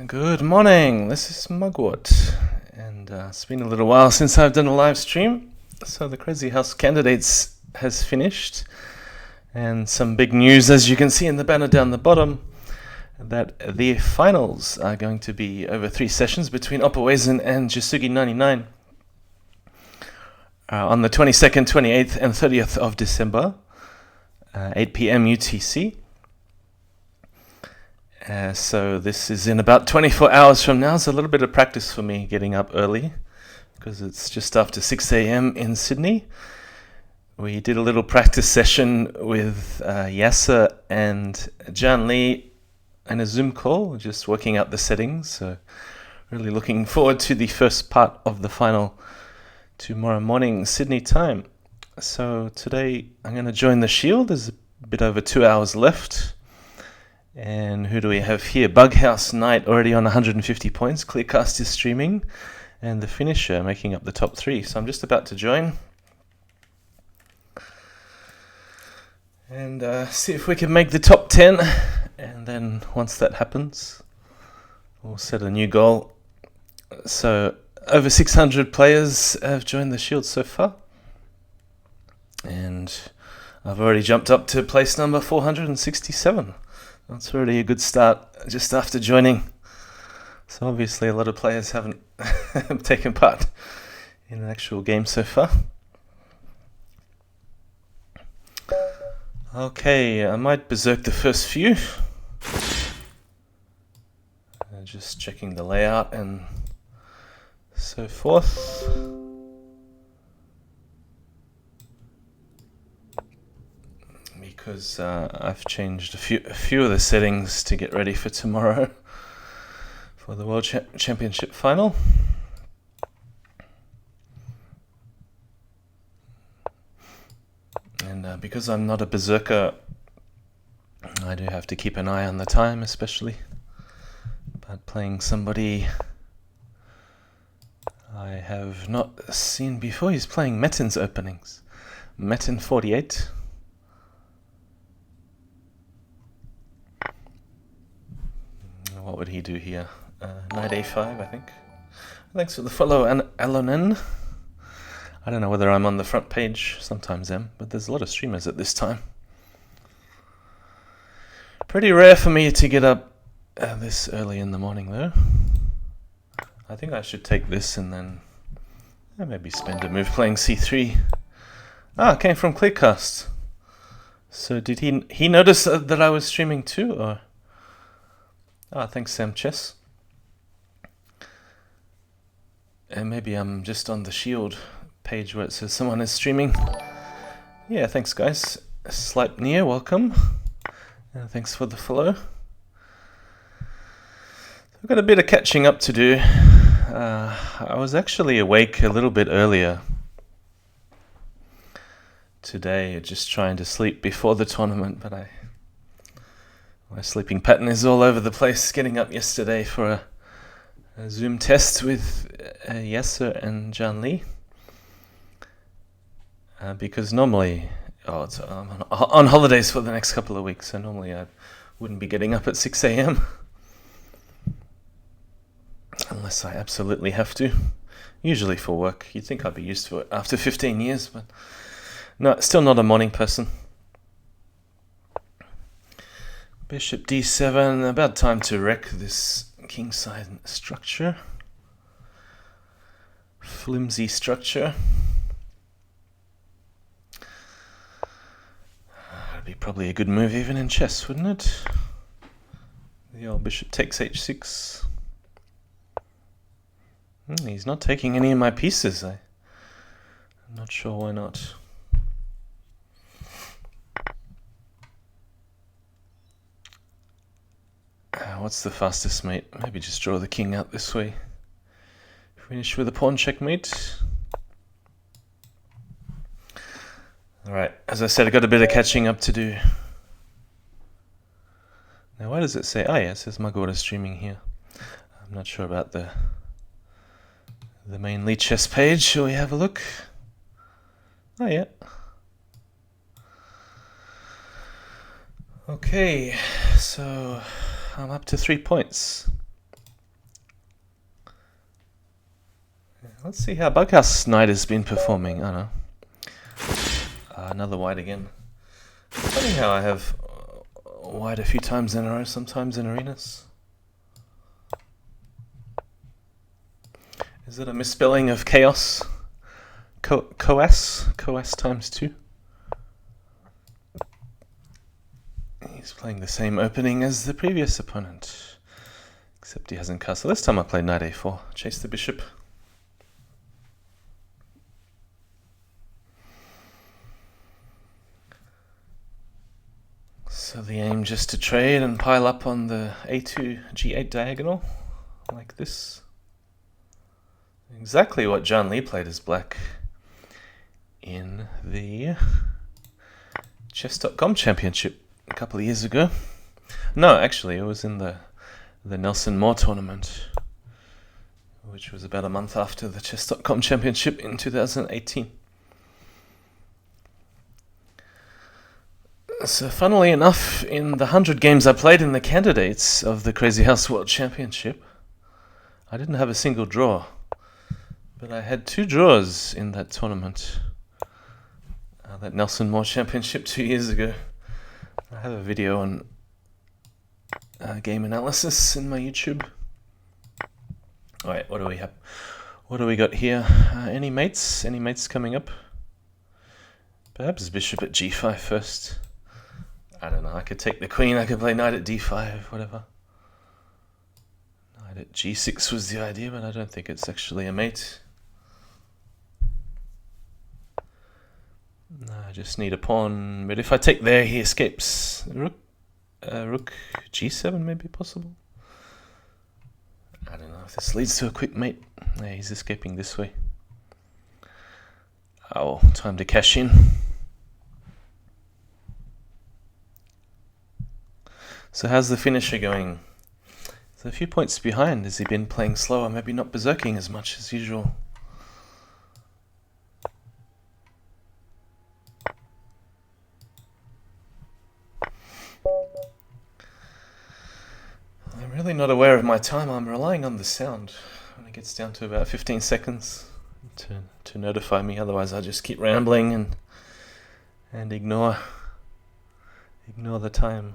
Good morning, this is Mugwort, and it's been a little while since I've done a live stream, so the Crazyhouse Candidates has finished, and some big news, as you can see in the banner down the bottom, that the finals are going to be over 3 sessions between Opawesen and Jisugi99 on the 22nd, 28th and 30th of December, 8 p.m. UTC. So this is in about 24 hours from now. It's a little bit of practice for me getting up early because it's just after 6 a.m. in Sydney. We did a little practice session with Yasser and Jan Lee in a Zoom call, just working out the settings. So really looking forward to the first part of the final tomorrow morning Sydney time. So today I'm going to join the Shield. There's a bit over 2 hours left. And who do we have here? BughouseKnight already on 150 points. Clearcast is streaming. And TheFinnisher making up the top 3. So I'm just about to join. And see if we can make the top 10. And then once that happens, we'll set a new goal. So over 600 players have joined the Shield so far. And I've already jumped up to place number 467. That's already a good start just after joining. So obviously a lot of players haven't taken part in an actual game so far. Okay, I might berserk the first few. Just checking the layout and so forth. Because I've changed a few of the settings to get ready for tomorrow for the World Championship final. And because I'm not a berserker, I do have to keep an eye on the time, especially. But playing somebody I have not seen before, he's playing Metin's openings. Metin 48. What would he do here? Knight a5, I think. Thanks for the follow, Alonen. I don't know whether I'm on the front page, sometimes am, but there's a lot of streamers at this time. Pretty rare for me to get up this early in the morning, though. I think I should take this and then maybe spend a move playing c3. Ah, it came from Clearcast. So did he notice that I was streaming too, or? Ah, thanks, Sam Chess. And maybe I'm just on the Shield page where it says someone is streaming. Yeah, thanks, guys. Sleipnir, welcome. And thanks for the follow. I've got a bit of catching up to do. I was actually awake a little bit earlier today, just trying to sleep before the tournament, but my sleeping pattern is all over the place. Getting up yesterday for a Zoom test with Yasser and Jan Lee. Because normally, I'm on holidays for the next couple of weeks, so normally I wouldn't be getting up at 6 a.m. Unless I absolutely have to. Usually for work. You'd think I'd be used to it after 15 years, but no, still not a morning person. Bishop d7, about time to wreck this kingside structure. Flimsy structure. That'd be probably a good move even in chess, wouldn't it? The old bishop takes h6. He's not taking any of my pieces. I'm not sure why not. What's the fastest mate? Maybe just draw the king out this way. Finish with a pawn checkmate. Alright, as I said, I've got a bit of catching up to do. Now, why does it say? Oh yeah, it says Mugwort is streaming here. I'm not sure about the main lead chess page. Shall we have a look? Oh yeah. Okay, so I'm up to 3 points. Let's see how BughouseKnight has been performing. I don't know. Another white again. Funny how I have white a few times in a row, sometimes in arenas. Is it a misspelling of chaos? Coas times 2. He's playing the same opening as the previous opponent, except he hasn't castled. This time I played knight a4, chase the bishop. So the aim just to trade and pile up on the a2 g8 diagonal, like this. Exactly what John Lee played as black in the chess.com championship a couple of years ago. No, actually, it was in the Nelson Moore tournament, which was about a month after the chess.com championship in 2018. So funnily enough, in the 100 games I played in the candidates of the Crazyhouse World Championship, I didn't have a single draw, but I had 2 draws in that tournament, that Nelson Moore Championship 2 years ago. I have a video on game analysis in my YouTube. Alright, what do we have? What do we got here? Any mates? Any mates coming up? Perhaps bishop at g5 first. I don't know, I could take the queen, I could play knight at d5, whatever. Knight at g6 was the idea, but I don't think it's actually a mate. No, I just need a pawn, but if I take there, he escapes. Rook g7 may be possible. I don't know if this leads to a quick mate. Yeah, he's escaping this way. Oh, time to cash in. So how's the finisher going? He's a few points behind. Has he been playing slower? Maybe not berserking as much as usual. I'm really not aware of my time. I'm relying on the sound when it gets down to about 15 seconds to notify me. Otherwise I just keep rambling and ignore the time.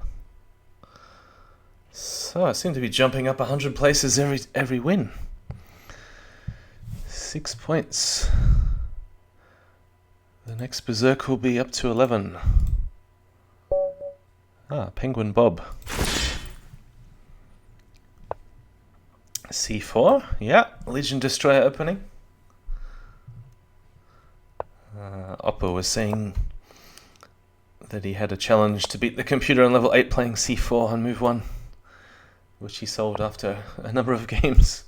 So I seem to be jumping up 100 places every win. 6 points. The next berserk will be up to 11. Penguin Bob. c4, yeah, Legion Destroyer opening. Oppo was saying that he had a challenge to beat the computer on level 8 playing c4 on move 1, which he solved after a number of games.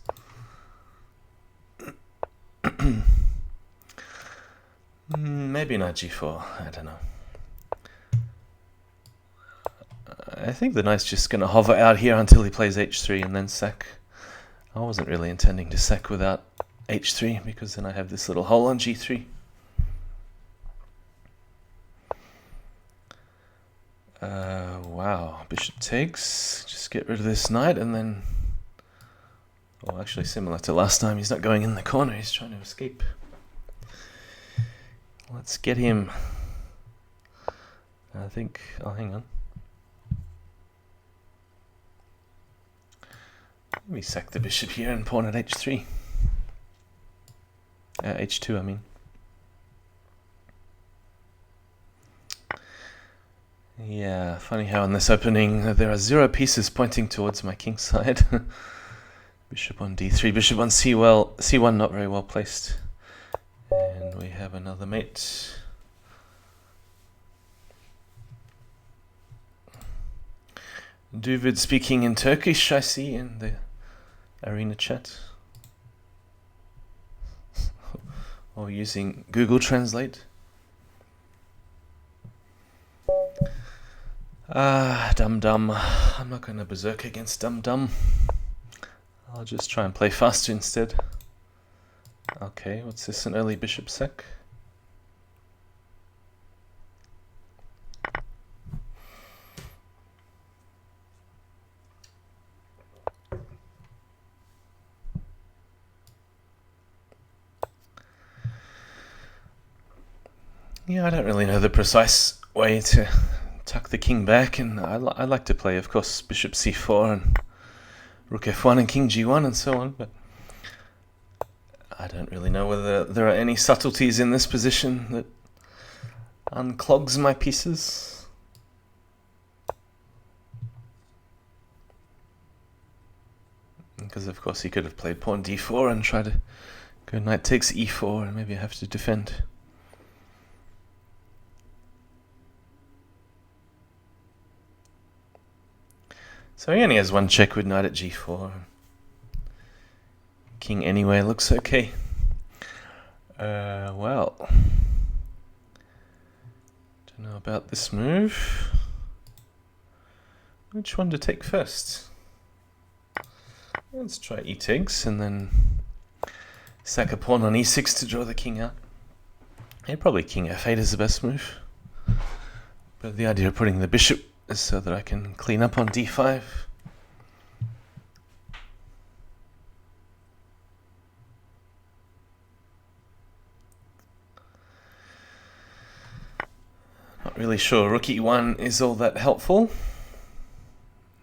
Maybe not g4, I don't know. I think the knight's just going to hover out here until he plays h3 and then sack. I wasn't really intending to sack without h3 because then I have this little hole on g3. Wow, bishop takes. Just get rid of this knight and then... Well, actually similar to last time, he's not going in the corner, he's trying to escape. Let's get him. I think... Oh, hang on. Let me sack the bishop here and pawn at h3. h2, I mean. Yeah, funny how in this opening there are 0 pieces pointing towards my king side. Bishop on d3, bishop on c1 not very well placed. And we have another mate. Duvid speaking in Turkish, I see in the arena chat. Or using Google Translate. Dum Dum. I'm not going to berserk against Dum Dum. I'll just try and play faster instead. Okay, what's this? An early bishop sack? Yeah, I don't really know the precise way to tuck the king back, and I like to play, of course, bishop c4 and rook f1 and king g1 and so on, but I don't really know whether there are any subtleties in this position that unclogs my pieces. Because of course he could have played pawn d4 and tried to go knight takes e4 and maybe I have to defend. So he only has one check with knight at g4. King anyway looks okay. Well, don't know about this move. Which one to take first? Let's try e takes and then sack a pawn on e6 to draw the king out. Yeah, probably king f8 is the best move. But the idea of putting the bishop is so that I can clean up on d5. Not really sure rook e1 is all that helpful.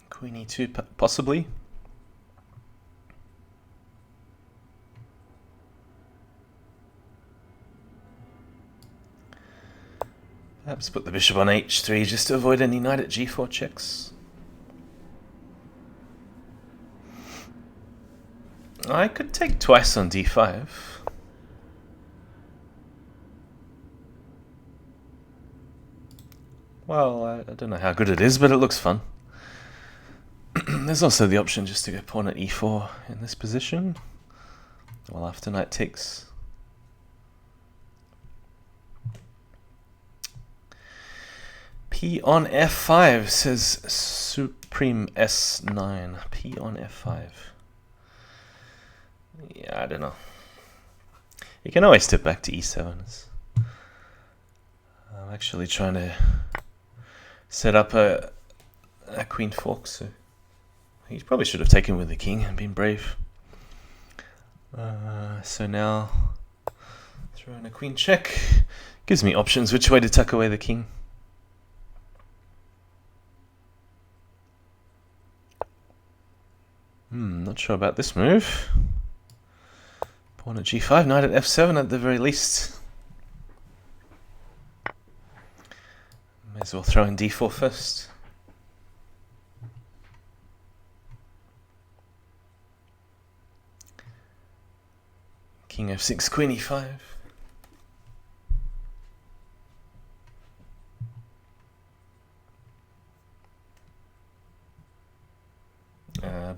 Queen e2 possibly. Perhaps put the bishop on h3 just to avoid any knight at g4 checks. I could take twice on d5. Well, I don't know how good it is, but it looks fun. There's also the option just to go pawn at e4 in this position. Well, after knight takes. P on f5, says Supreme S9. P on f5. Yeah, I don't know. You can always step back to e7. I'm actually trying to set up a queen fork, so he probably should have taken with the king and been brave. So now throw in a queen check. Gives me options which way to tuck away the king. Not sure about this move. Pawn at g5, knight at f7 at the very least. May as well throw in d4 first. King f6, queen e5.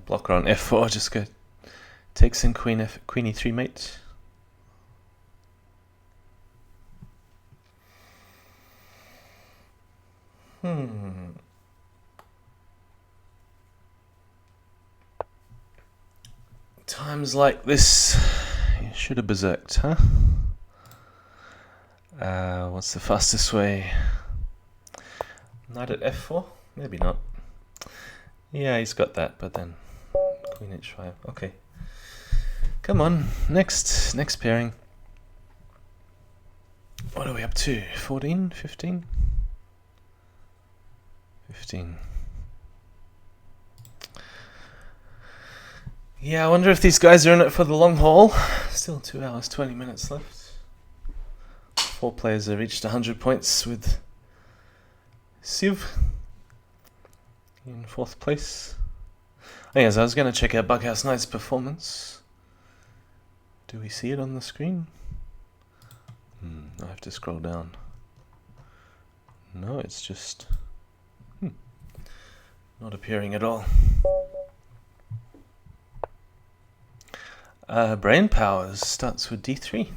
Blocker on f4, just go takes in queen e3 mate. Times like this, you should have berserked, huh? What's the fastest way? Knight at f4? Maybe not. Yeah, he's got that, but then queen h5. Okay. Come on, next pairing. What are we up to? 14? 15? 15. Yeah, I wonder if these guys are in it for the long haul. Still 2 hours, 20 minutes left. 4 players have reached 100 points with Civ in 4th place. Oh yes, I was going to check out BughouseKnight's performance. Do we see it on the screen? I have to scroll down. No, it's just not appearing at all. Brain Powers starts with d3.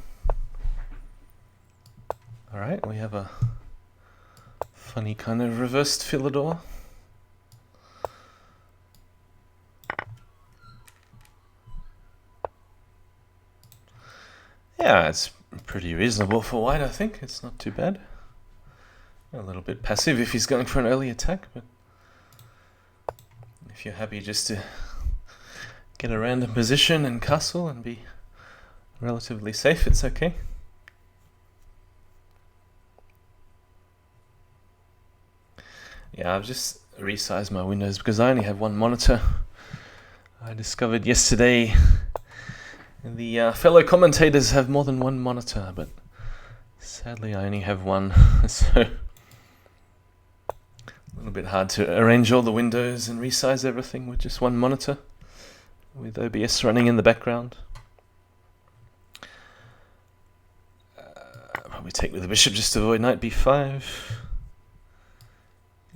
Alright, we have a funny kind of reversed Philidor. Yeah, it's pretty reasonable for white, I think. It's not too bad. A little bit passive if he's going for an early attack, but if you're happy just to get a random position and castle and be relatively safe, it's okay. Yeah, I've just resized my windows because I only have one monitor. I discovered yesterday the fellow commentators have more than one monitor, but sadly I only have one, so a little bit hard to arrange all the windows and resize everything with just one monitor, with OBS running in the background. Probably take with the bishop just to avoid knight b5.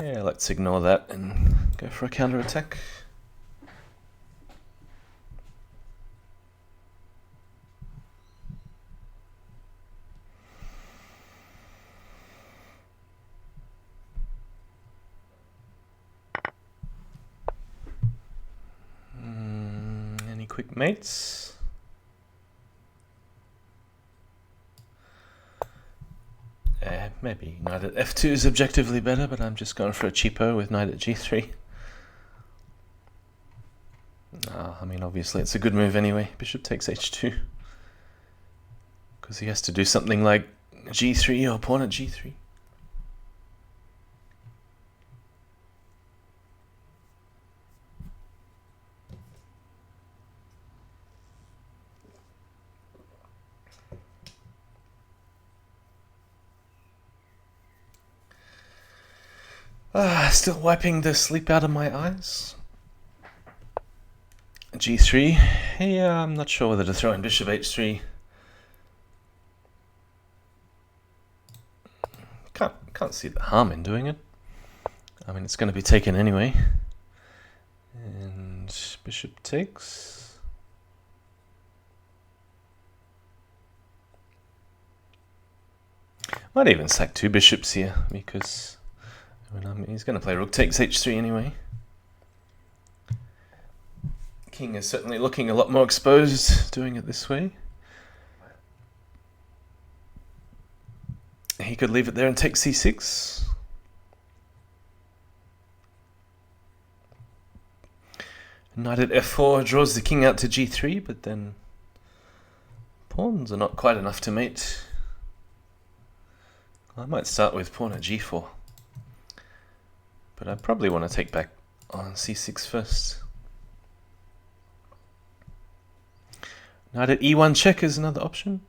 Yeah, let's ignore that and go for a counter-attack. Any quick mates? Maybe knight at f2 is objectively better, but I'm just going for a cheapo with knight at g3. I mean, obviously it's a good move anyway. Bishop takes h2. Because he has to do something like g3 or pawn at g3. Still wiping the sleep out of my eyes. g3. Yeah, I'm not sure whether to throw in bishop h3. Can't see the harm in doing it. I mean, it's going to be taken anyway. And bishop takes. Might even sack two bishops here, because he's going to play rook takes h3 anyway. King is certainly looking a lot more exposed doing it this way. He could leave it there and take c6. Knight at f4 draws the king out to g3, but then pawns are not quite enough to mate. I might start with pawn at g4. But I probably want to take back on c6 first. Knight at e1 check is another option.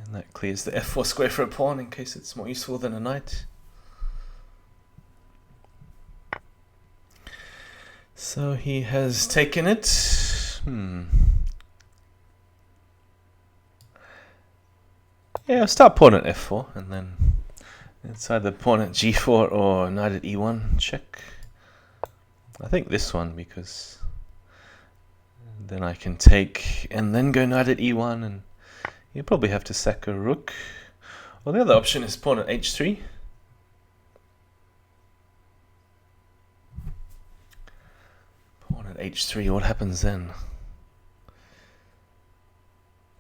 And that clears the f4 square for a pawn in case it's more useful than a knight. So he has taken it. Yeah, I'll start pawn at f4 and then it's either pawn at g4 or knight at e1 check. I think this one, because then I can take and then go knight at e1, and you probably have to sack a rook. Well, the other option is pawn at h3. Pawn at h3, what happens then?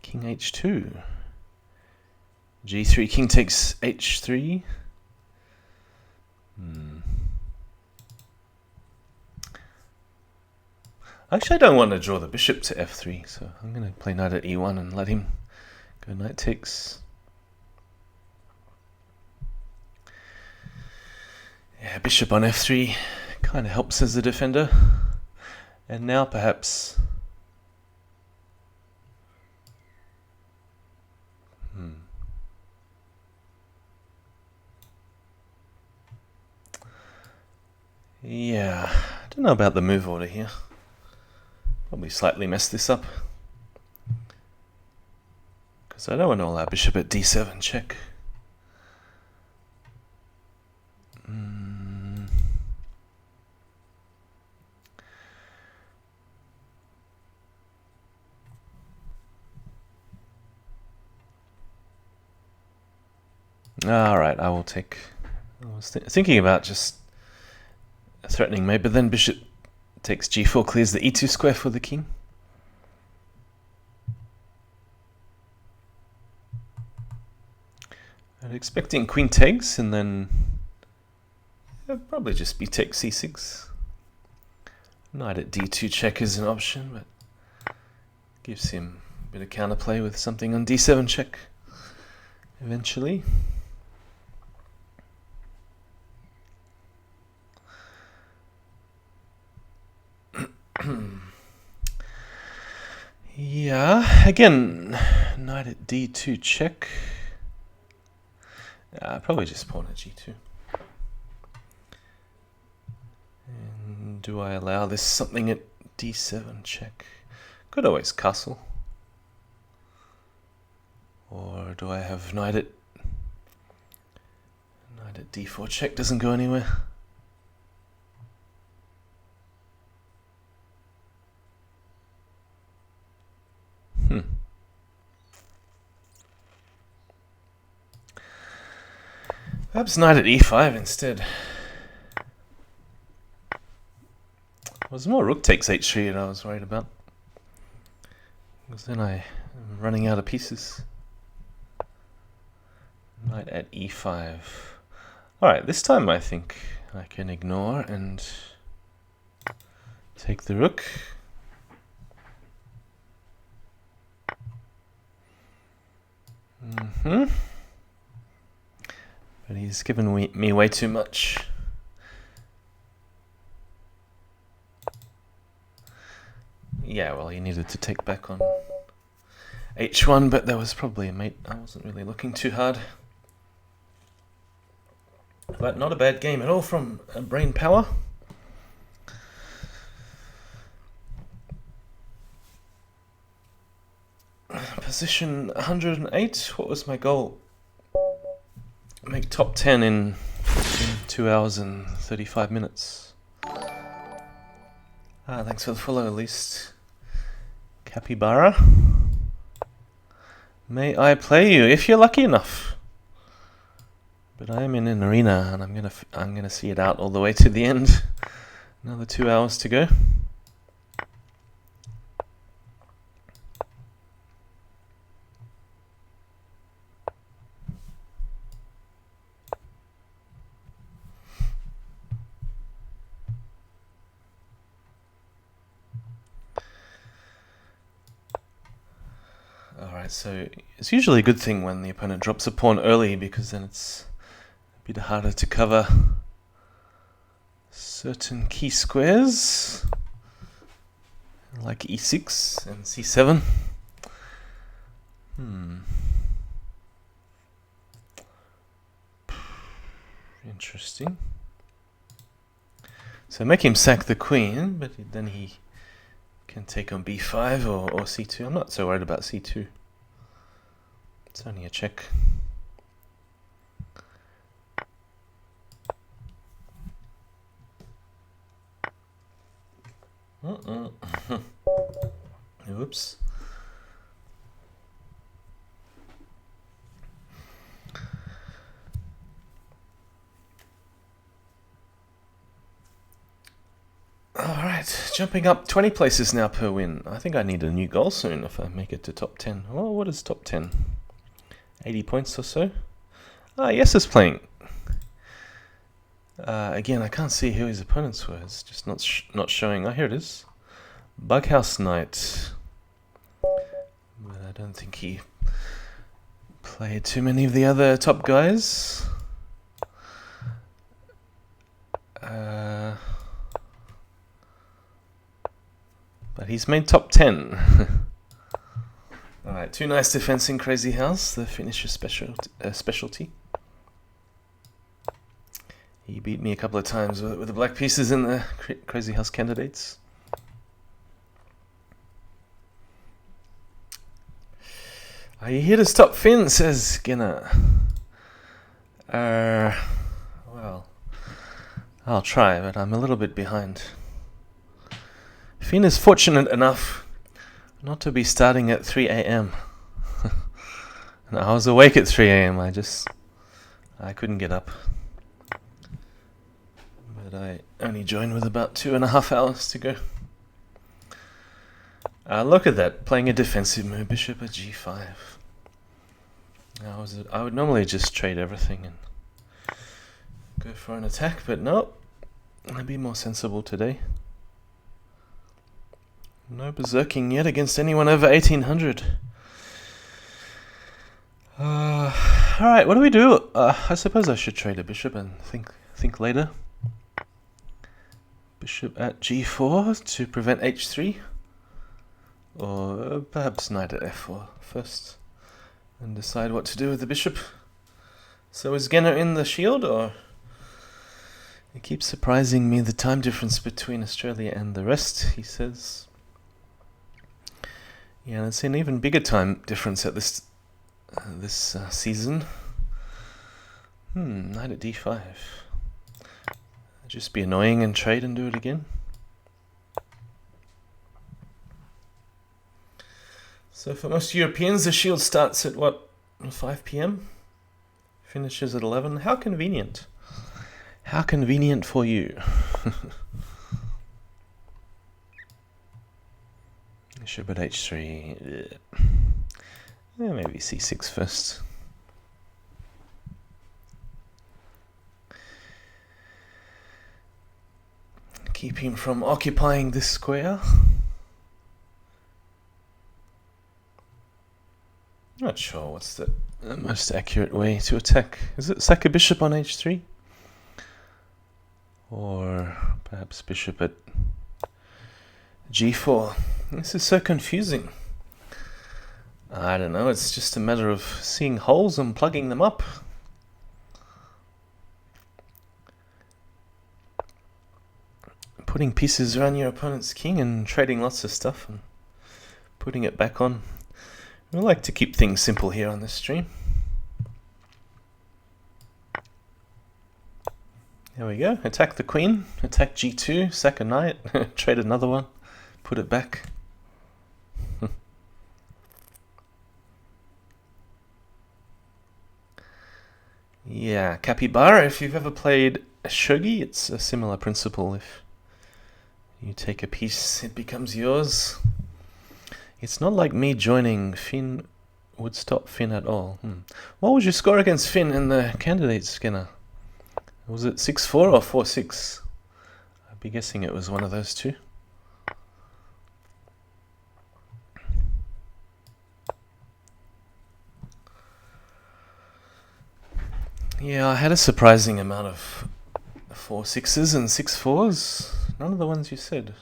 King h2. g3, king takes h3. Actually, I don't want to draw the bishop to f3, so I'm going to play knight at e1 and let him go knight takes. Yeah, bishop on f3 kind of helps as a defender. And now perhaps yeah, I don't know about the move order here. Probably slightly mess this up. Because I don't want to allow bishop at d7 check. Alright, I will take... I was thinking about just threatening maybe, but then bishop takes g4 clears the e2 square for the king. I'm expecting queen takes, and then it'll probably just be take c6. Knight at d2 check is an option, but gives him a bit of counterplay with something on d7 check eventually. Yeah, again, knight at d2 check. Probably just pawn at g2. And do I allow this something at d7 check? Could always castle. Or do I have knight at d4 check? Doesn't go anywhere. Perhaps knight at e5 instead. It was more rook takes h3 that I was worried about. Because then I am running out of pieces. Knight at e5. Alright, this time I think I can ignore and take the rook. But he's given me way too much. Yeah, well, he needed to take back on h1, but that was probably a mate. I wasn't really looking too hard. But not a bad game at all from Brain Power. Position 108. What was my goal? Make top 10 in 2 hours and 35 minutes. Thanks for the follow, at least. Capybara. May I play you if you're lucky enough? But I am in an arena, and I'm gonna see it out all the way to the end. Another 2 hours to go. Alright, so it's usually a good thing when the opponent drops a pawn early, because then it's a bit harder to cover certain key squares, like e6 and c7. Interesting. So make him sack the queen, but then he can take on b5 or c2. I'm not so worried about c2. It's only a check. Oops. Alright, jumping up 20 places now per win. I think I need a new goal soon if I make it to top 10. Oh, what is top 10? 80 points or so? Yes, is playing. Again, I can't see who his opponents were. It's just not showing. Oh, here it is. BughouseKnight. But I don't think he played too many of the other top guys. But he's made top 10. Alright, 2 nice defense in Crazyhouse, the finisher specialty. He beat me a couple of times with the black pieces in the Crazyhouse candidates. Are you here to stop Finn? Says Ginner. Well, I'll try, but I'm a little bit behind. Finn is fortunate enough not to be starting at 3 AM. And I was awake at 3 AM. I couldn't get up. But I only joined with about 2.5 hours to go. Look at that, playing a defensive move, bishop at g5. I would normally just trade everything and go for an attack, but no, I'd be more sensible today. No berserking yet against anyone over 1800. Alright, what do we do? I suppose I should trade a bishop and think later. Bishop at g4 to prevent h3, or perhaps knight at f4 first, and decide what to do with the bishop. So is Genner in the shield, or? It keeps surprising me, the time difference between Australia and the rest, he says. Yeah, it's an even bigger time difference at this season. Knight at d5. Just be annoying and trade and do it again. So for most Europeans, the shield starts at what, 5 p.m? Finishes at 11. How convenient. How convenient for you. Bishop at h3. Yeah, maybe c6 first. Keep him from occupying this square. Not sure what's the most accurate way to attack. Is it sack a bishop on h3? Or perhaps bishop at g4? This is so confusing. I don't know, it's just a matter of seeing holes and plugging them up. Putting pieces around your opponent's king and trading lots of stuff and putting it back on. We like to keep things simple here on this stream. There we go. Attack the queen. Attack g2. Sack a knight. Trade another one. Put it back. Yeah, capybara. If you've ever played shogi, it's a similar principle. If you take a piece, it becomes yours. It's not like me joining Finn would stop Finn at all. What was your score against Finn in the candidate scanner? Was it 6-4 or 4-6? I'd be guessing it was one of those two. Yeah, I had a surprising amount of 4-6s and 6-4s. None of the ones you said.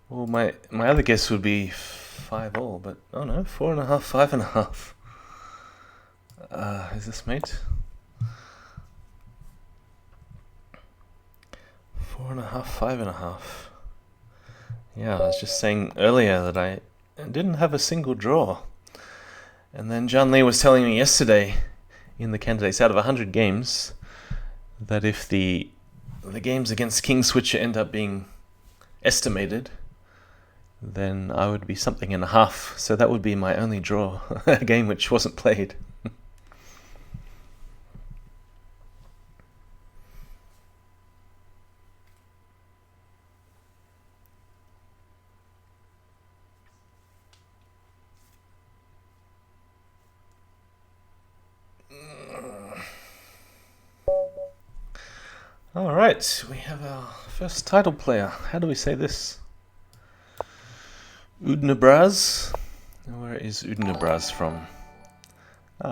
Well, my other guess would be 5-all, but oh no, 4.5, 5.5. Is this mate? 4.5, 5.5. Yeah, I was just saying earlier that I didn't have a single draw. And then John Lee was telling me yesterday in the candidates, out of 100 games, that if the games against King Switcher end up being estimated, then I would be something and a half. So that would be my only draw, a game which wasn't played. Alright, we have our first title player. How do we say this? Udnabraz? Where is Udnabraz from?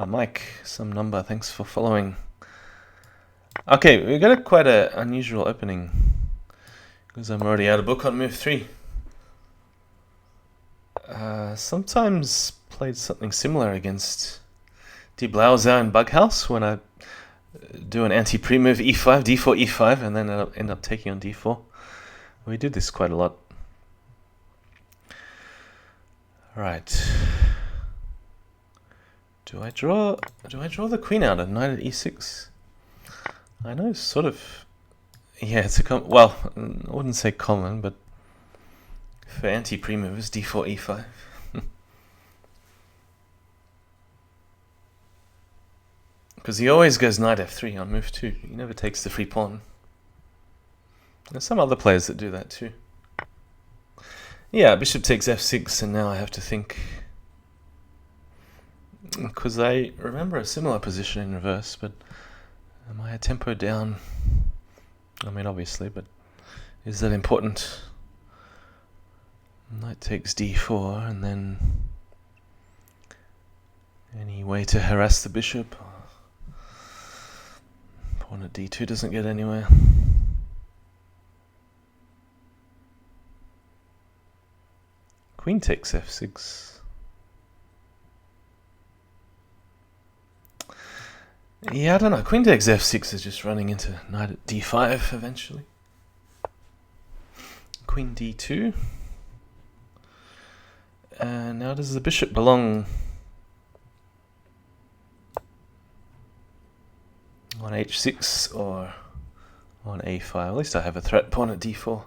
Mike, some number, thanks for following. Okay, we got quite an unusual opening, because I'm already out of book on move 3. Sometimes played something similar against Die Blauser and Bughouse when I do an anti-pre-move e5, d4, e5, and then end up taking on d4. We did this quite a lot. Right. Do I draw the queen out and knight at e6? I know, sort of. Yeah, it's a well, I wouldn't say common, but for anti-pre-moves, d4, e5. Because he always goes knight f3 on move 2. He never takes the free pawn. There's some other players that do that too. Yeah, bishop takes f6, and now I have to think. Because I remember a similar position in reverse, but am I a tempo down? I mean, obviously, but is that important? Knight takes d4, and then any way to harass the bishop? Pawn at d2 doesn't get anywhere. Queen takes f6. Yeah, I don't know. Queen takes f6 is just running into knight at d5 eventually. Queen d2. And now does the bishop belong on h6 or on a5? At least I have a threat pawn at d4.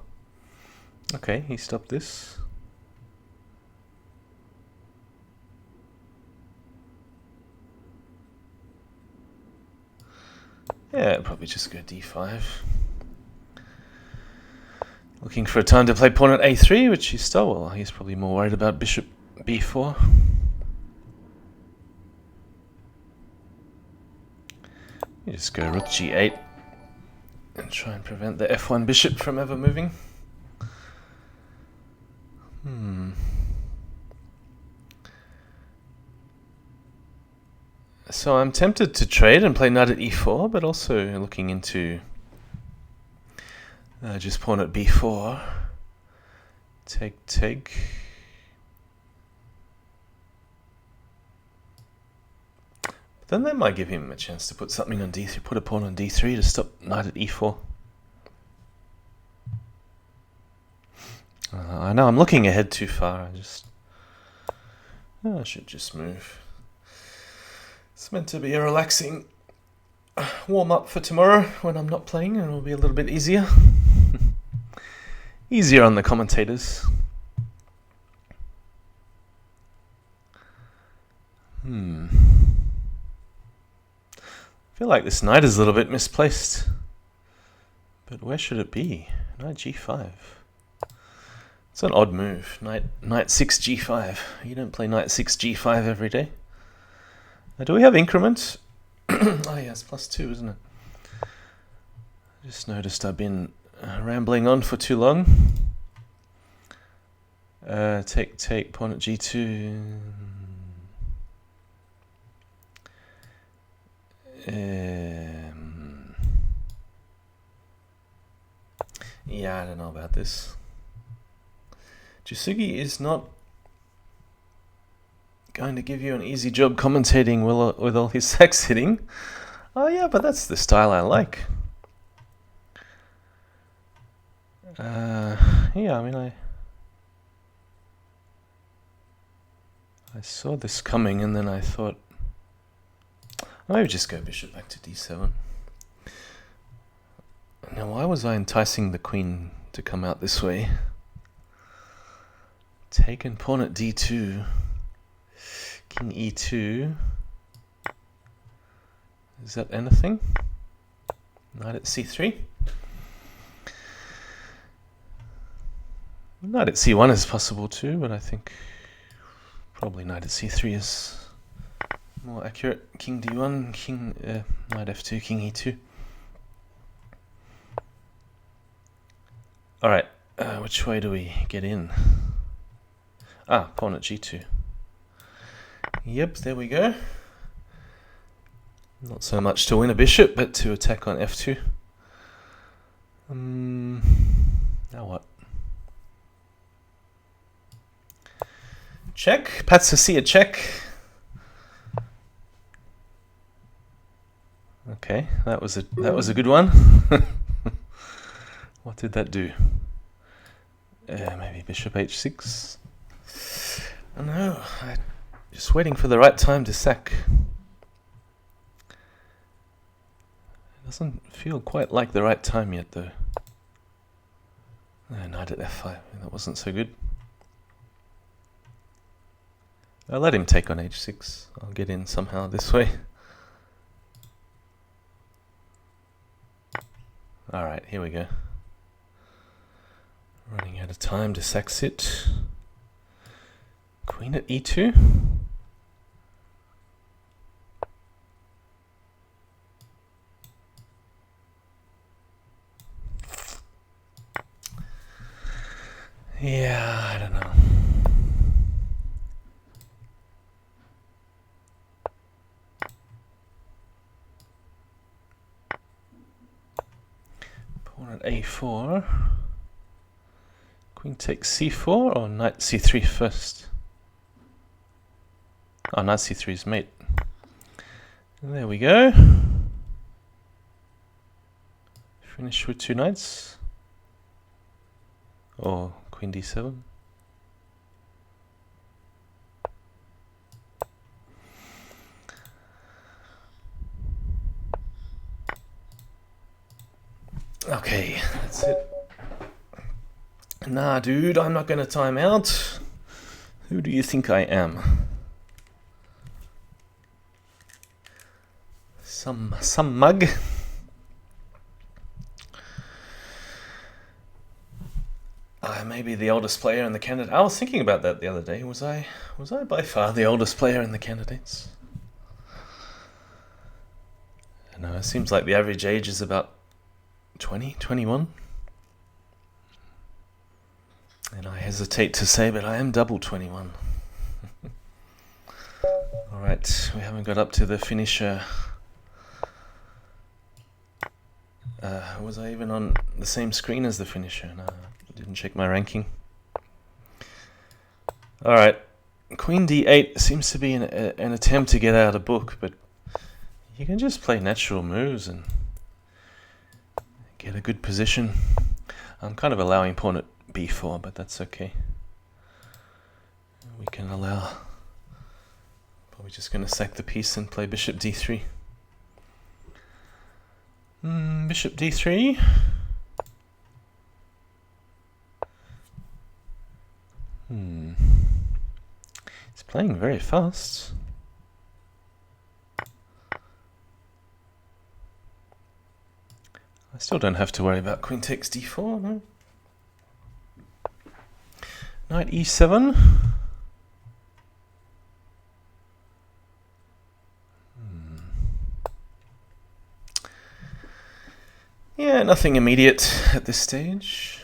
Okay, he stopped this. Yeah, probably just go d5. Looking for a time to play pawn at a3, which he stole. Well, he's probably more worried about bishop b4. You just go rook g8 and try and prevent the f1 bishop from ever moving. So I'm tempted to trade and play knight at e4, but also looking into just pawn at b4. Take. But then that might give him a chance to put something on d3, put a pawn on d3 to stop knight at e4. I know I'm looking ahead too far. I should just move. It's meant to be a relaxing warm-up for tomorrow when I'm not playing, and it'll be a little bit easier. Easier on the commentators. I feel like this knight is a little bit misplaced. But where should it be? Knight g5. It's an odd move. Knight 6 g5. You don't play knight 6 g5 every day. Do we have increment? Oh yes, +2, isn't it? I just noticed I've been rambling on for too long. Take, pawn at g2. Yeah, I don't know about this. Jasugi is not going to give you an easy job commentating with all his sax hitting. Oh yeah, but that's the style I like. Yeah, I mean, I saw this coming, and then I thought, I'll maybe just go bishop back to d7. Now, why was I enticing the queen to come out this way? Taken pawn at d2. King e2. Is that anything? Knight at c3. Knight at c1 is possible too, but I think probably knight at c3 is more accurate. King d1, knight f2, king e2. Alright, which way do we get in? Pawn at g2. Yep, there we go. Not so much to win a bishop, but to attack on f2. Now what? Check. Patsy a check. Okay, that was a good one. What did that do? Maybe bishop h6. I don't know. I'm just waiting for the right time to sack. It doesn't feel quite like the right time yet, though. Knight at f5. That wasn't so good. I'll let him take on h6. I'll get in somehow this way. Alright, here we go. Running out of time to sack sit. Queen at e2. Yeah, I don't know. Pawn at a4. Queen takes c4 or knight c3 first? Oh, knight c3 is mate. And there we go. Finish with 2 knights. Or queen d7. Okay, that's it. Nah, dude, I'm not going to time out. Who do you think I am? Some mug? I may be the oldest player in the candidate. I was thinking about that the other day. Was I by far the oldest player in the candidates? No, it seems like the average age is about 20, 21. And I hesitate to say, but I am double 21. Alright, we haven't got up to the finisher. Was I even on the same screen as the finisher? No, I didn't check my ranking. Alright, Queen d8 seems to be an attempt to get out a book, but you can just play natural moves and get a good position. I'm kind of allowing pawn at b4, but that's okay. We can allow... Probably just going to sack the piece and play bishop d3. Bishop d3. It's playing very fast. I still don't have to worry about queen takes d4, no? Knight e7. Yeah, nothing immediate at this stage.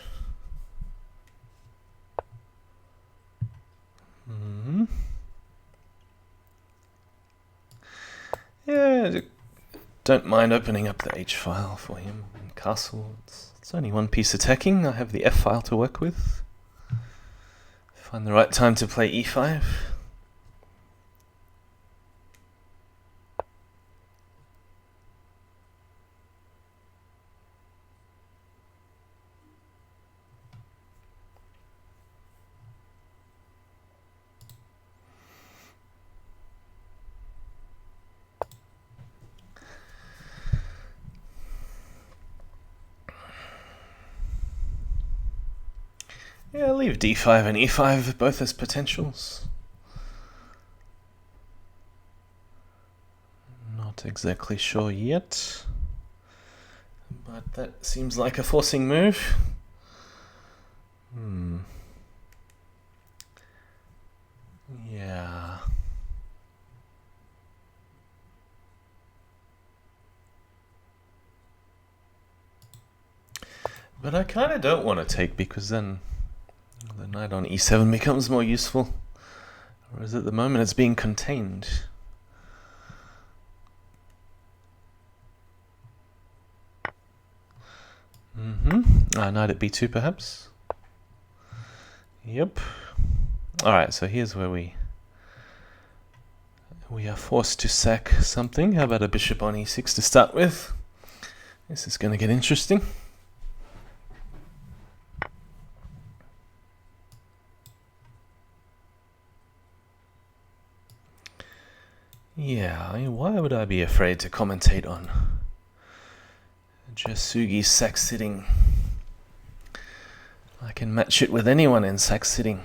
Yeah, don't mind opening up the H file for him in castle. It's only one piece attacking. I have the F file to work with. Find the right time to play e5. Yeah, leave d5 and e5 both as potentials. Not exactly sure yet, but that seems like a forcing move. Yeah. But I kind of don't want to take, because then the knight on e7 becomes more useful. Whereas at the moment it's being contained. Knight at b2 perhaps. Yep. Alright, so here's where we are forced to sack something. How about a bishop on e6 to start with? This is going to get interesting. Yeah, I mean, why would I be afraid to commentate on Jasugi's sack sitting? I can match it with anyone in sack sitting.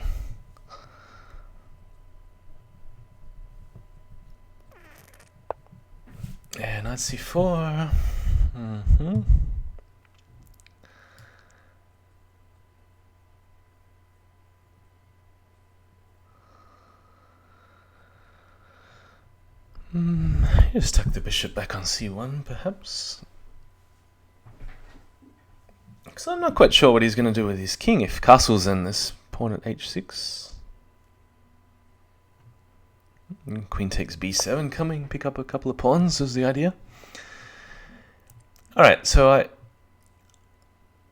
Yeah, knight c4. Just tuck the bishop back on c1, perhaps. Because I'm not quite sure what he's going to do with his king if castle's in this pawn at h6. Queen takes b7 coming, pick up a couple of pawns is the idea. Alright, so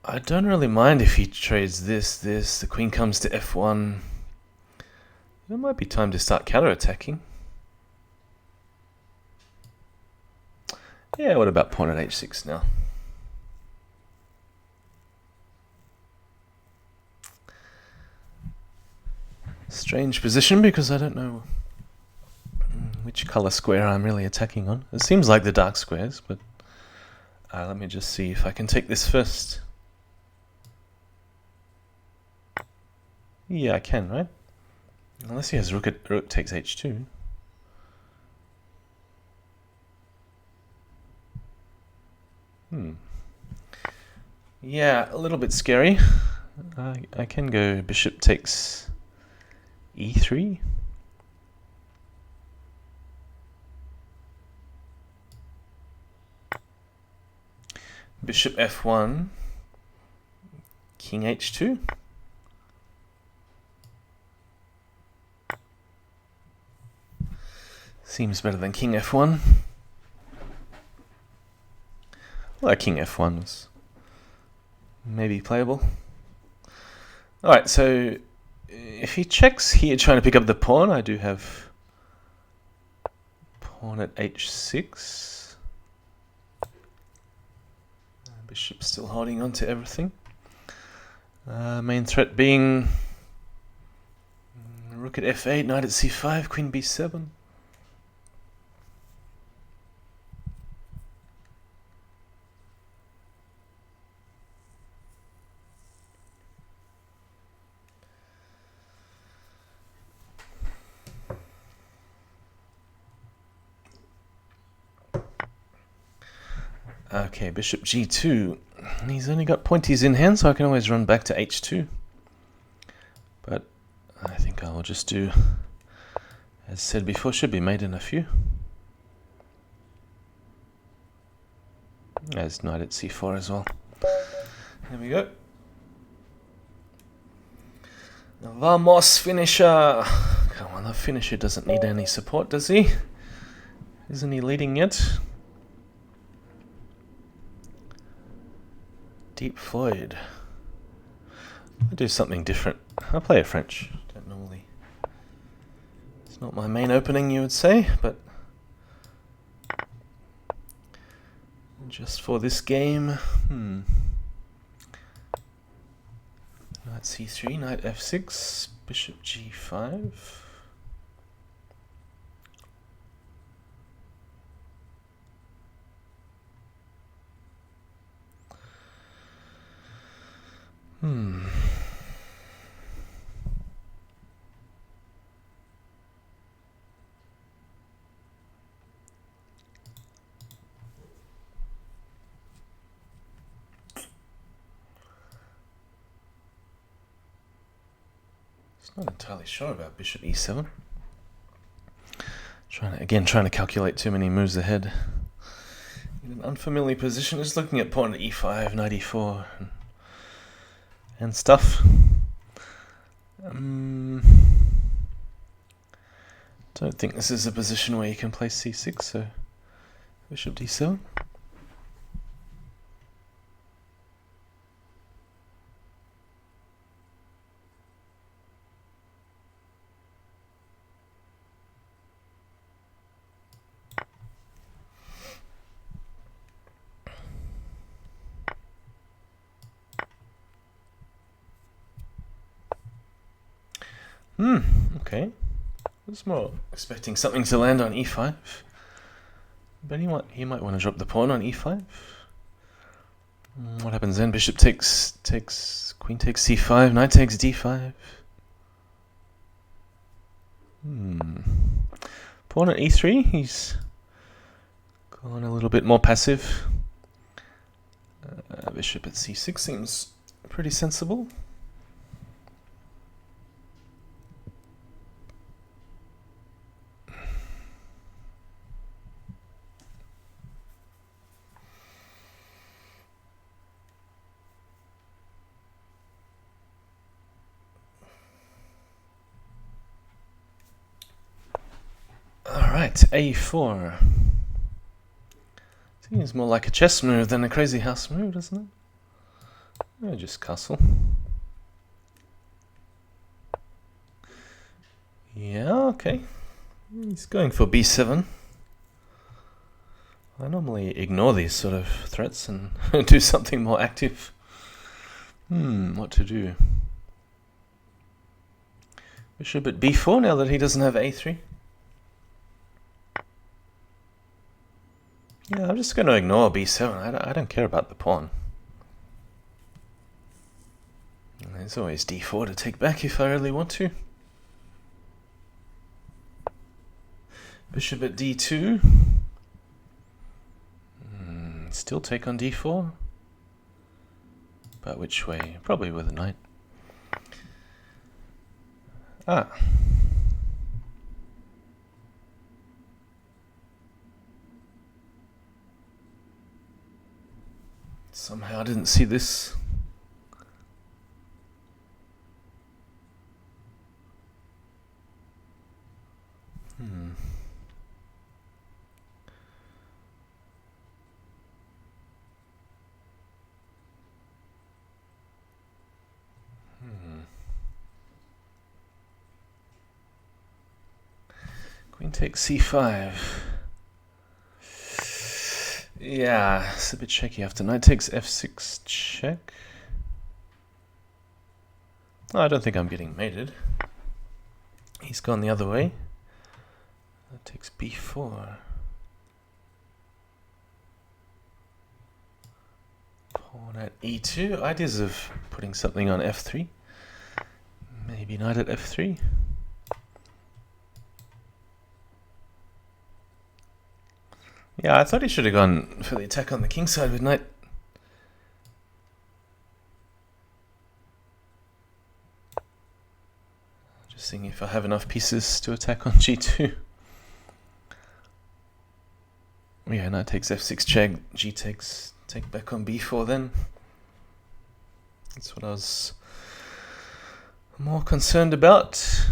I don't really mind if he trades this, the queen comes to f1. It might be time to start counter-attacking. Yeah, what about pawn at h6 now? Strange position because I don't know which color square I'm really attacking on. It seems like the dark squares, but let me just see if I can take this first. Yeah, I can, right? Unless he has rook takes h2. Yeah, a little bit scary. I can go bishop takes e3. Bishop f1, king h2. Seems better than king f1. Well, king f1 was maybe playable. Alright, so if he checks here trying to pick up the pawn, I do have pawn at h6. Bishop still holding on to everything. Main threat being rook at f8, knight at c5, queen b7. Okay, bishop g2. He's only got pointies in hand, so I can always run back to h2. But I think I will just do, as said before, should be made in a few. As knight at c4 as well. There we go. Vamos, finisher! Come on, the finisher doesn't need any support, does he? Isn't he leading yet? Deep Floyd. I'll do something different. I'll play a French. Don't normally. It's not my main opening, you would say, but just for this game. Knight c3, knight f6, bishop g5. Not entirely sure about bishop e7. Trying to calculate too many moves ahead. In an unfamiliar position, just looking at pawn at e5, knight e4, and stuff. Don't think this is a position where you can play c6, so bishop d7. Okay. I was more expecting something to land on e5. But he might want to drop the pawn on e5. What happens then? Bishop takes, queen takes c5, knight takes d5. Pawn at e3, he's gone a little bit more passive. Bishop at c6 seems pretty sensible. Alright, a4. Seems more like a chess move than a Crazyhouse move, doesn't it? Just castle. Yeah, okay. He's going for b7. I normally ignore these sort of threats and do something more active. What to do? Bishop at b4 now that he doesn't have a3. Yeah, I'm just going to ignore b7. I don't care about the pawn. And there's always d4 to take back if I really want to. Bishop at d2. Still take on d4. But which way? Probably with a knight. Ah. Somehow I didn't see this. Queen takes c5. Yeah, it's a bit shaky after knight takes f6 check. Oh, I don't think I'm getting mated. He's gone the other way. That takes b4. Pawn at e2. Ideas of putting something on f3. Maybe knight at f3. Yeah, I thought he should have gone for the attack on the king side with knight. Just seeing if I have enough pieces to attack on g2. Yeah, knight takes f6 check, g takes take back on b4 then. That's what I was more concerned about.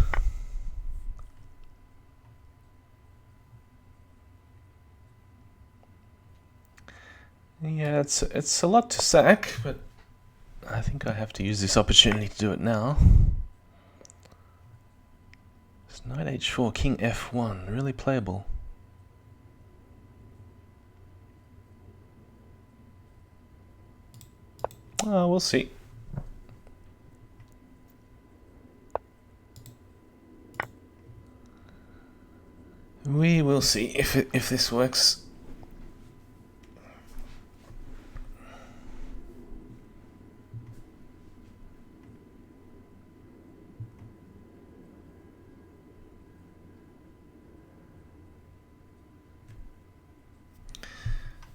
Yeah, it's a lot to sack, but I think I have to use this opportunity to do it now. It's knight h4, king f1, really playable. Oh, we'll see. We will see if this works.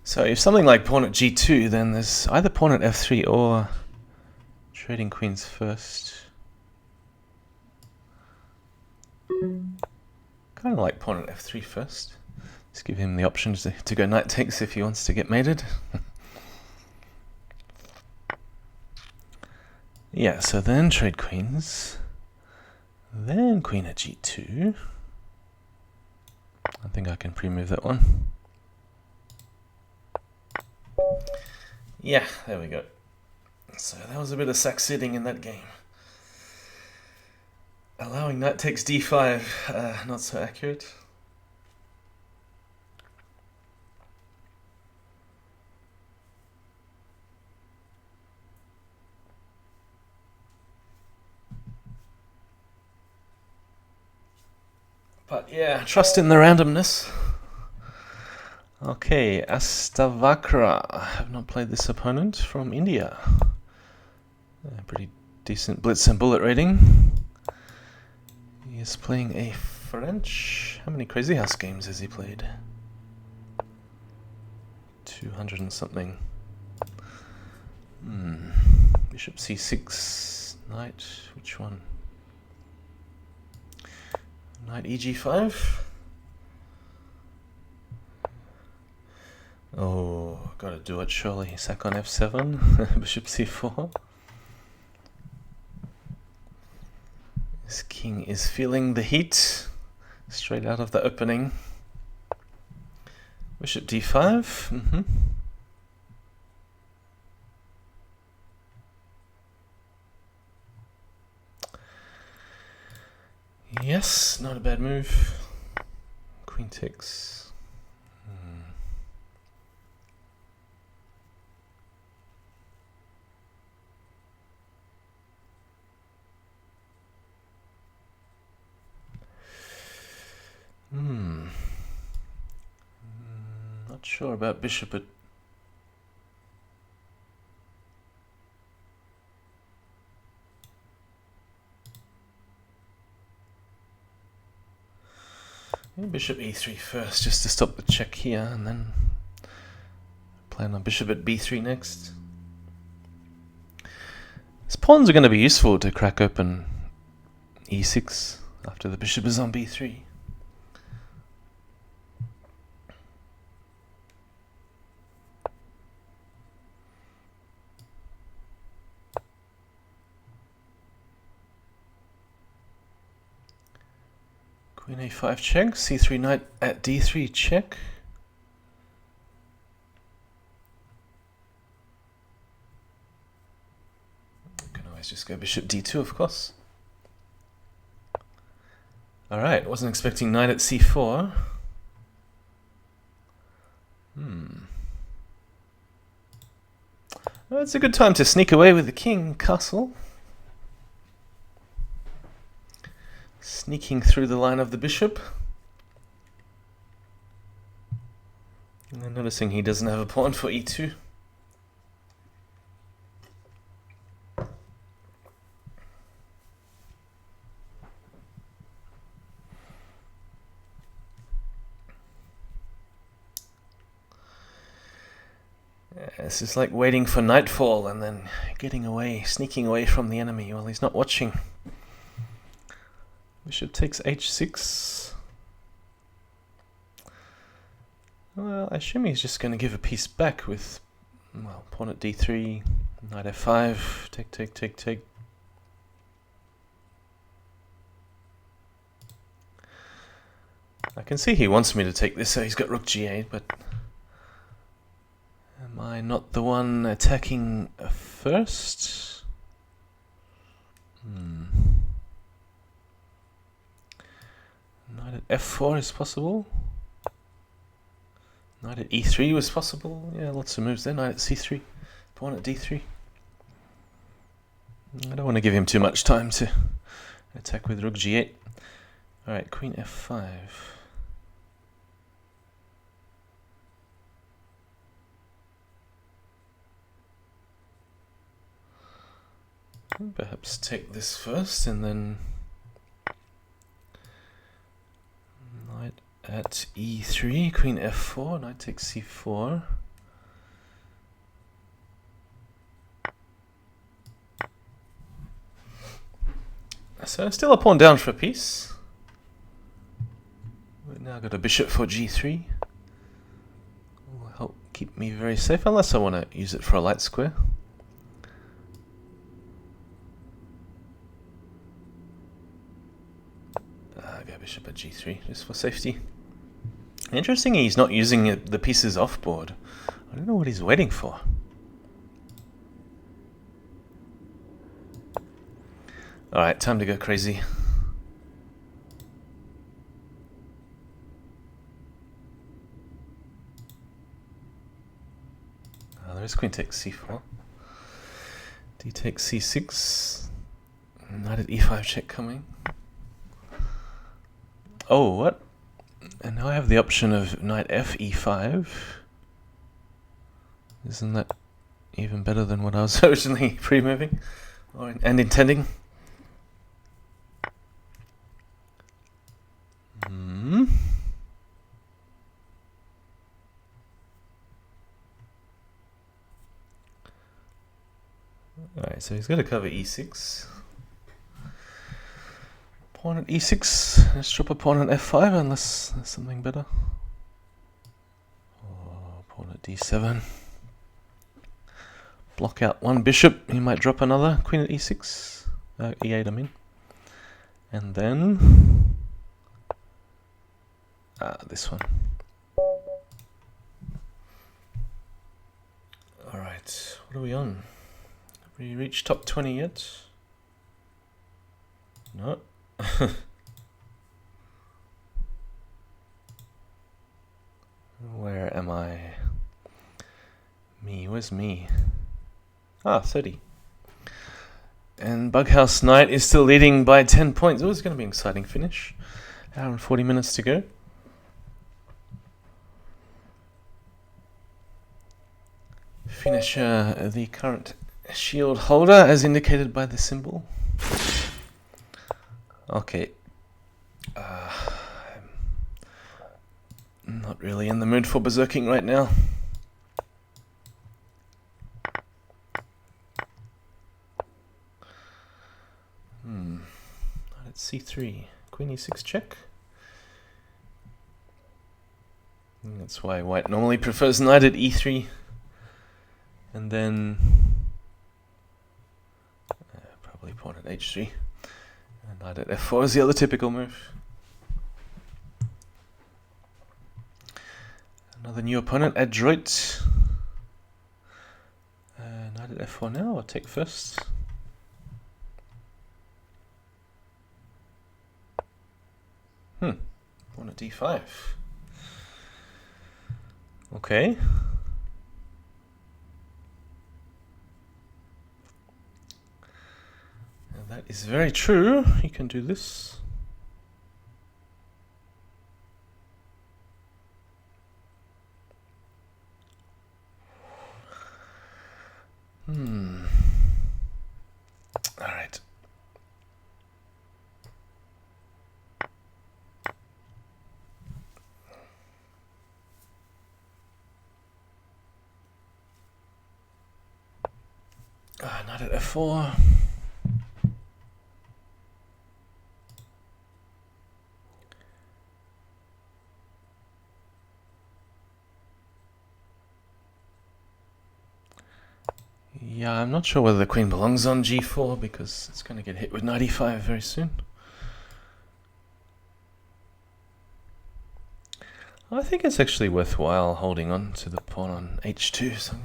So if something like pawn at g2, then there's either pawn at f3 or trading queens first. Kind of like pawn at f3 first. Just give him the option to go knight takes if he wants to get mated. Yeah, so then trade queens. Then queen at g2. I think I can pre-move that one. Yeah, there we go. So that was a bit of sack sitting in that game. Allowing knight takes d5, not so accurate. But yeah, trust in the randomness. Okay, Astavakra. I have not played this opponent from India. Pretty decent blitz and bullet rating. He is playing a French. How many Crazyhouse games has he played? 200 and something. Bishop c6, knight, which one? Knight eg5. Oh, gotta do it surely. Sack on f7, bishop c4. This king is feeling the heat straight out of the opening. Bishop d5. Yes, not a bad move. Queen takes. Not sure about bishop at... Bishop e3 first, just to stop the check here, and then plan on bishop at b3 next. These pawns are going to be useful to crack open e6 after the bishop is on b3. Queen a5 check, c3 knight at d3 check. Can always just go bishop d2, of course. Alright, wasn't expecting knight at c4. Well, it's a good time to sneak away with the king castle. Sneaking through the line of the bishop. And noticing he doesn't have a pawn for e2. This is like waiting for nightfall and then getting away, sneaking away from the enemy while he's not watching. Bishop takes h6. Well, I assume he's just going to give a piece back with, well, pawn at d3, knight f5, take, take, take, take. I can see he wants me to take this, so he's got rook g8, but am I not the one attacking first? Knight at f4 is possible. Knight at e3 was possible. Yeah, lots of moves there. Knight at c3. Pawn at d3. I don't want to give him too much time to attack with rook g8. Alright, queen f5. Perhaps take this first and then knight at e3, queen f4, knight takes c4. So still a pawn down for a piece. We've now got a bishop for g3. Will help keep me very safe, unless I want to use it for a light square. Go bishop at g3, just for safety. Interesting, he's not using the pieces off board. I don't know what he's waiting for. Alright, time to go crazy. There's queen takes c4. D takes c6. Knight at e5 check coming. Oh, what? And now I have the option of knight f e5. Isn't that even better than what I was originally pre-moving and intending? Alright, so he's got to cover e6. Pawn at e6. Let's drop a pawn at f5 unless there's something better. Oh, pawn at d7. Block out one bishop. He might drop another. Queen at e6. E8, I mean. And then this one. Alright, what are we on? Have we reached top 20 yet? No. Where am I? Me, where's me? Ah, 30. And BughouseKnight is still leading by 10 points. Oh, it's going to be an exciting finish. Hour and 40 minutes to go. Finisher, the current shield holder, as indicated by the symbol. Okay. I'm not really in the mood for berserking right now. Knight at c3. Queen e6 check. That's why white normally prefers knight at e3. And then probably pawn at h3. And knight at f4 is the other typical move. Another new opponent, adroit. Knight at f4 now, I'll take first. Pawn at d5. Okay. Now that is very true. You can do this. All right. Knight at f4. Yeah, I'm not sure whether the queen belongs on g4 because it's going to get hit with knight e5 very soon. I think it's actually worthwhile holding on to the pawn on h2, so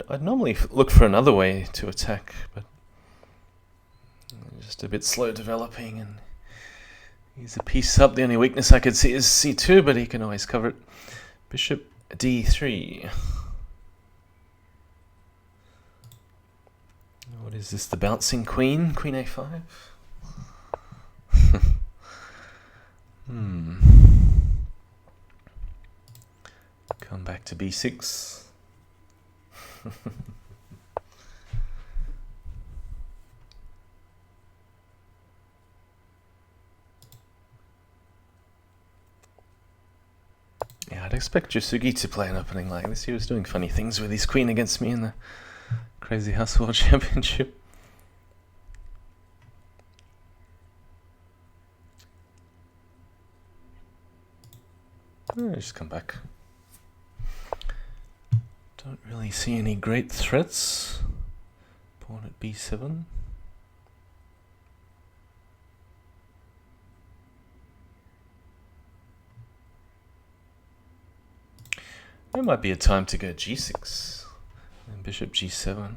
I'd normally look for another way to attack, but just a bit slow developing, and he's a piece up. The only weakness I could see is c2, but he can always cover it. Bishop d3. What is this, the bouncing queen? Queen a5? Come back to b6. Yeah, I'd expect Jasugi to play an opening like this. He was doing funny things with his queen against me in the Crazyhouse World Championship. Just come back. Don't really see any great threats. Pawn at b7. There might be a time to go g6 and bishop g7.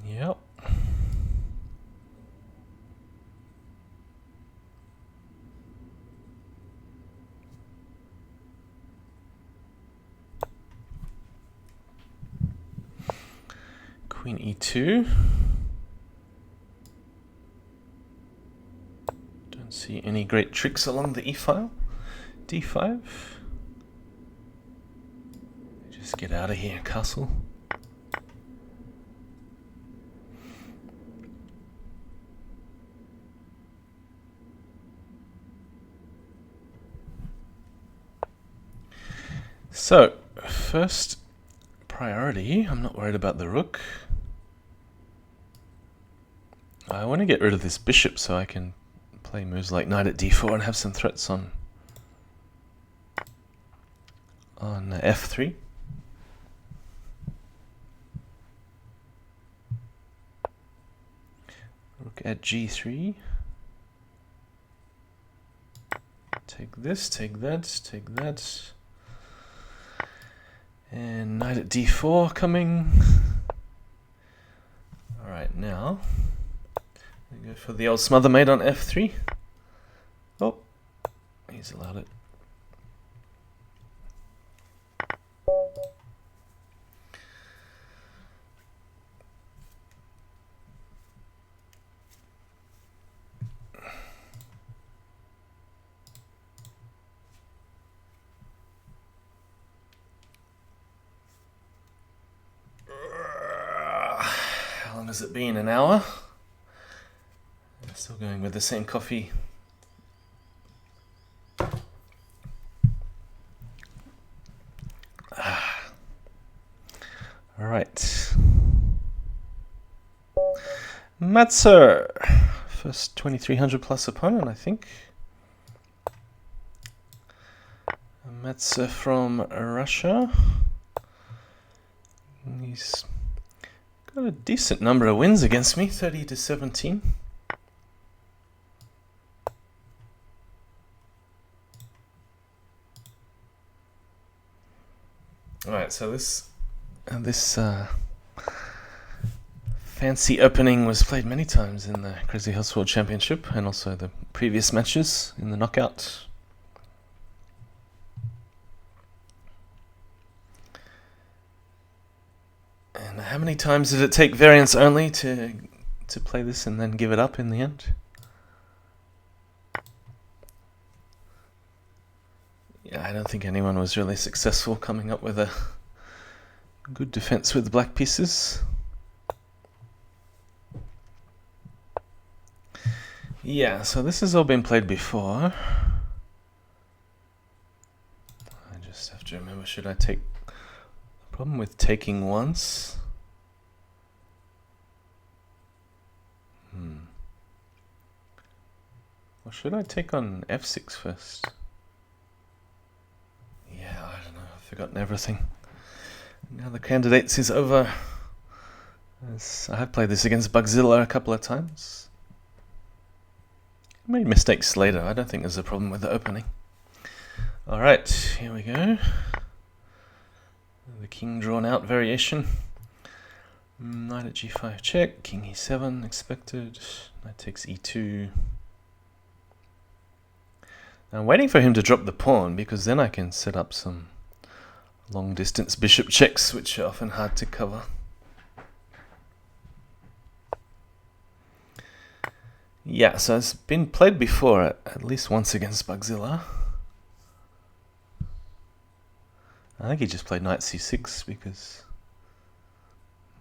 Yep. Queen e2. Don't see any great tricks along the e file. d5. Just get out of here, castle. So, first priority, I'm not worried about the rook. I want to get rid of this bishop so I can play moves like knight at d4 and have some threats on f3. Rook at g3. Take this, take that, take that. And knight at d4 coming. Alright, now we go for the old smother mate on f3. Oh, He's allowed it. How long has it been? An hour? I'm still going with the same coffee. All right. Matzer, first 2300 plus opponent, I think. Matzer from Russia. He's got a decent number of wins against me, 30 to 17. All right, so this fancy opening was played many times in the Crazyhouse World Championship and also the previous matches in the knockout. And how many times did it take variance only to play this and then give it up in the end? Yeah, I don't think anyone was really successful coming up with a good defense with black pieces. Yeah, so this has all been played before. I just have to remember, should I take... The problem with taking once... Or should I take on f6 first? Yeah, I don't know, I've forgotten everything. Now the candidates is over. I have played this against Bugzilla a couple of times. I made mistakes later. I don't think there's a problem with the opening. Alright, here we go. The king drawn out variation. Knight at g5 check, king e7 expected. Knight takes e2. Now I'm waiting for him to drop the pawn because then I can set up some long distance bishop checks, which are often hard to cover. Yeah, so it's been played before at least once against Bugzilla. I think he just played knight c6 because,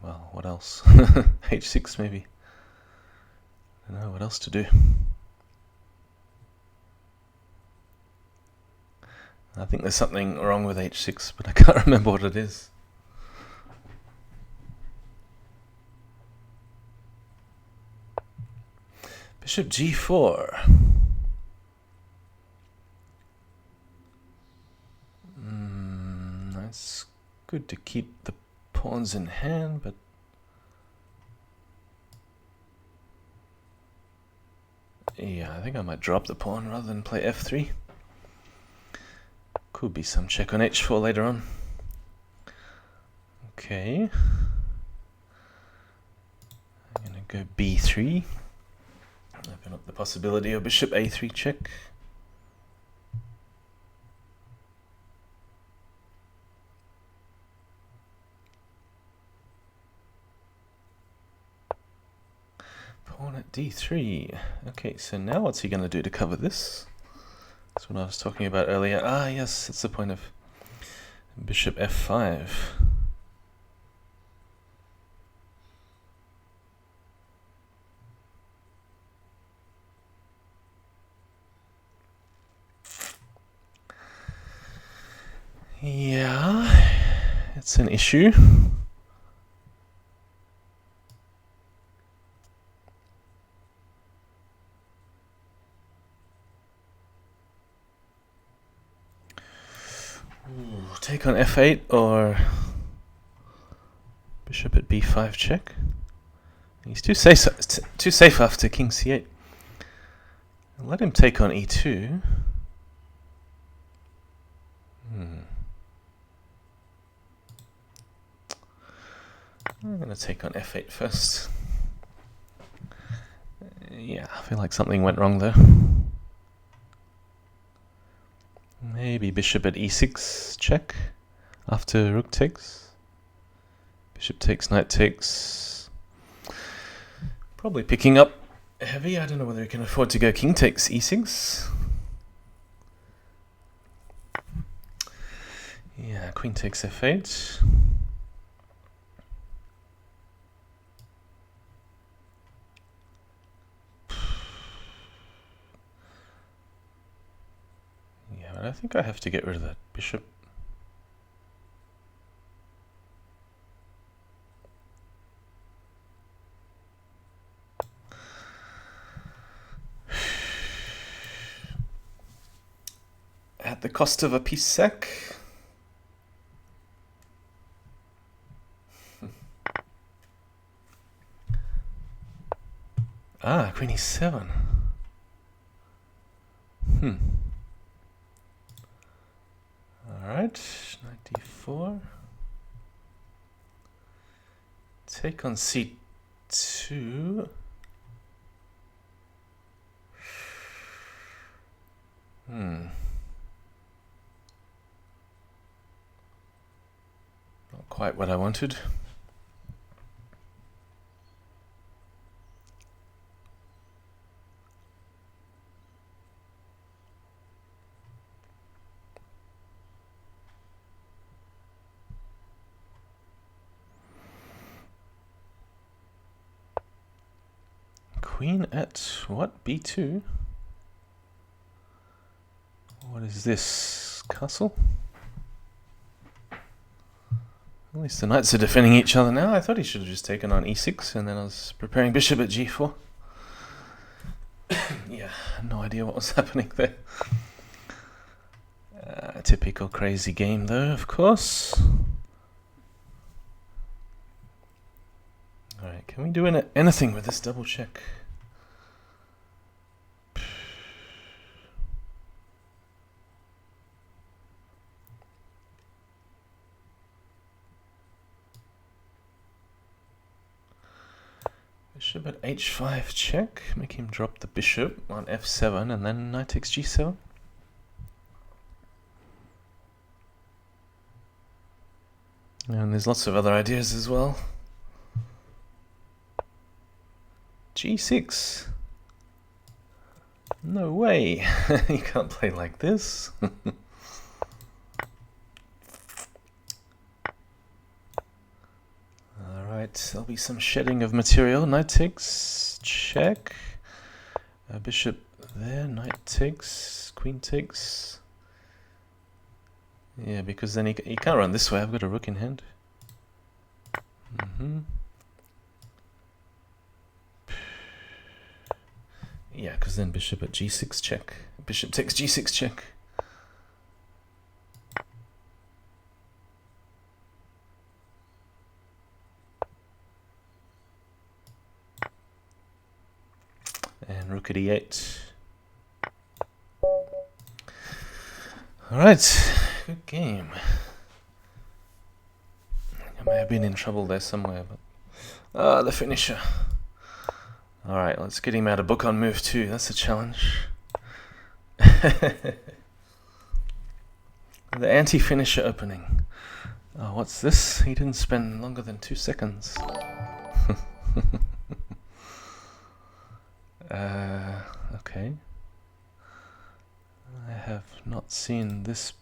well, what else? h6 maybe. I don't know what else to do. I think there's something wrong with h6, but I can't remember what it is. Bishop g4. That's good to keep the pawns in hand, but yeah, I think I might drop the pawn rather than play f3. Could be some check on h4 later on. Okay. I'm going to go b3. Open up the possibility of bishop a3 check. Pawn at d3. Okay, so now what's he going to do to cover this? That's what I was talking about earlier. Ah, yes, that's the point of bishop f5. Yeah, it's an issue. Ooh, take on f8 or bishop at b5 check. He's too safe after king c8. Let him take on e2. I'm going to take on f8 first. Yeah, I feel like something went wrong there. Maybe bishop at e6 check after rook takes. Bishop takes, knight takes. Probably picking up heavy. I don't know whether he can afford to go king takes e6. Yeah, queen takes f8. Yeah, but I think I have to get rid of that bishop. At the cost of a piece sec. Ah, queen e7. Alright, knight d4. Take on c2. Not quite what I wanted. Queen at what? b2? What is this? Castle? At least the knights are defending each other now. I thought he should have just taken on e6 and then I was preparing bishop at g4. Yeah, no idea what was happening there. Typical crazy game though, of course. Alright, can we do anything with this double check? Bishop at h5 check, make him drop the bishop on f7 and then knight takes g7. And there's lots of other ideas as well. g6. No way, you can't play like this. Alright, there'll be some shedding of material. Knight takes, check. Bishop there, knight takes, queen takes. Yeah, because then he can't run this way. I've got a rook in hand. Yeah, because then bishop at g6 check. Bishop takes g6 check. And rook at e8. Alright, good game. I may have been in trouble there somewhere, but... the finisher. Alright, let's get him out of book on move 2. That's a challenge. The anti-finisher opening. Oh, what's this? He didn't spend longer than 2 seconds. Okay. I have not seen this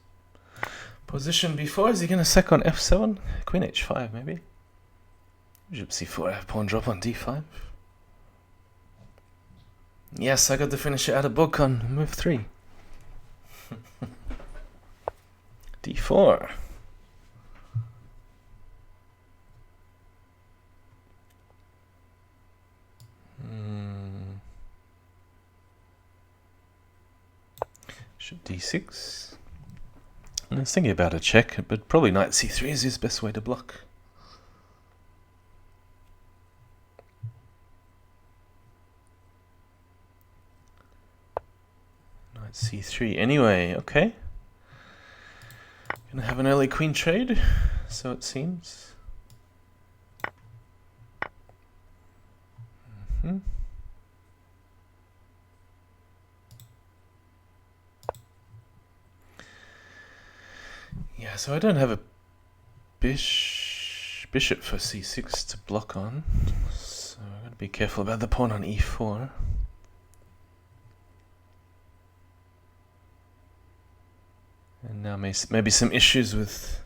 position before. Is he going to sack on f7? Queen h5 maybe? Bishop c4, pawn drop on d5. Yes, I got the finisher out of book on move 3. d4. Bishop d6. I was thinking about a check, but probably knight c3 is his best way to block. Knight c3 anyway, okay. Gonna have an early queen trade, so it seems. So I don't have a bishop for c6 to block on, so I've got to be careful about the pawn on e4. And now maybe some issues with...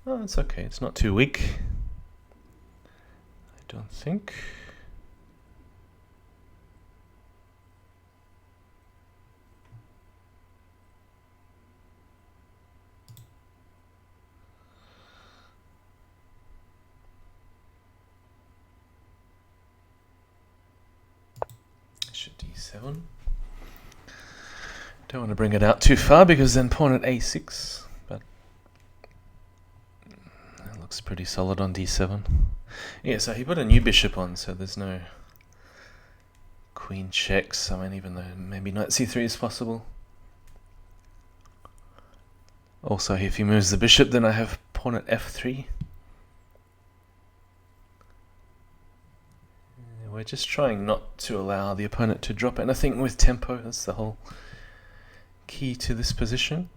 Oh, it's okay, it's not too weak, I don't think. Bishop d7. Don't want to bring it out too far because then pawn at a6, but it looks pretty solid on d7. Yeah, so he put a new bishop on, so there's no queen checks. I mean, even though maybe knight c3 is possible. Also, if he moves the bishop, then I have pawn at f3. We're just trying not to allow the opponent to drop anything with tempo. That's the whole key to this position.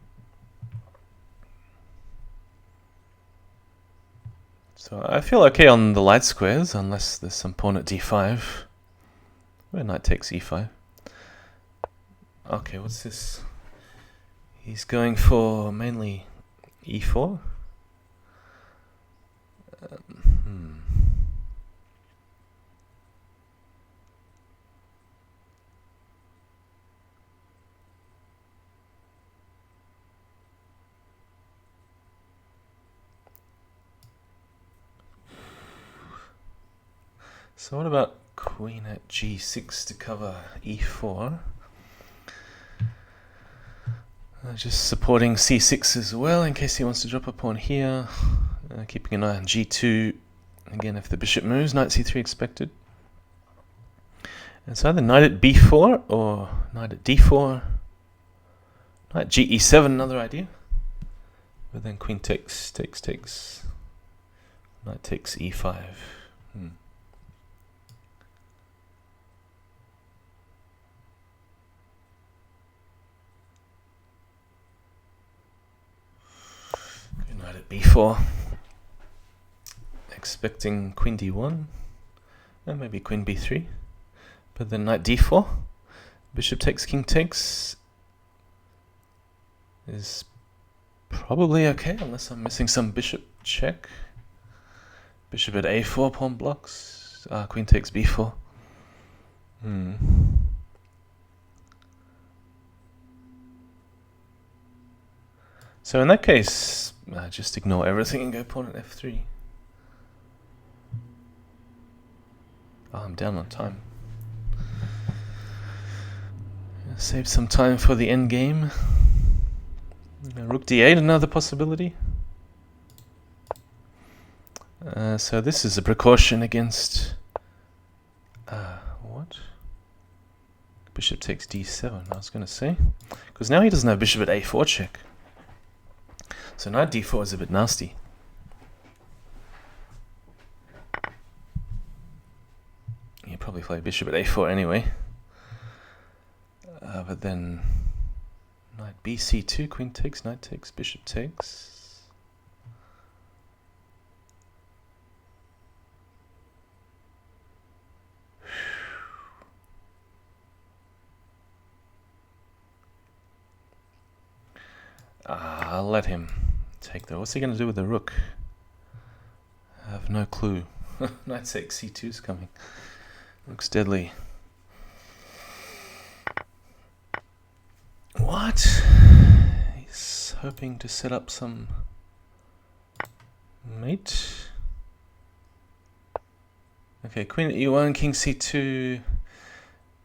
So I feel okay on the light squares, unless there's some pawn at d5, where knight takes e5. Okay, what's this? He's going for mainly e4. So what about queen at g6 to cover e4? Just supporting c6 as well in case he wants to drop a pawn here. Keeping an eye on g2. Again, if the bishop moves, knight c3 expected. And it's either knight at b4 or knight at d4. Knight ge7, another idea. But then queen takes. Knight takes e5. Knight at b4. Expecting queen d1. And maybe queen b3. But then knight d4. Bishop takes, king takes. Is probably okay, unless I'm missing some bishop check. Bishop at a4, pawn blocks. Queen takes b4. So in that case, just ignore everything and go pawn at f3. I'm down on time. Save some time for the end game. Rook d8, another possibility. So this is a precaution against... what? Bishop takes d7, I was going to say. Because now he doesn't have bishop at a4 check. So knight d4 is a bit nasty. You probably play bishop at a4 anyway. But then knight bc2, queen takes, knight takes, bishop takes. I'll let him take that. What's he going to do with the rook? I have no clue. Knight takes c2 is coming. Looks deadly. What? He's hoping to set up some mate. Okay, queen at e1, king c2,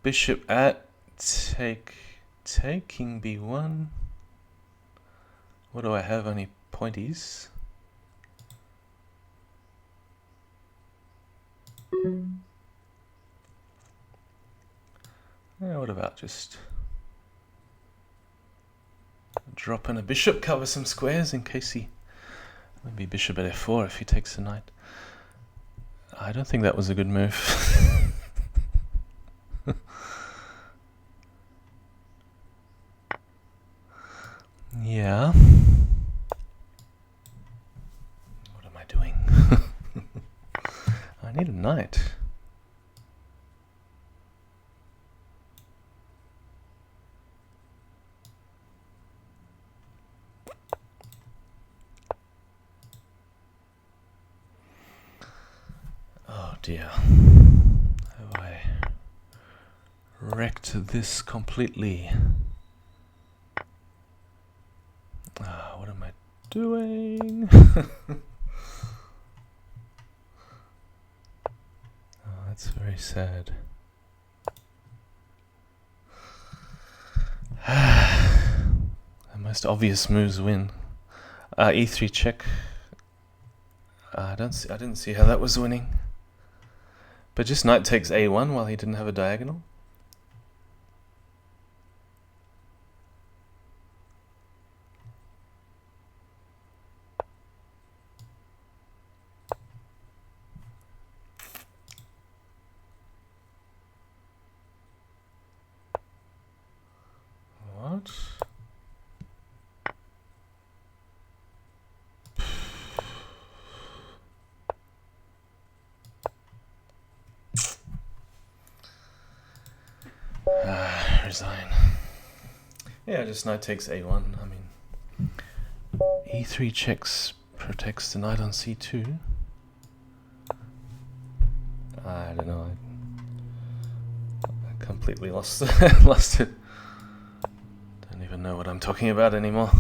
bishop at take, king b1. What do I have? Only pointies. What about just drop in a bishop, cover some squares in case he... Maybe bishop at f4 if he takes the knight. I don't think that was a good move. Yeah. need a knight. Oh dear. Have I wrecked this completely? What am I doing? Oh, that's very sad. The most obvious moves win. E3 check. I didn't see how that was winning. But just knight takes A1 while he didn't have a diagonal. What? Resign. Yeah, just knight takes A1. I mean, E3 checks protects the knight on C2. I don't know. I completely lost lost it. Don't even know what I'm talking about anymore.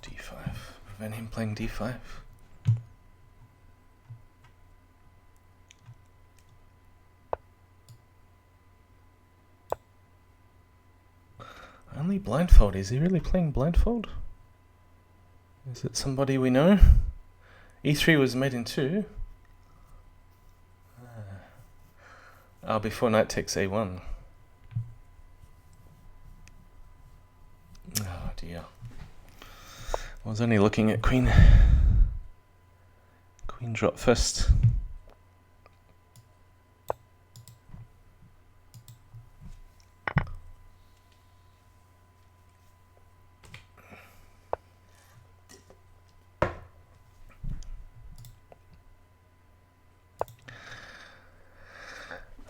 D5. Prevent him playing D5. Only blindfold. Is he really playing blindfold? Is it somebody we know? E3 was made in 2. Before knight takes A1. Oh dear. I was only looking at queen. Queen drop first.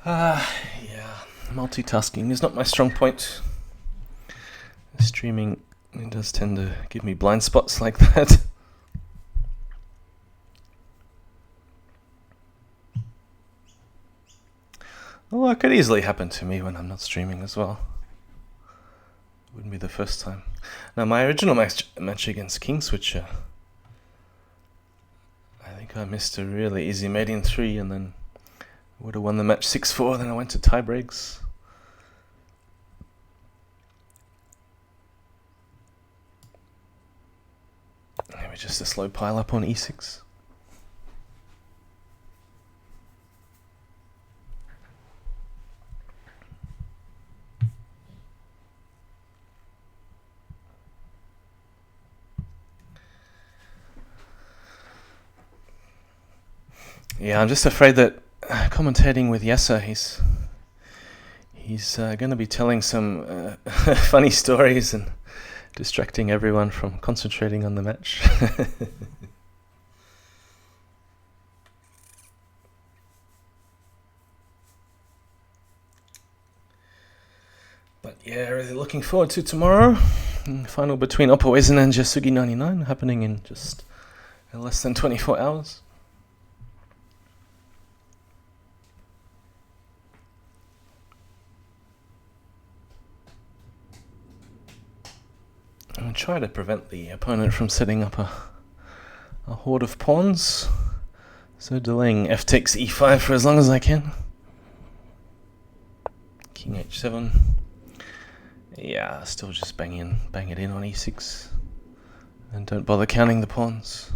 Yeah, multitasking is not my strong point. Streaming, it does tend to give me blind spots like that. Oh, it could easily happen to me when I'm not streaming as well. Wouldn't be the first time. Now, my original match against King Switcher, I think I missed a really easy mate in 3 and then would have won the match 6-4, then I went to tie breaks. Maybe just a slow pile up on E6. Yeah, I'm just afraid that commentating with Yasser, he's going to be telling some funny stories and distracting everyone from concentrating on the match. But yeah, really looking forward to tomorrow. Final between Oppoezen and Jasugi99 happening in just less than 24 hours. I'm going to try to prevent the opponent from setting up a horde of pawns. So delaying f takes e5 for as long as I can. King h7. Yeah, still just bang it in on e6. And don't bother counting the pawns.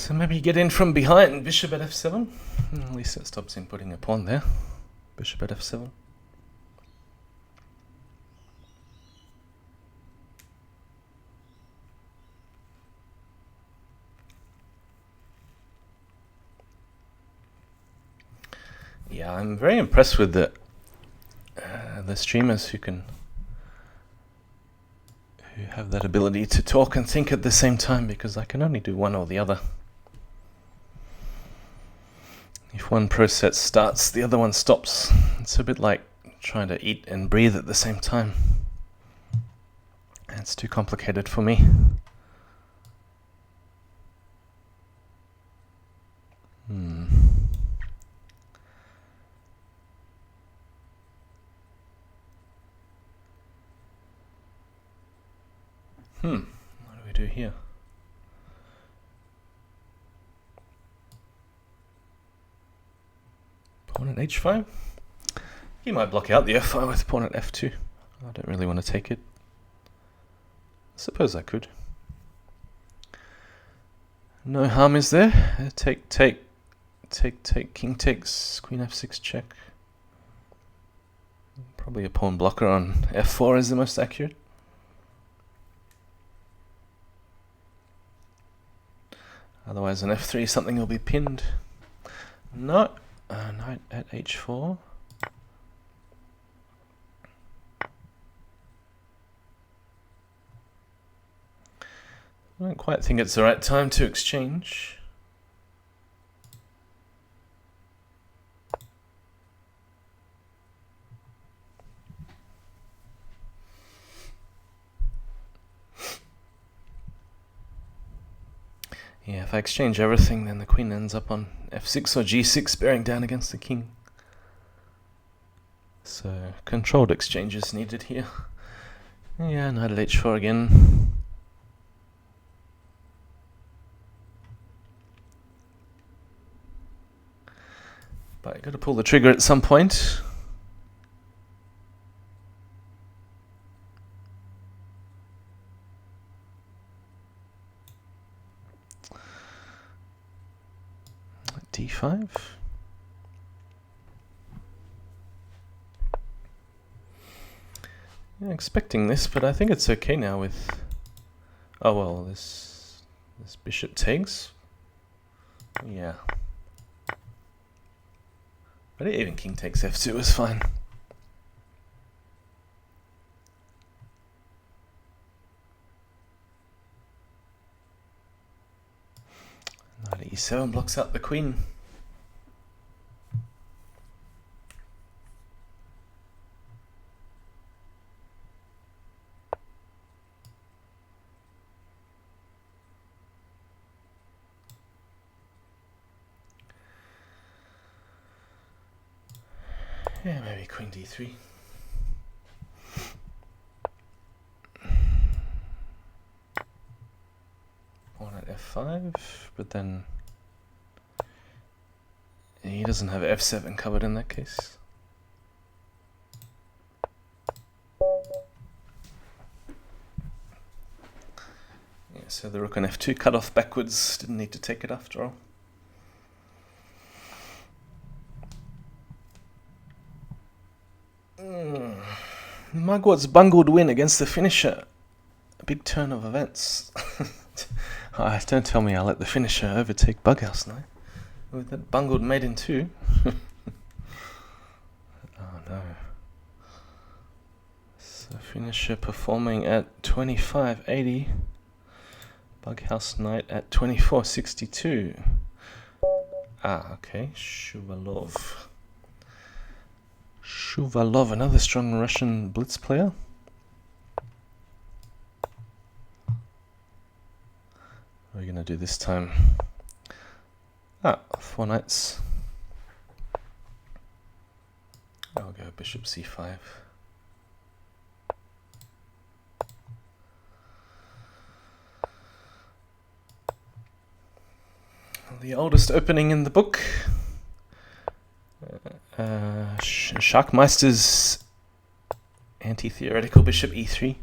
So maybe get in from behind, bishop at f7. At least it stops him putting a pawn there. Bishop at f7. Yeah, I'm very impressed with the streamers who have that ability to talk and think at the same time, because I can only do one or the other. If one process starts, the other one stops. It's a bit like trying to eat and breathe at the same time. It's too complicated for me. What do we do here? Pawn at h5? He might block out the f5 with pawn at f2. I don't really want to take it. I suppose I could. No harm is there. Take, king takes, queen f6 check. Probably a pawn blocker on f4 is the most accurate. Otherwise on f3 something will be pinned. No, knight at h4. I don't quite think it's the right time to exchange. Yeah, if I exchange everything, then the queen ends up on f6 or g6, bearing down against the king. So, controlled exchanges needed here. Yeah, knight at h4 again. But I got to pull the trigger at some point. d5. Yeah, expecting this, but I think it's okay now with... Oh well, this bishop takes. Yeah. But even king takes f2 is fine. Knight e7 blocks out the queen. Yeah, maybe queen d3. Pawn at f5, but then he doesn't have f7 covered in that case. Yeah, so the rook on f2 cut off backwards, didn't need to take it after all. Mugwort's bungled win against the finisher. A big turn of events. Oh, don't tell me I'll let the finisher overtake BughouseKnight with that bungled mate in two. Oh no. So finisher performing at 25.80. BughouseKnight at 24.62. Ah, okay. Shuvalov, another strong Russian blitz player. What are we going to do this time? Ah, 4 knights. I'll go bishop c5. The oldest opening in the book. Schachmeister's anti-theoretical bishop e3.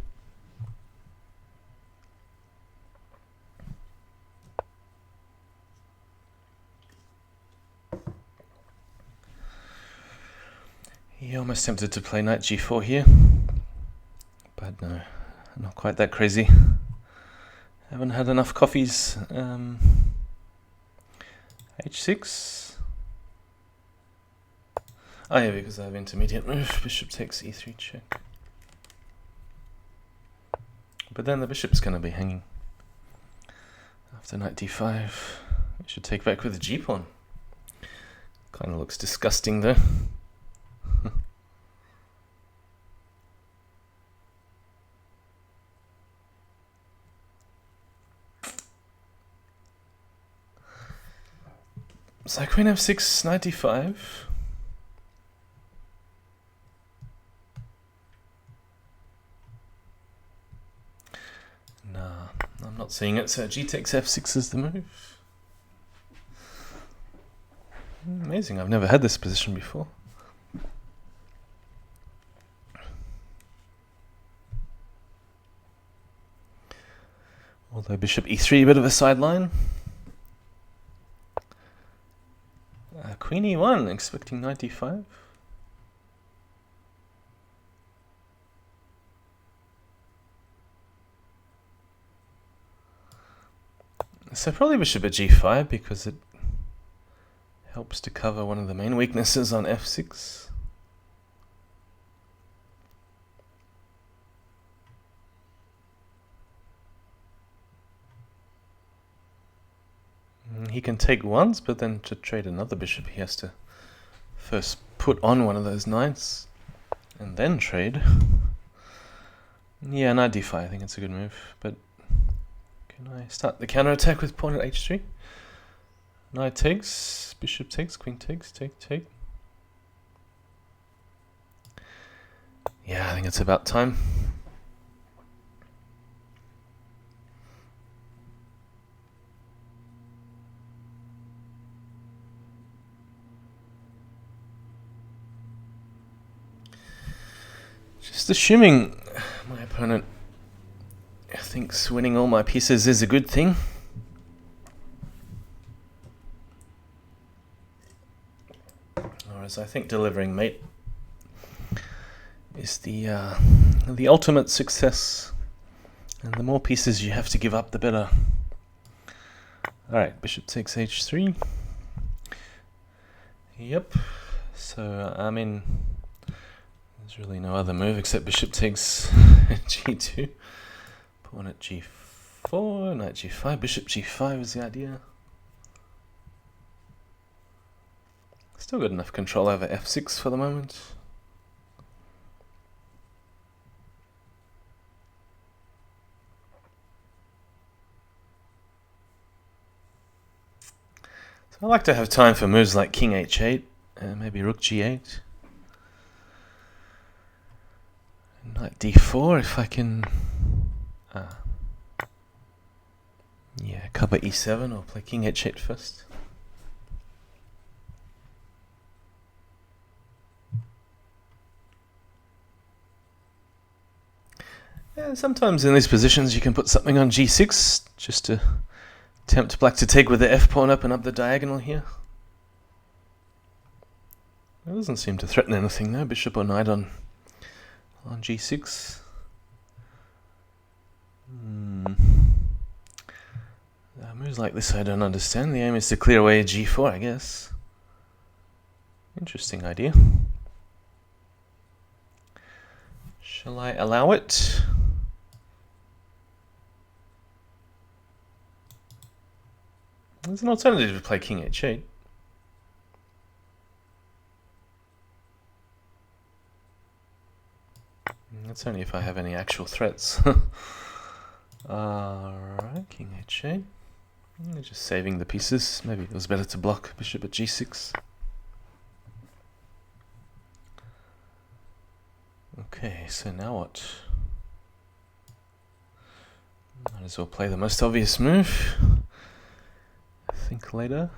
Yeah, almost tempted to play knight g4 here, but no, not quite that crazy. Haven't had enough coffees. h6. Oh yeah, because I have intermediate move. Bishop takes e3 check. But then the bishop's going to be hanging. After knight d5, we should take back with the g-pawn. Kind of looks disgusting though. So queen f6, knight d5. Nah, I'm not seeing it, so g takes f6 is the move. Amazing, I've never had this position before. Although bishop e3, a bit of a sideline. Queen e1, expecting knight d5. So probably bishop at g5 because it helps to cover one of the main weaknesses on f6. He can take once, but then to trade another bishop he has to first put on one of those knights and then trade. Yeah, knight d5, I think it's a good move, but can I start the counterattack with pawn at h3? Knight takes, bishop takes, queen takes, take. Yeah, I think it's about time. Just assuming my opponent thinks winning all my pieces is a good thing. Whereas I think delivering mate is the ultimate success, and the more pieces you have to give up, the better. Alright, bishop takes h3. Yep, so I mean, there's really no other move except bishop takes g2. Pawn at g4, knight g5, bishop g5 is the idea. Still got enough control over f6 for the moment. So I like to have time for moves like king h8, maybe rook g8. Knight d4 if I can... yeah, cover e7 or play king h8 first. Yeah, sometimes in these positions you can put something on g6 just to tempt black to take with the f-pawn up and up the diagonal here. It doesn't seem to threaten anything though, bishop or knight on g6. Moves like this I don't understand. The aim is to clear away g4, I guess. Interesting idea. Shall I allow it? There's an alternative to play king h8. That's only if I have any actual threats. Alright, king h8. Just saving the pieces. Maybe it was better to block bishop at g6. Okay, so now what? Might as well play the most obvious move. Think later.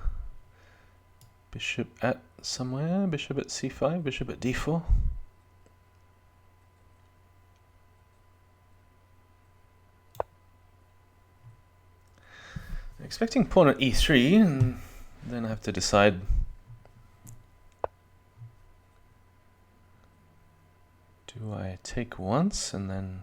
Bishop at somewhere. Bishop at c5. Bishop at d4. Expecting pawn at e3, and then I have to decide Do I take once and then...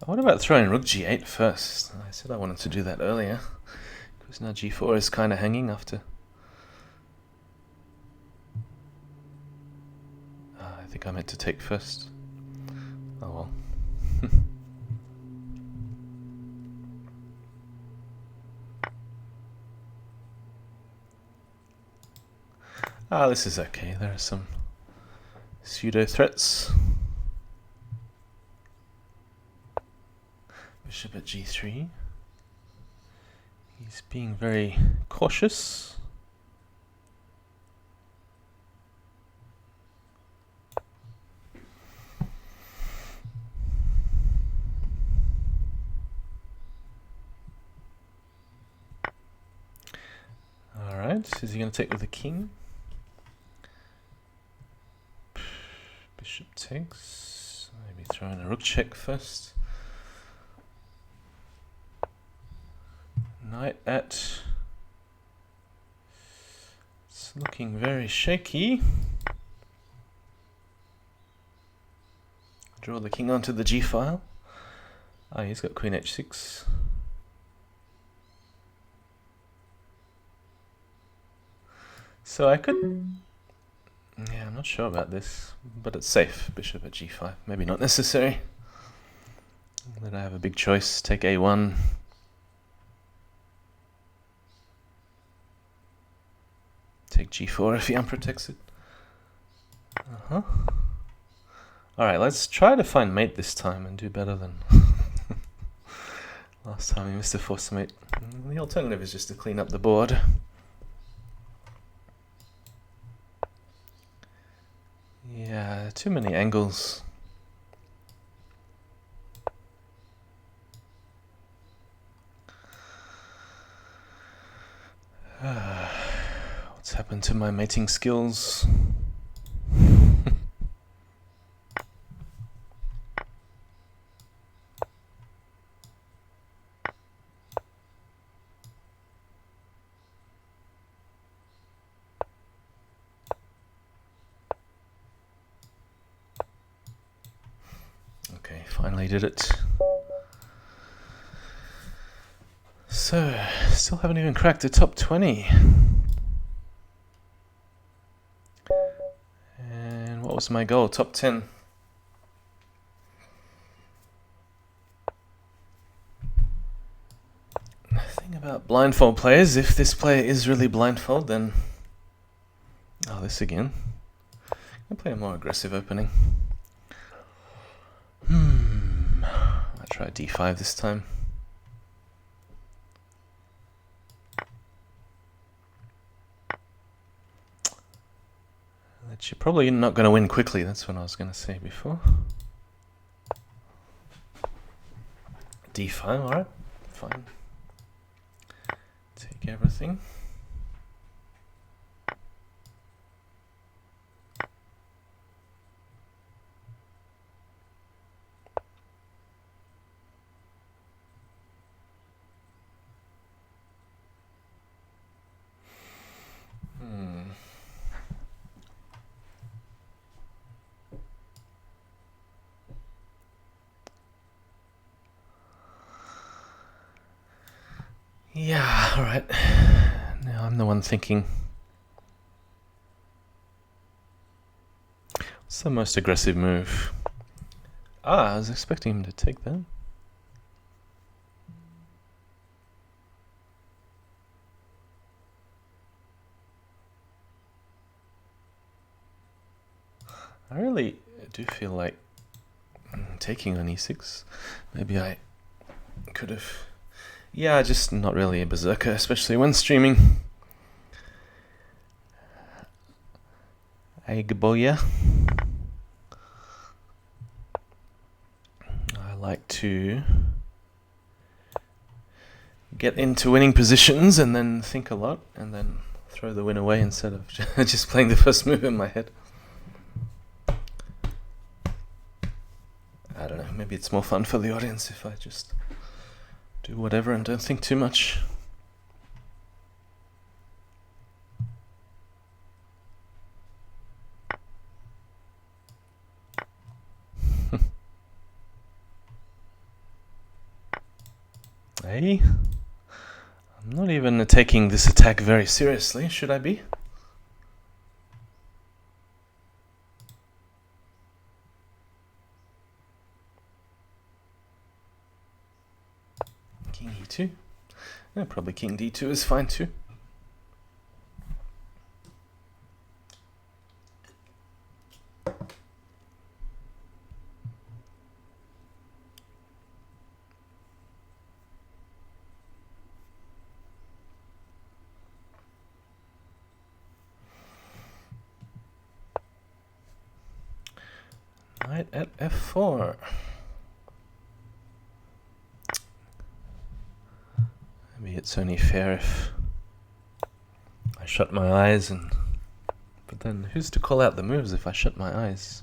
What about throwing rook g8 first? I said I wanted to do that earlier, because now g4 is kind of hanging after. I think I meant to take first. Oh well. This is okay. There are some pseudo threats. Bishop at g3. He's being very cautious. Alright, is he going to take with the king? Bishop takes. Maybe throw in a rook check first. Knight at... It's looking very shaky. Draw the king onto the g file. He's got queen h6. So I could... Yeah, I'm not sure about this, but it's safe. Bishop at g5. Maybe not necessary. Then I have a big choice. Take a1. Take g4 if he unprotects it. Alright, let's try to find mate this time and do better than last time we missed a forced mate. The alternative is just to clean up the board. Yeah, too many angles. What's happened to my mating skills? Okay, finally did it. So, still haven't even cracked the top 20. And what was my goal? Top 10. The thing about blindfold players, if this player is really blindfold, then... Oh, this again. I'll play a more aggressive opening. I'll try d5 this time. That you're probably not going to win quickly, that's what I was going to say before. d5, alright, fine. Take everything. Yeah, alright. Now I'm the one thinking. What's the most aggressive move? I was expecting him to take that. I really do feel like taking on e6. Maybe I could have... Yeah, just not really a berserker, especially when streaming. Agboya. I like to get into winning positions and then think a lot and then throw the win away instead of just playing the first move in my head. I don't know, maybe it's more fun for the audience if I just do whatever and don't think too much. Okay. I'm not even taking this attack very seriously, should I be? King E2. Yeah, probably King D2 is fine too. Knight at F4. Maybe it's only fair if I shut my eyes and... But then who's to call out the moves if I shut my eyes?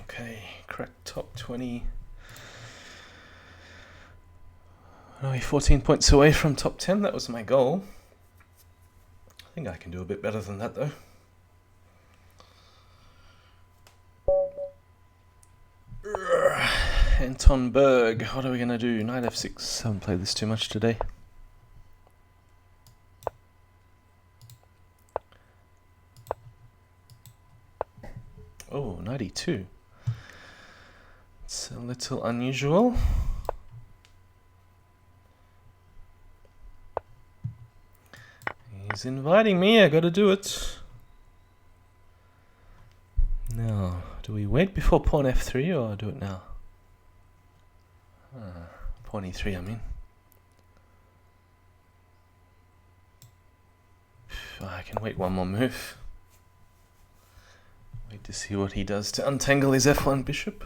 Okay, crack top 20. Only 14 points away from top 10, that was my goal. I think I can do a bit better than that though. Anton Berg, what are we going to do? Knight F6, haven't played this too much today. Oh, Knight E2. It's a little unusual. He's inviting me, I gotta do it. Now, do we wait before pawn F3 or do it now? Pawn E3, I mean. I can wait one more move. Wait to see what he does to untangle his F1 bishop.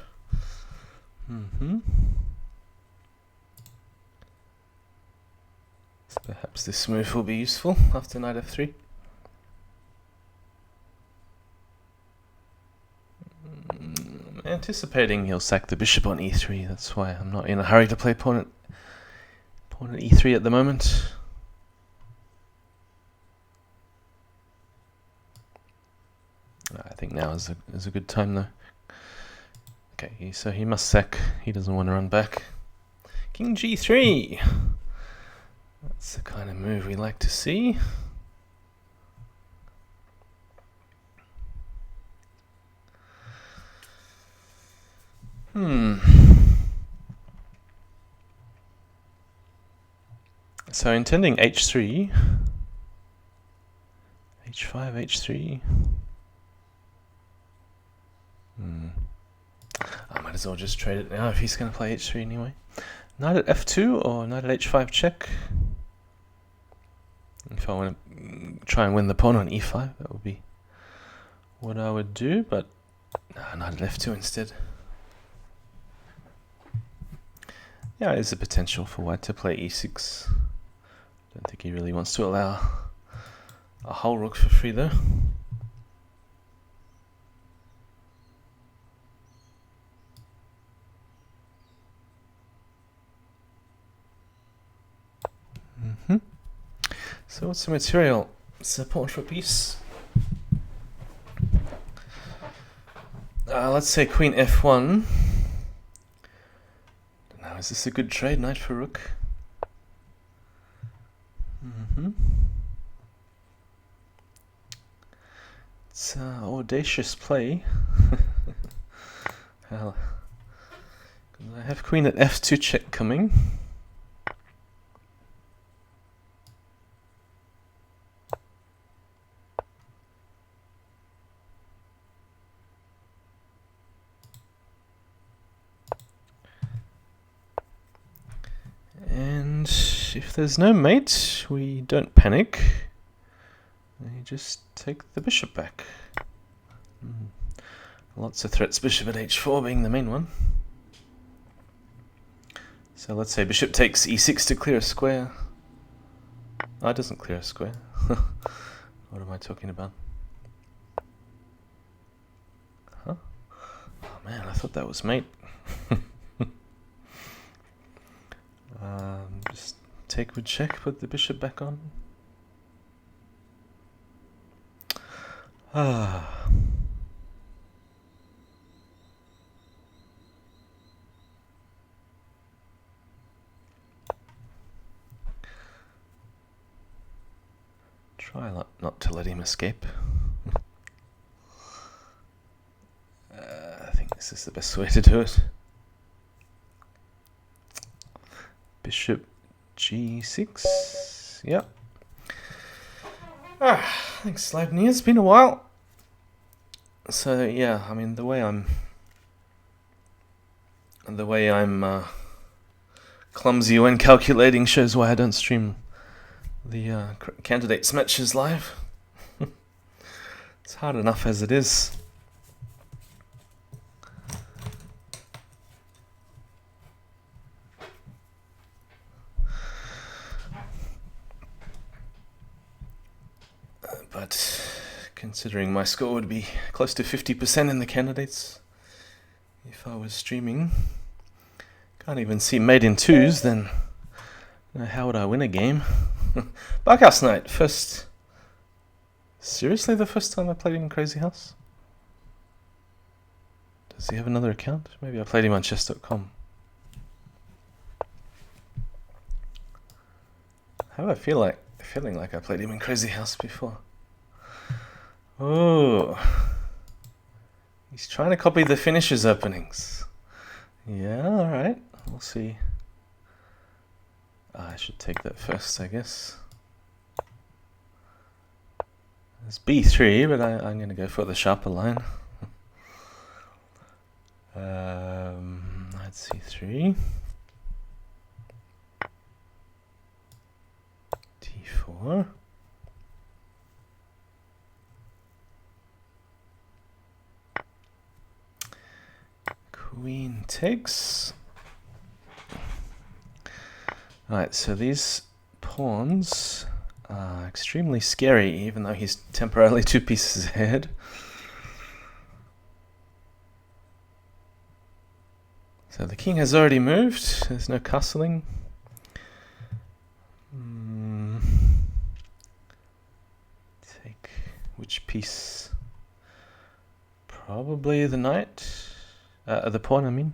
So perhaps this move will be useful after knight F3. I'm anticipating he'll sack the bishop on E3, that's why I'm not in a hurry to play pawn at E3 at the moment. I think now is a good time though. Okay, so he must sack. He doesn't want to run back. King G3. That's the kind of move we like to see. So intending H3. H5, H3. I might as well just trade it now if he's going to play H3 anyway. Knight at F2 or knight at H5 check. If I want to try and win the pawn on E5, that would be what I would do, but no, knight at F2 instead. Yeah, there's a potential for white to play E6. Don't think he really wants to allow a whole rook for free though. So what's the material? It's a pawn for a piece. Let's say queen F1. Now, is this a good trade? Knight for rook. It's an audacious play. I have queen at F2 check coming. And if there's no mate, we don't panic. We just take the bishop back. Lots of threats, bishop at H4 being the main one. So let's say bishop takes E6 to clear a square. Oh, it doesn't clear a square. What am I talking about? Huh? man, I thought that was mate. Just take with check, put the bishop back on. Try not to let him escape. I think this is the best way to do it. Bishop g6. Yep. Thanks, Slavny. It's been a while. So yeah, I mean the way I'm clumsy when calculating shows why I don't stream the candidates matches live. It's hard enough as it is. But considering my score would be close to 50% in the candidates if I was streaming, can't even see mate in twos, then how would I win a game? BughouseKnight, first. Seriously, the first time I played him in Crazyhouse? Does he have another account? Maybe I played him on chess.com. How do I feel like? Feeling like I played him in Crazyhouse before. Oh, he's trying to copy TheFinnisher's openings. Yeah, all right. We'll see. I should take that first, I guess. It's b3, but I'm going to go for the sharper line. Knight c3. d4. Queen takes. Alright, so these pawns are extremely scary, even though he's temporarily 2 pieces ahead. So the king has already moved, there's no castling. Take which piece? Probably the knight. The pawn, I mean.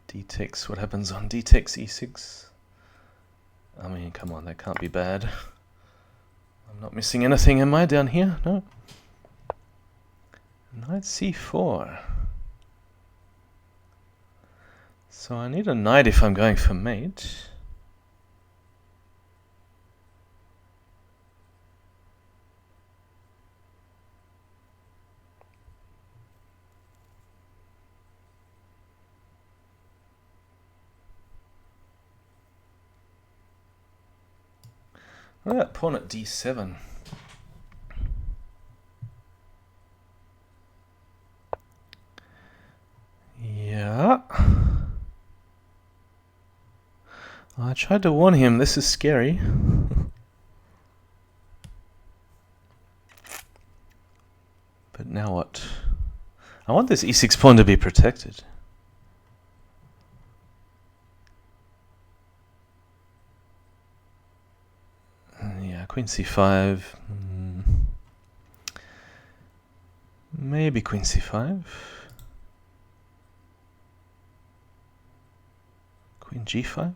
D takes, what happens on D takes e6? I mean, come on, that can't be bad. I'm not missing anything, am I, down here? No. Knight c4. So I need a knight if I'm going for mate. What about pawn at d7? Yeah. I tried to warn him, this is scary. But now what? I want this e6 pawn to be protected. Yeah, queen c5. Maybe queen c5. Queen g5.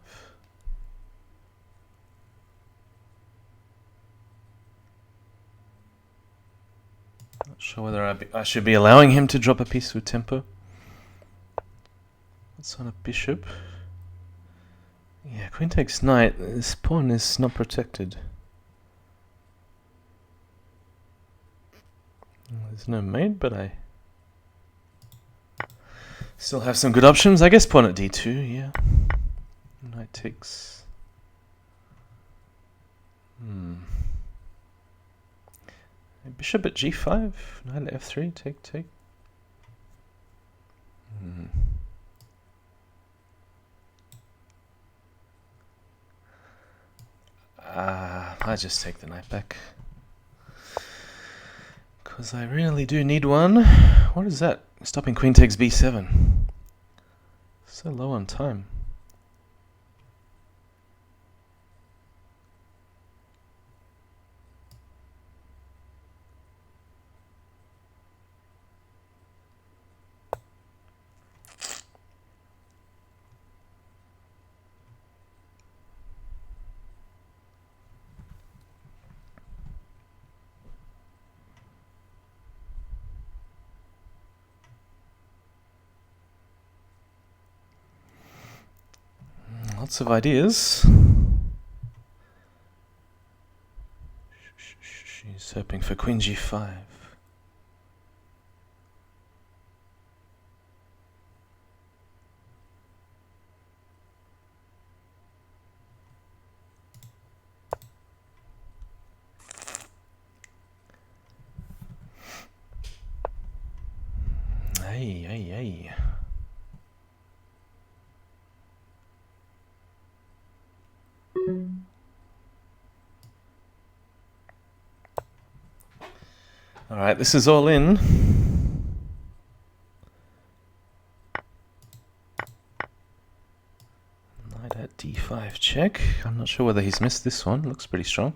Not sure whether I should be allowing him to drop a piece with tempo. What's on a bishop? Yeah, queen takes knight. This pawn is not protected. There's no mate, but I still have some good options. I guess pawn at d2, yeah. Knight takes. Bishop at g5, knight at f3, take. I just take the knight back. Because I really do need one. What is that? Stopping queen takes b7. So low on time. Lots of ideas. She's hoping for queen g5. Hey, hey, hey. All right, this is all in. Knight at d5 check. I'm not sure whether he's missed this one. Looks pretty strong.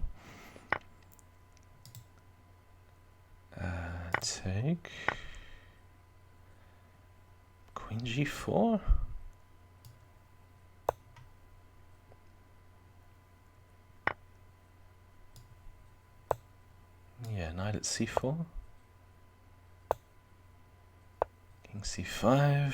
Take. Queen g4. Yeah, knight at c4. King c5.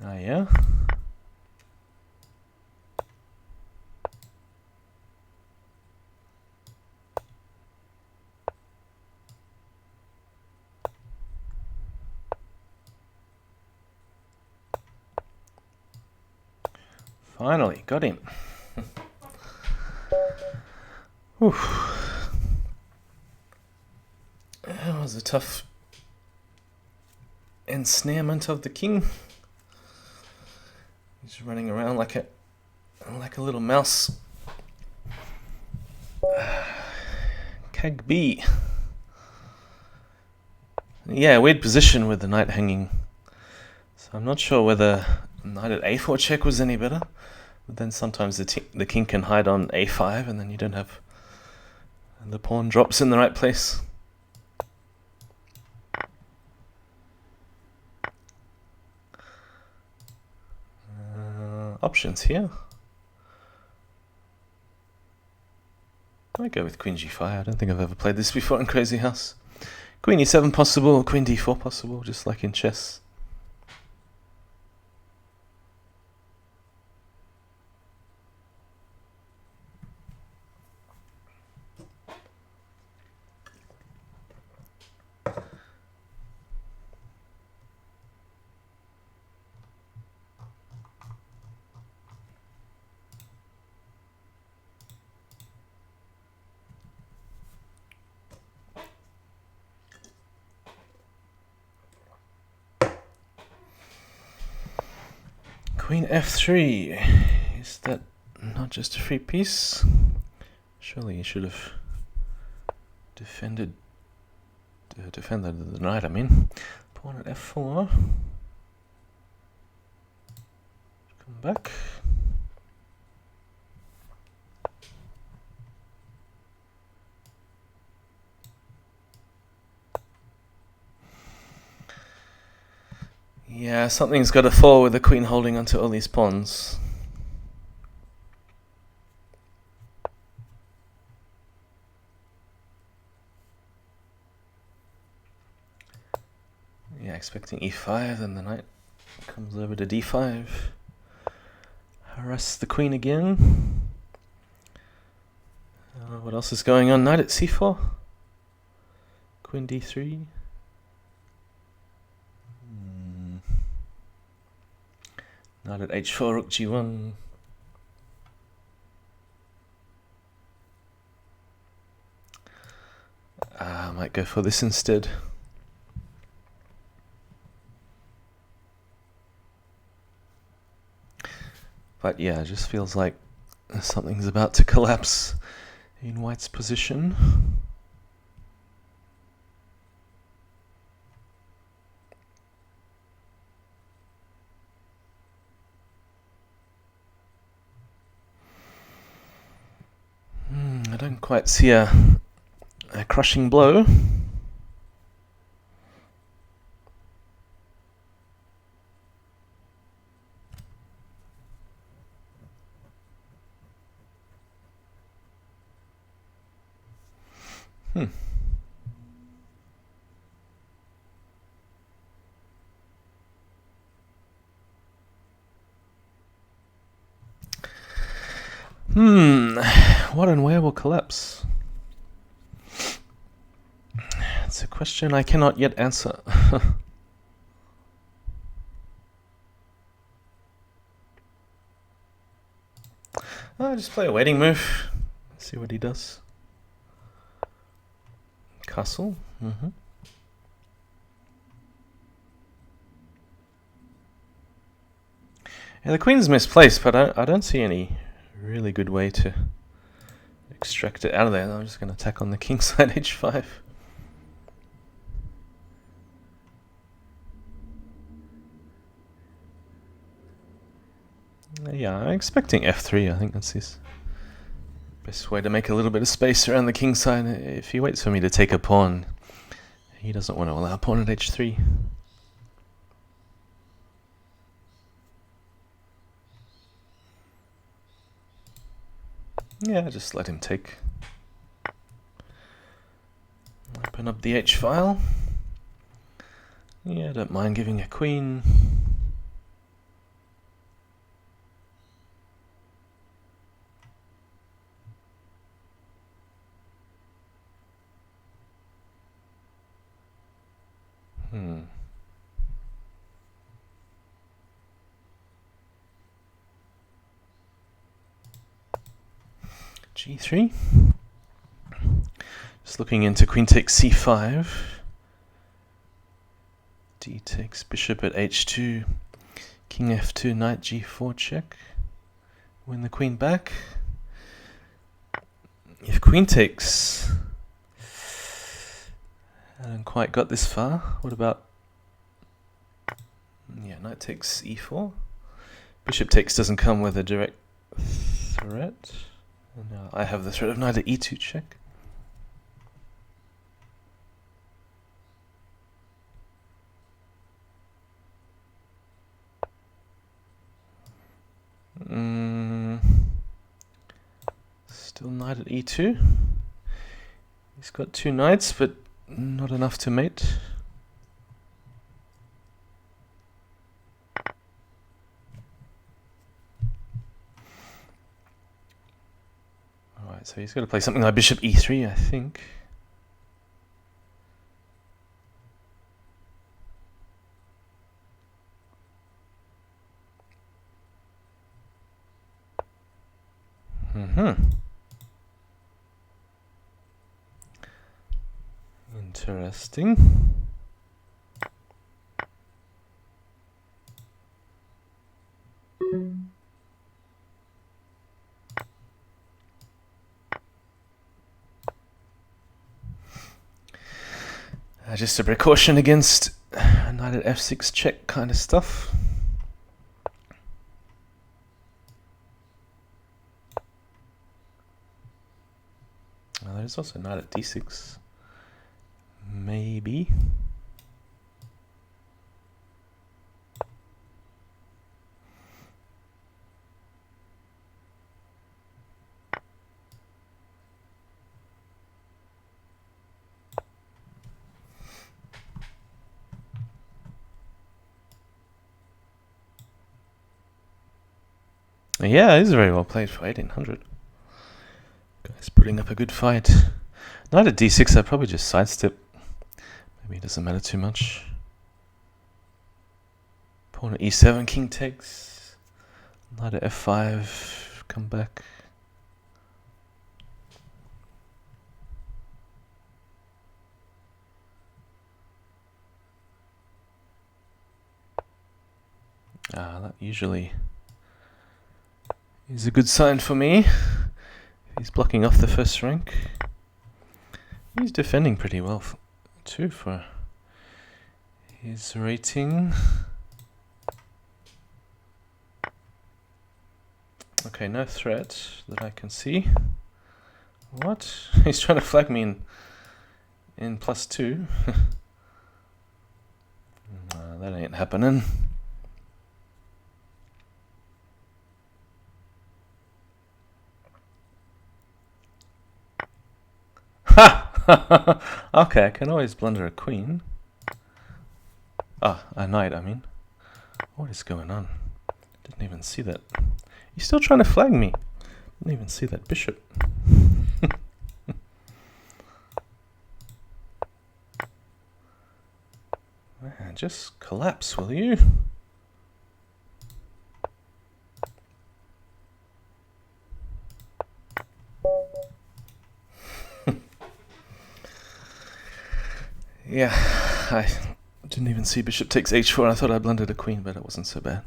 Ah, yeah. Finally, got him. Whew. That was a tough ensnarement of the king. He's running around like a little mouse. Cag B. Yeah, weird position with the knight hanging. So I'm not sure whether knight at a4 check was any better. But then sometimes the king can hide on a5 and then you don't have the pawn drops in the right place. Options here. I might go with queen g5. I don't think I've ever played this before in Crazyhouse. Queen e7 possible, queen d4 possible, just like in chess. Queen f3. Is that not just a free piece? Surely you should have defended the knight, I mean. Pawn at f4. Come back. Yeah, something's got to fall with the queen holding onto all these pawns. Yeah, expecting e5, then the knight comes over to d5. Harass the queen again. What else is going on? Knight at c4. Queen d3. Knight at h4, rook g1. I might go for this instead. But yeah, it just feels like something's about to collapse in white's position. I don't quite see a crushing blow. What and where will collapse? It's a question I cannot yet answer. I'll just play a waiting move. See what he does. Castle. Yeah, the queen's misplaced, but I don't see any really good way to extract it out of there. I'm just going to attack on the king side h5. Yeah, I'm expecting f3. I think that's his best way to make a little bit of space around the king side. If he waits for me to take a pawn, he doesn't want to allow pawn at h3. Yeah, just let him take. Open up the h file. Yeah, don't mind giving a queen. G3. Just looking into queen takes c5. D takes bishop at h2. King f2, knight g4 check. Win the queen back. If queen takes... I haven't quite got this far. What about... Yeah, knight takes e4. Bishop takes doesn't come with a direct threat. No, I have the threat of knight at e2 check. Still knight at e2. He's got two knights, but not enough to mate. Alright, so he's got to play something like bishop e3, I think. Interesting. Just a precaution against knight at f6 check kind of stuff. There's also knight at d6. Maybe. Yeah, it is very well played for 1800. Guy's putting up a good fight. Knight at d6, I probably just sidestep. Maybe it doesn't matter too much. Pawn at e7, king takes. Knight at f5, come back. That usually is a good sign for me. He's blocking off the first rank. He's defending pretty well too for his rating. Okay, no threat that I can see. What? He's trying to flag me in +2. Nah, that ain't happening. Ha! Okay, I can always blunder a queen. Ah, a knight, I mean. What is going on? Didn't even see that. He's still trying to flag me. Didn't even see that bishop. Man, just collapse, will you? Yeah, I didn't even see bishop takes h4. I thought I blundered a queen, but it wasn't so bad.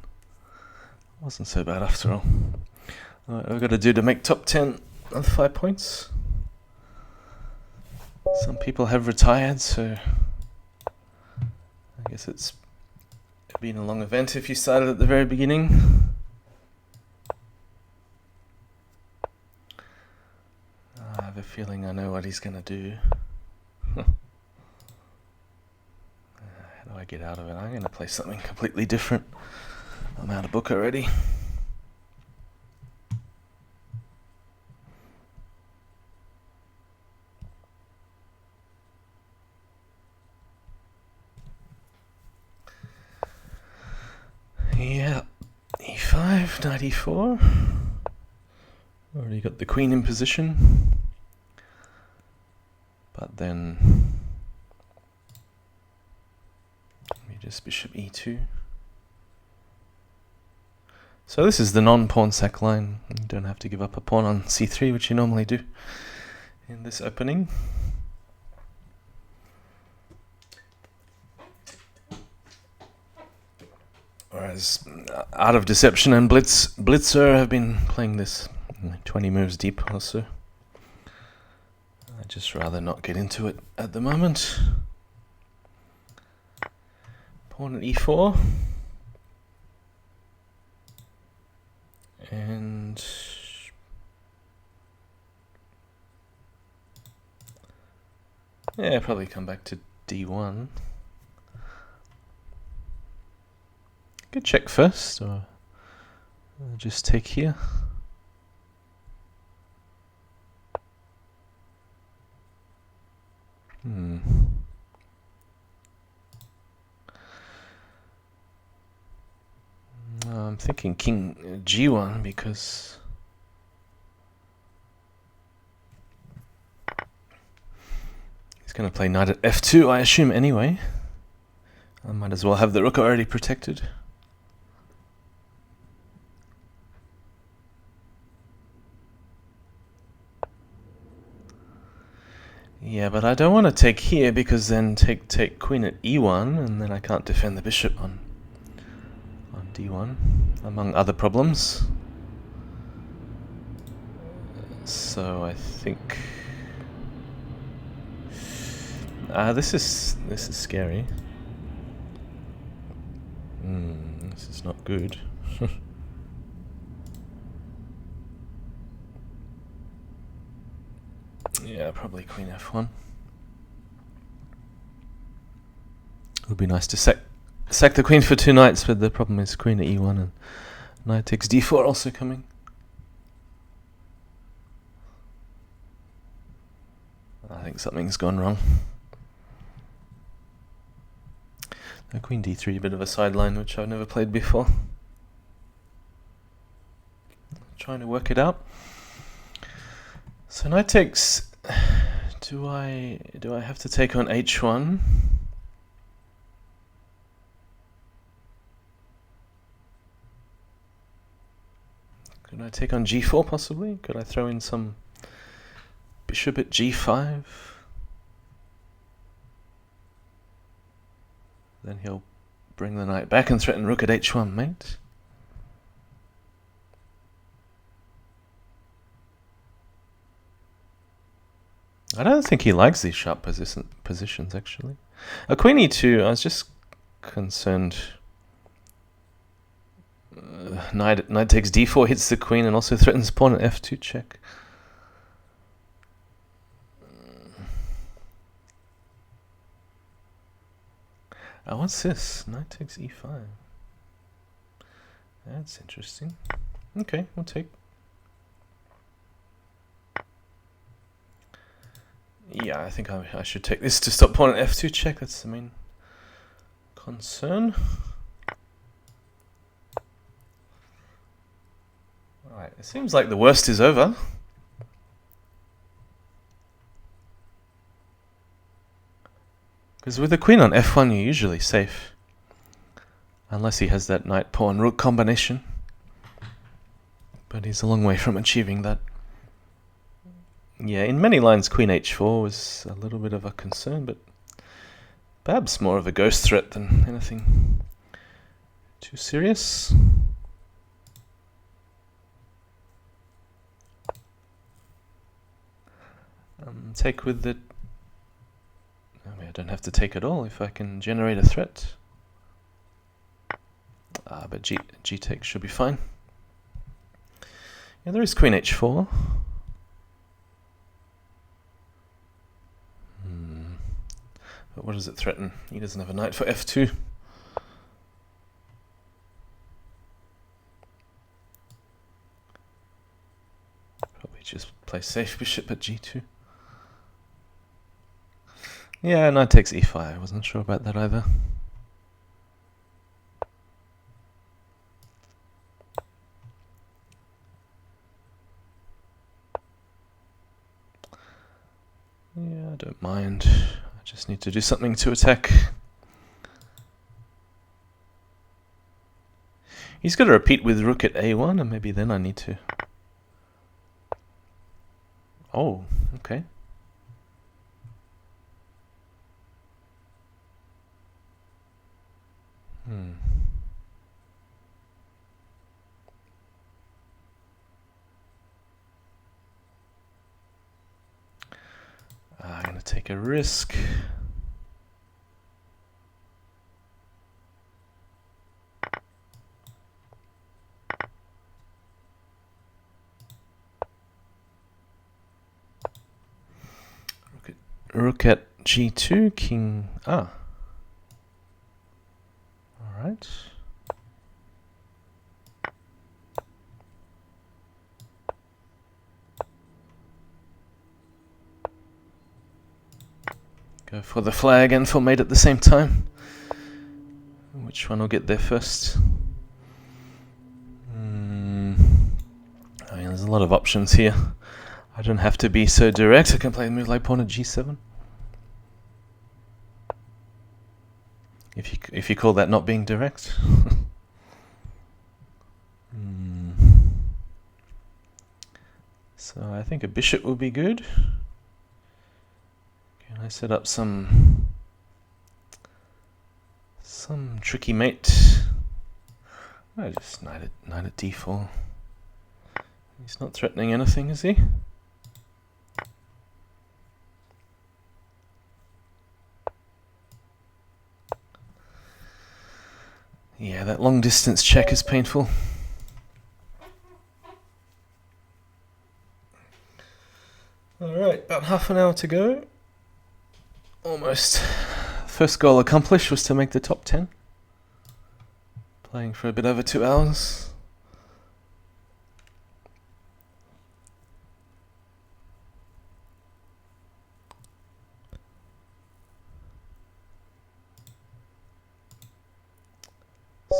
It wasn't so bad after all. Alright, what I've got to do to make top 10 of 5 points. Some people have retired, so I guess it's been a long event if you started at the very beginning. I have a feeling I know what he's going to do. How do I get out of it? I'm going to play something completely different. I'm out of book already. Yeah, e5, knight e4. Already got the queen in position. But then maybe just bishop e2. So this is the non-pawn sack line. You don't have to give up a pawn on c3, which you normally do in this opening. Whereas Art of Deception and Blitzer have been playing this 20 moves deep or so. I'd just rather not get into it at the moment. Pawn at e4. And yeah, probably come back to d1. Could check first, or just take here. I'm thinking king g1 because he's going to play knight at f2, I assume, anyway. I might as well have the rook already protected. Yeah, but I don't want to take here because then take queen at e1 and then I can't defend the bishop on d1, among other problems. So I think this is scary. This is not good. Yeah, probably queen f1. It would be nice to sack the queen for 2 knights, but the problem is queen at e1 and knight takes d4 also coming. I think something's gone wrong. The queen d3, a bit of a sideline which I've never played before. Trying to work it out. So knight takes. Do I have to take on h1? Could I take on g4 possibly? Could I throw in some bishop at g5? Then he'll bring the knight back and threaten rook at h1, mate. I don't think he likes these sharp positions, actually. A queen e2, I was just concerned. Knight takes d4, hits the queen, and also threatens pawn at f2 check. Oh, what's this? Knight takes e5. That's interesting. Okay, we'll take. Yeah, I think I should take this to stop pawn at f2 check. That's the main concern. Alright, it seems like the worst is over. Because with the queen on f1, you're usually safe. Unless he has that knight pawn rook combination. But he's a long way from achieving that. Yeah, in many lines, queen h4 was a little bit of a concern, but perhaps more of a ghost threat than anything too serious. Take with the... I don't have to take at all if I can generate a threat. But g take should be fine. Yeah, there is queen h4. But what does it threaten? He doesn't have a knight for f2. Probably just play safe bishop at g2. Yeah, knight takes e5. I wasn't sure about that either. Yeah, I don't mind. I just need to do something to attack. He's got to repeat with rook at a1, and maybe then I need to... Oh, okay. I'm going to take a risk. Rook at g2, king... Ah. Alright. Go for the flag and for mate at the same time. Which one will get there first? I mean, there's a lot of options here. I don't have to be so direct. I can play a move like pawn at g7. If you call that not being direct. So I think a bishop will be good. Can I set up some tricky mate? I just knight at d4. He's not threatening anything, is he? Yeah, that long distance check is painful. Alright, about half an hour to go. Almost. First goal accomplished was to make the top 10. Playing for a bit over 2 hours.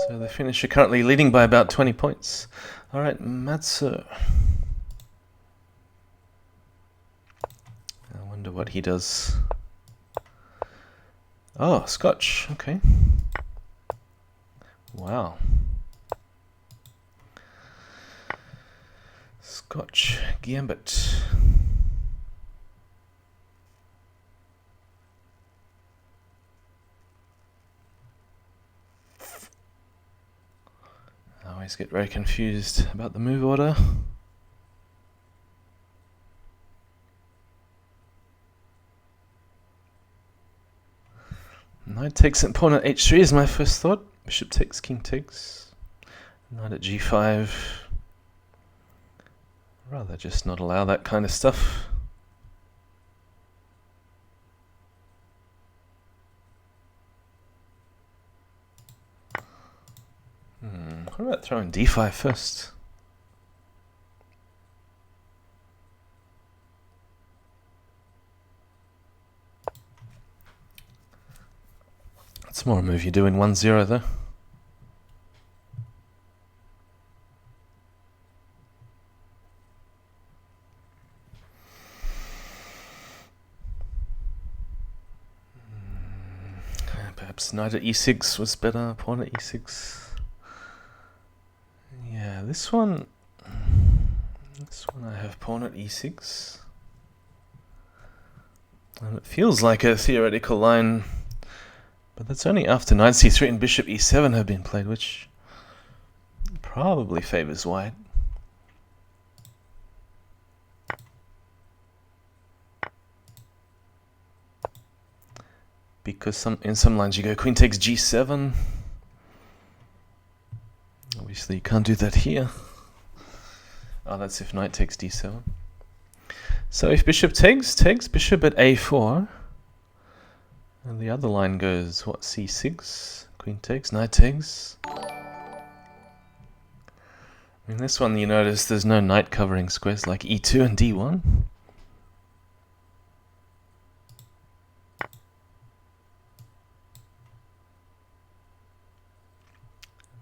So the finisher currently leading by about 20 points. Alright, Matsu. I wonder what he does. Oh, Scotch. Okay. Wow. Scotch Gambit. I always get very confused about the move order. Knight takes and pawn at h3 is my first thought. Bishop takes, king takes. Knight at g5. Rather just not allow that kind of stuff. What about throwing d5 first? It's more a move you do in 1-0 though. Perhaps knight at e6 was better, pawn at e6. Yeah, this one I have pawn at e6. And it feels like a theoretical line, but that's only after knight c3 and bishop e7 have been played, which probably favors white. Because in some lines you go queen takes g7. Obviously you can't do that here. Oh, that's if knight takes d7. So if bishop takes bishop at a4. And the other line goes, what, c6? Queen takes, knight takes. In this one you notice there's no knight covering squares like e2 and d1.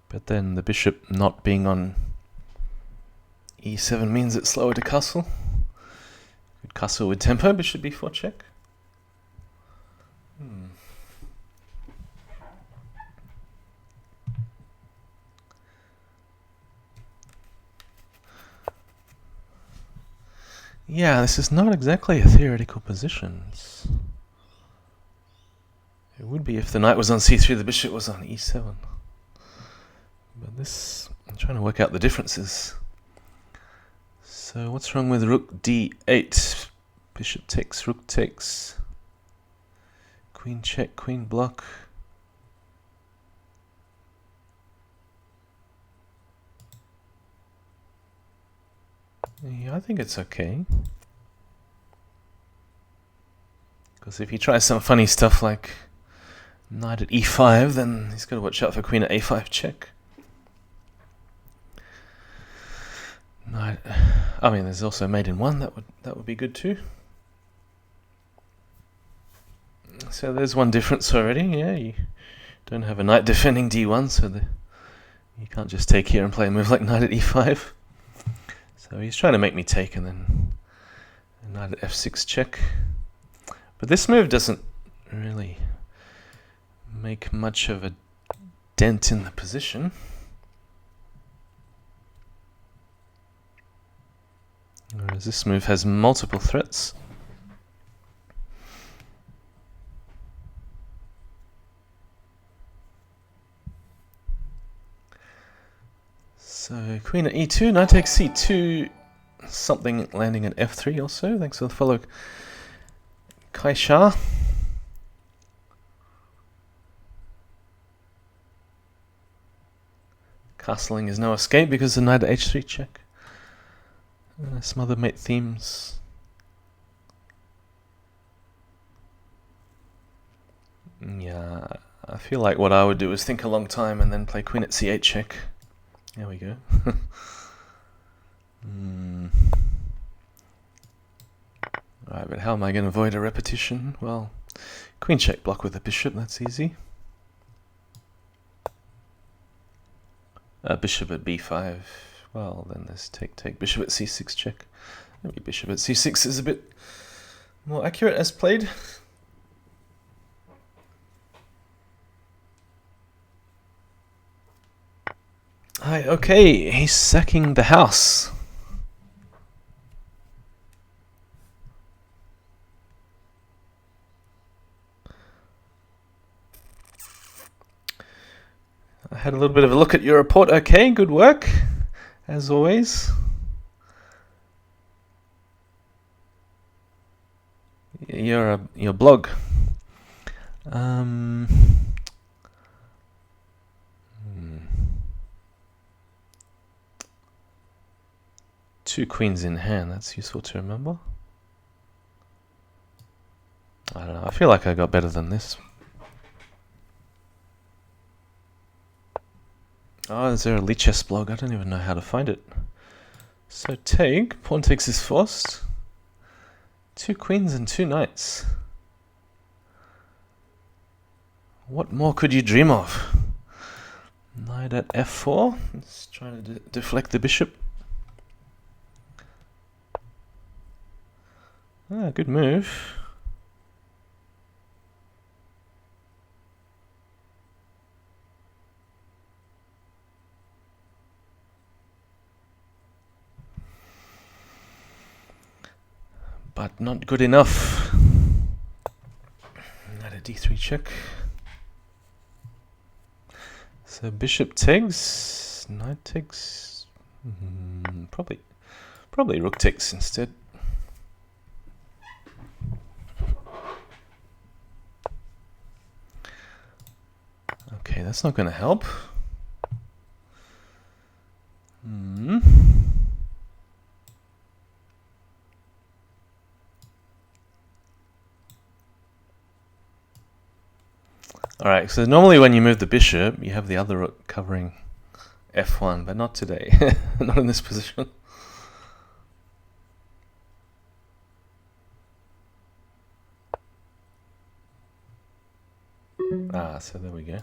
But then the bishop not being on e7 means it's slower to castle. Could castle with tempo, bishop b4 check. Yeah, this is not exactly a theoretical position. It would be if the knight was on c3, the bishop was on e7. But this, I'm trying to work out the differences. So what's wrong with rook d8? Bishop takes, rook takes. Queen check, queen block. Yeah, I think it's okay. Because if he tries some funny stuff like knight at e5, then he's got to watch out for queen at a5 check. Knight, I mean, there's also mate in 1. That would be good too. So there's one difference already. Yeah, you don't have a knight defending d1, so you can't just take here and play a move like knight at e5. So he's trying to make me take, and then knight at f6 check. But this move doesn't really make much of a dent in the position. Whereas this move has multiple threats. So queen at e2, knight takes c2, something landing at f3 also. Thanks for the follow, Kaisha. Castling is no escape because the knight at h3 check. Some other mate themes. Yeah, I feel like what I would do is think a long time and then play queen at c8 check. There we go. Alright, but how am I going to avoid a repetition? Well, queen check block with the bishop, that's easy. Bishop at b5. Well, then there's take. Bishop at c6 check. Maybe bishop at c6 is a bit more accurate as played. Hi, okay, he's sacking the house. I had a little bit of a look at your report. Okay, good work, as always. Your blog. Hmm. Two queens in hand, that's useful to remember. I don't know, I feel like I got better than this. Oh, is there a Lichess blog? I don't even know how to find it. So take, pawn takes is forced. Two queens and two knights. What more could you dream of? Knight at f4. Let's try to deflect the bishop. Ah, good move. But not good enough. Knight at d3 check. So bishop takes, knight takes, probably rook takes instead. Okay, that's not going to help. Alright, so normally when you move the bishop, you have the other rook covering f1, but not today. Not in this position. Ah, so there we go.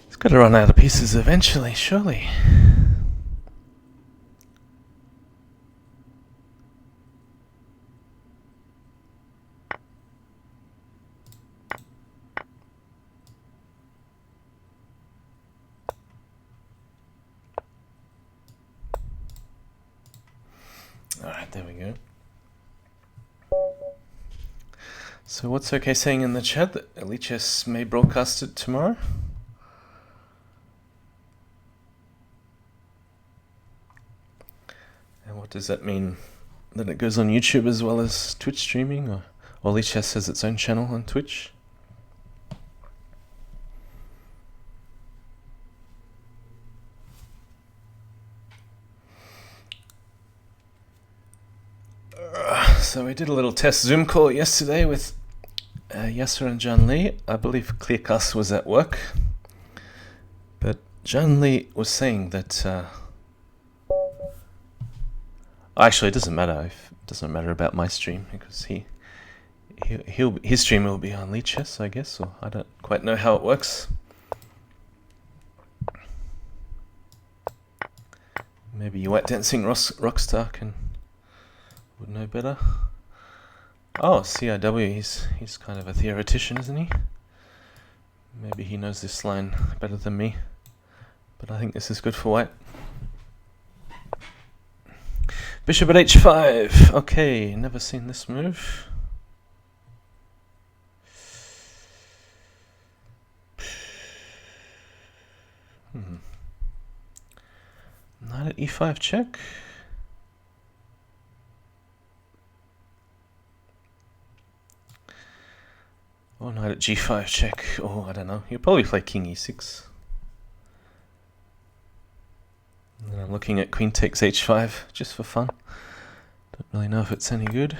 It's got to run out of pieces eventually, surely. Alright, there we go. So what's OK saying in the chat that Lichess may broadcast it tomorrow? And what does that mean? That it goes on YouTube as well as Twitch streaming? Or Lichess has its own channel on Twitch? So we did a little test Zoom call yesterday with Yasser and John Lee. I believe Clearcast was at work. But John Lee was saying that... actually, it doesn't matter. It doesn't matter about my stream because his stream will be on Lichess, I guess. Or I don't quite know how it works. Maybe you White Dancing Rockstar would know better. Oh, CIW, he's kind of a theoretician, isn't he? Maybe he knows this line better than me. But I think this is good for white. Bishop at h5. Okay, never seen this move. Knight at e5 check. Or knight at g5 check. Oh, I don't know. He'll probably play king e6. And then I'm looking at queen takes h5 just for fun. Don't really know if it's any good.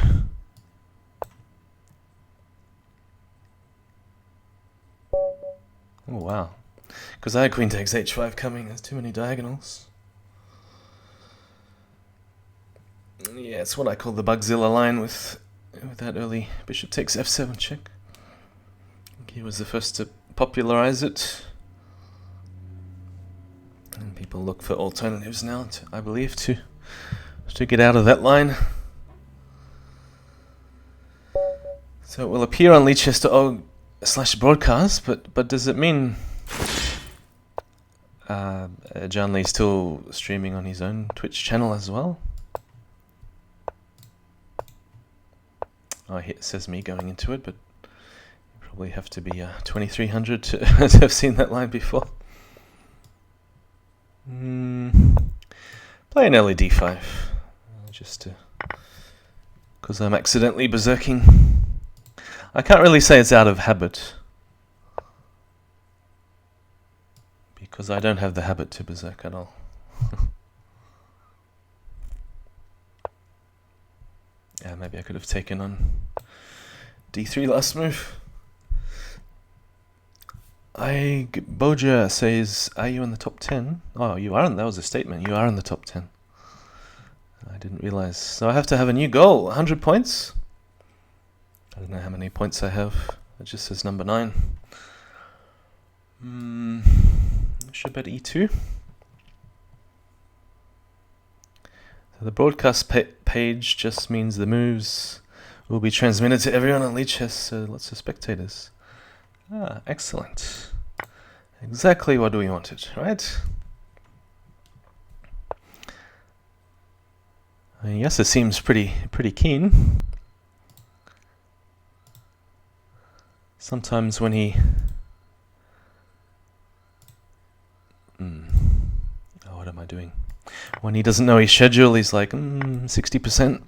Oh wow. Because I had queen takes h5 coming. There's too many diagonals. Yeah, it's what I call the Bugzilla line with that early bishop takes f7 check. He was the first to popularize it. And people look for alternatives now, I believe, to get out of that line. So it will appear on leechester.org/broadcast, but does it mean John Lee's still streaming on his own Twitch channel as well? Oh, it says me going into it, but you probably have to be 2300 to have seen that line before. Play an early d5, just to, because I'm accidentally berserking. I can't really say it's out of habit, because I don't have the habit to berserk at all. Yeah, maybe I could have taken on d3 last move. Boja says, are you in the top 10? Oh, you aren't. That was a statement. You are in the top 10. I didn't realize. So I have to have a new goal. 100 points. I don't know how many points I have. It just says number 9. Bishop at e2. So the broadcast page just means the moves will be transmitted to everyone on Leech has lots of spectators. Ah, excellent. Exactly what we wanted, right? Yes, it seems pretty keen. Sometimes when he... Oh, what am I doing? When he doesn't know his schedule, he's like, 60%.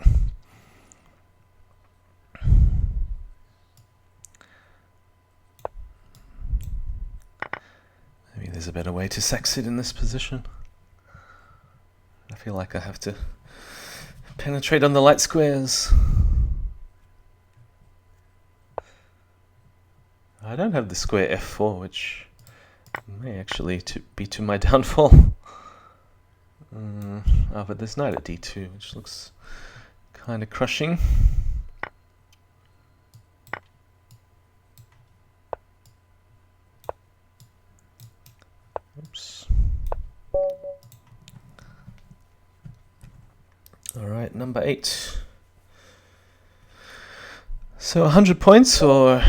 Maybe there's a better way to succeed in this position. I feel like I have to penetrate on the light squares. I don't have the square f4, which may actually be to my downfall. Oh, but there's knight at d2, which looks kind of crushing. Oops. All right, number 8. So 100 points, or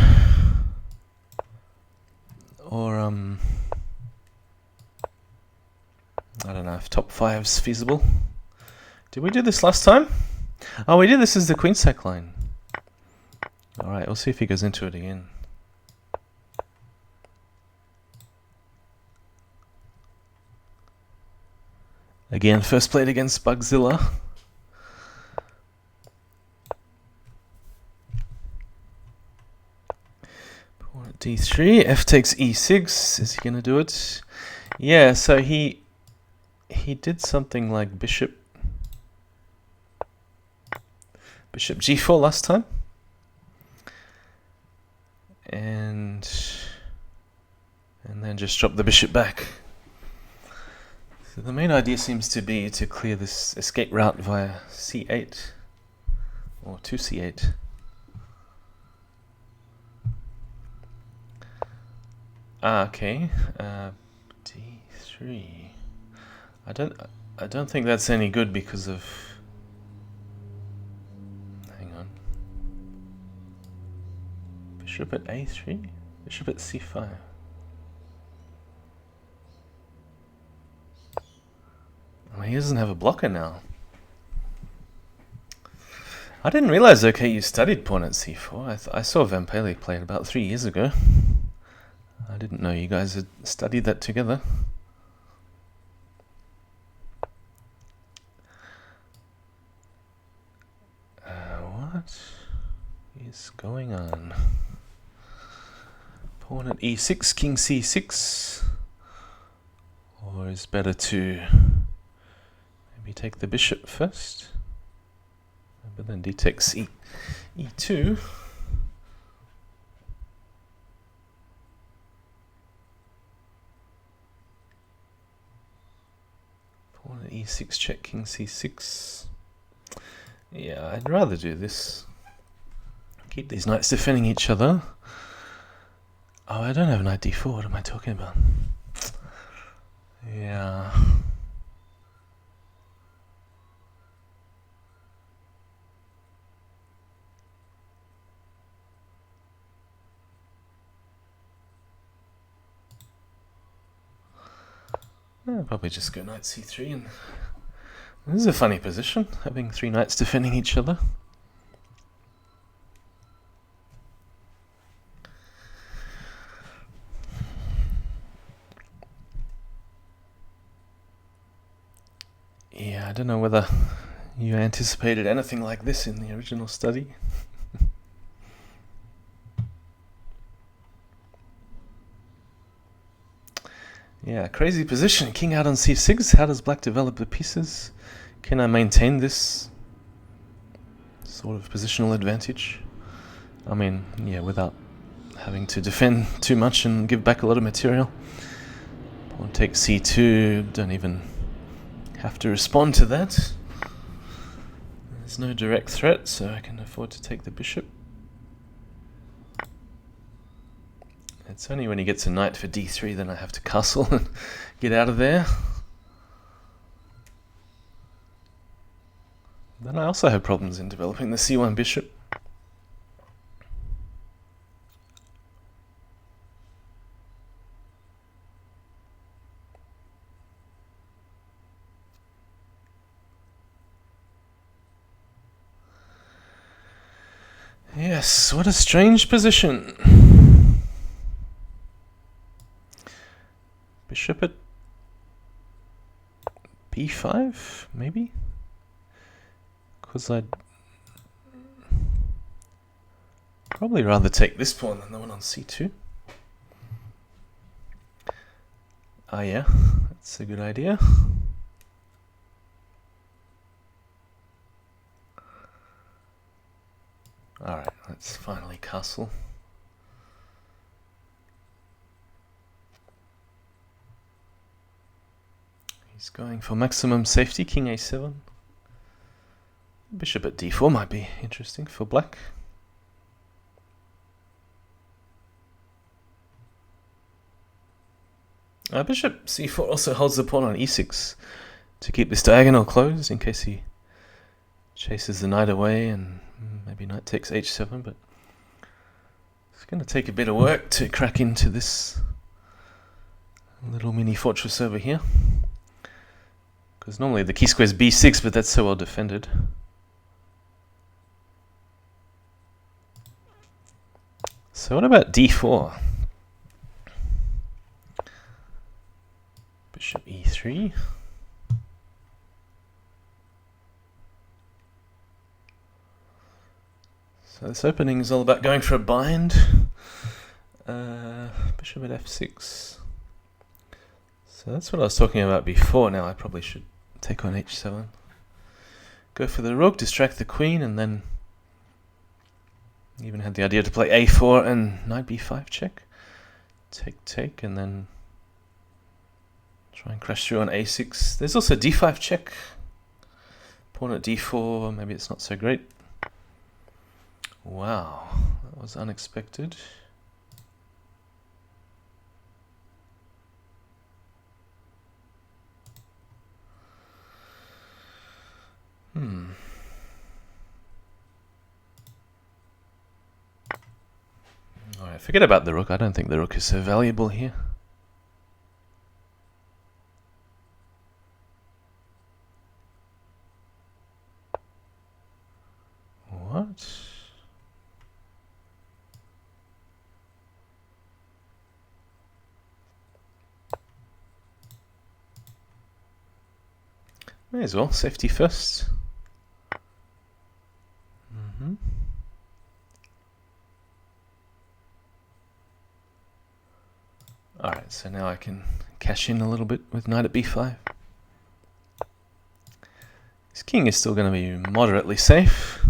I don't know if top 5's feasible. Did we do this last time? Oh, we did. This is the queen sack line. All right, we'll see if he goes into it again. Again, first played against Bugzilla. Pawn at d3, f takes e6. Is he going to do it? Yeah, so he did something like bishop g4 last time. And then just drop the bishop back. So the main idea seems to be to clear this escape route via c8 or 2c8. Okay. d3. I don't think that's any good because of... Hang on. Bishop at a3? Bishop at c5. Oh, he doesn't have a blocker now. I didn't realize, okay, you studied pawn at c4. I saw Van Paley play it about 3 years ago. I didn't know you guys had studied that together. What is going on? Pawn at e6, king c6. Or is better to maybe take the bishop first? But then d takes e2. Pawn at e6, check king c6. Yeah, I'd rather do this. Keep these knights defending each other. Oh, I don't have knight d4. What am I talking about? Yeah. I'll probably just go knight c3, and this is a funny position, having three knights defending each other. Yeah, I don't know whether you anticipated anything like this in the original study. Yeah, crazy position. King out on c6. How does black develop the pieces? Can I maintain this sort of positional advantage? I mean, yeah, without having to defend too much and give back a lot of material. Pawn takes c2. Don't even have to respond to that. There's no direct threat, so I can afford to take the bishop. It's only when he gets a knight for d3 then I have to castle and get out of there. Then I also have problems in developing the c1 bishop. Yes, what a strange position. Bishop at b5, maybe? Because I'd probably rather take this pawn than the one on c2. Ah, yeah, that's a good idea. Alright, let's finally castle. He's going for maximum safety, king a7. Bishop at d4 might be interesting for black. Bishop c4 also holds the pawn on e6 to keep this diagonal closed in case he chases the knight away, and maybe knight takes h7, but it's going to take a bit of work to crack into this little mini fortress over here. Because normally the key square is b6, but that's so well defended. So what about d4? Bishop e3. So this opening is all about going for a bind. Bishop at f6. So that's what I was talking about before. Now I probably should take on h7. Go for the rook, distract the queen, and then even had the idea to play a4 and knight b5 check. Take, and then try and crash through on a6. There's also d5 check. Pawn at d4, maybe it's not so great. Wow, that was unexpected. Alright, forget about the rook. I don't think the rook is so valuable here. What? May as well, safety first. Alright, so now I can cash in a little bit with knight at b5. This king is still going to be moderately safe.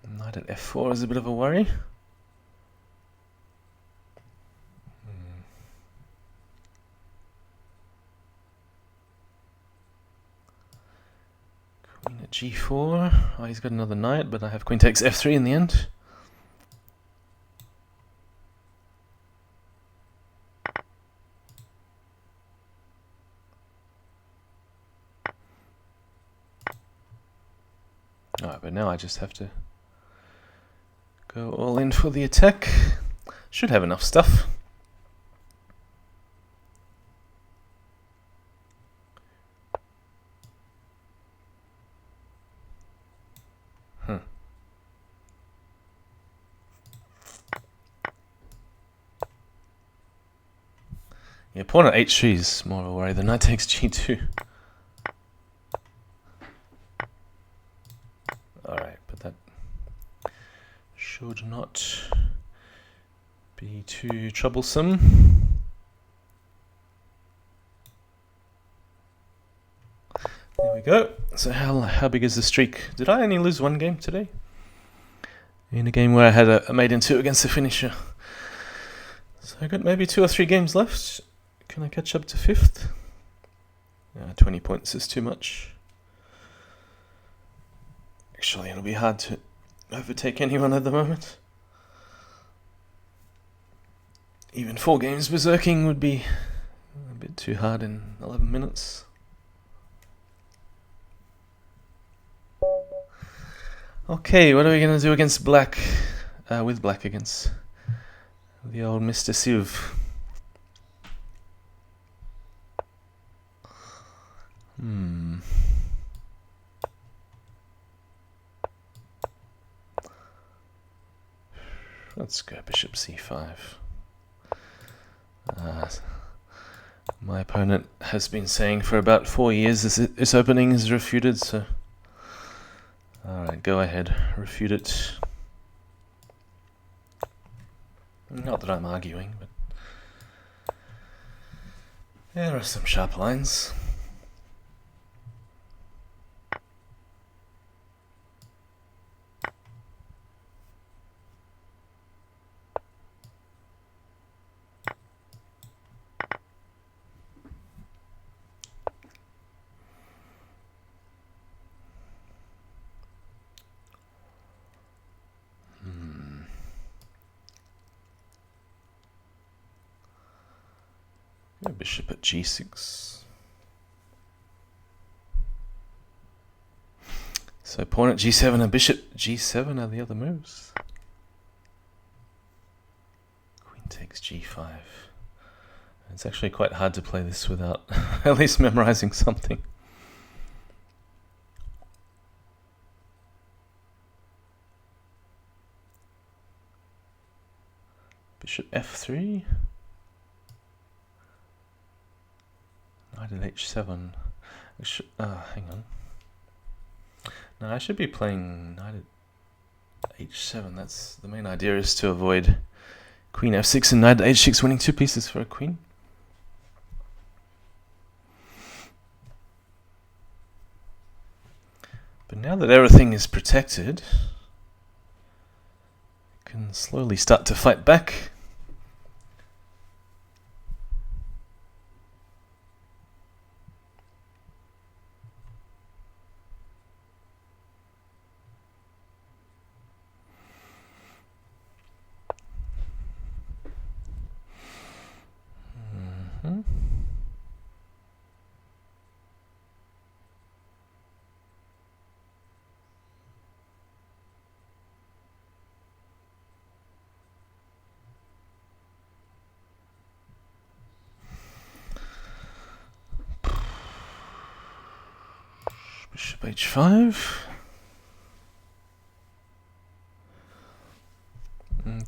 Knight at f4 is a bit of a worry. Queen at g4. Oh, he's got another knight, but I have queen takes f3 in the end. Alright, but now I just have to go all in for the attack. Should have enough stuff. Yeah, pawn at h3 is more of a worry. The knight takes g2. Alright, but that should not be too troublesome. There we go. So how big is the streak? Did I only lose one game today? In a game where I had a mate in 2 against TheFinnisher. So I got maybe 2 or 3 games left. Can I catch up to 5th? 20 points is too much. Actually, it'll be hard to overtake anyone at the moment. Even 4 games berserking would be a bit too hard in 11 minutes. Okay, what are we going to do against black? With black against the old Mr. Civ. Let's go bishop c5. My opponent has been saying for about 4 years this opening is refuted, so alright, go ahead, refute it. Not that I'm arguing, but there are some sharp lines. Bishop at g6. So pawn at g7 and bishop g7 are the other moves. Queen takes g5. It's actually quite hard to play this without at least memorizing something. Bishop f3. Knight at h7. Hang on. No, I should be playing knight at h7. That's the main idea, is to avoid queen f6 and knight at h6 winning 2 pieces for a queen. But now that everything is protected, I can slowly start to fight back. Bishop h5.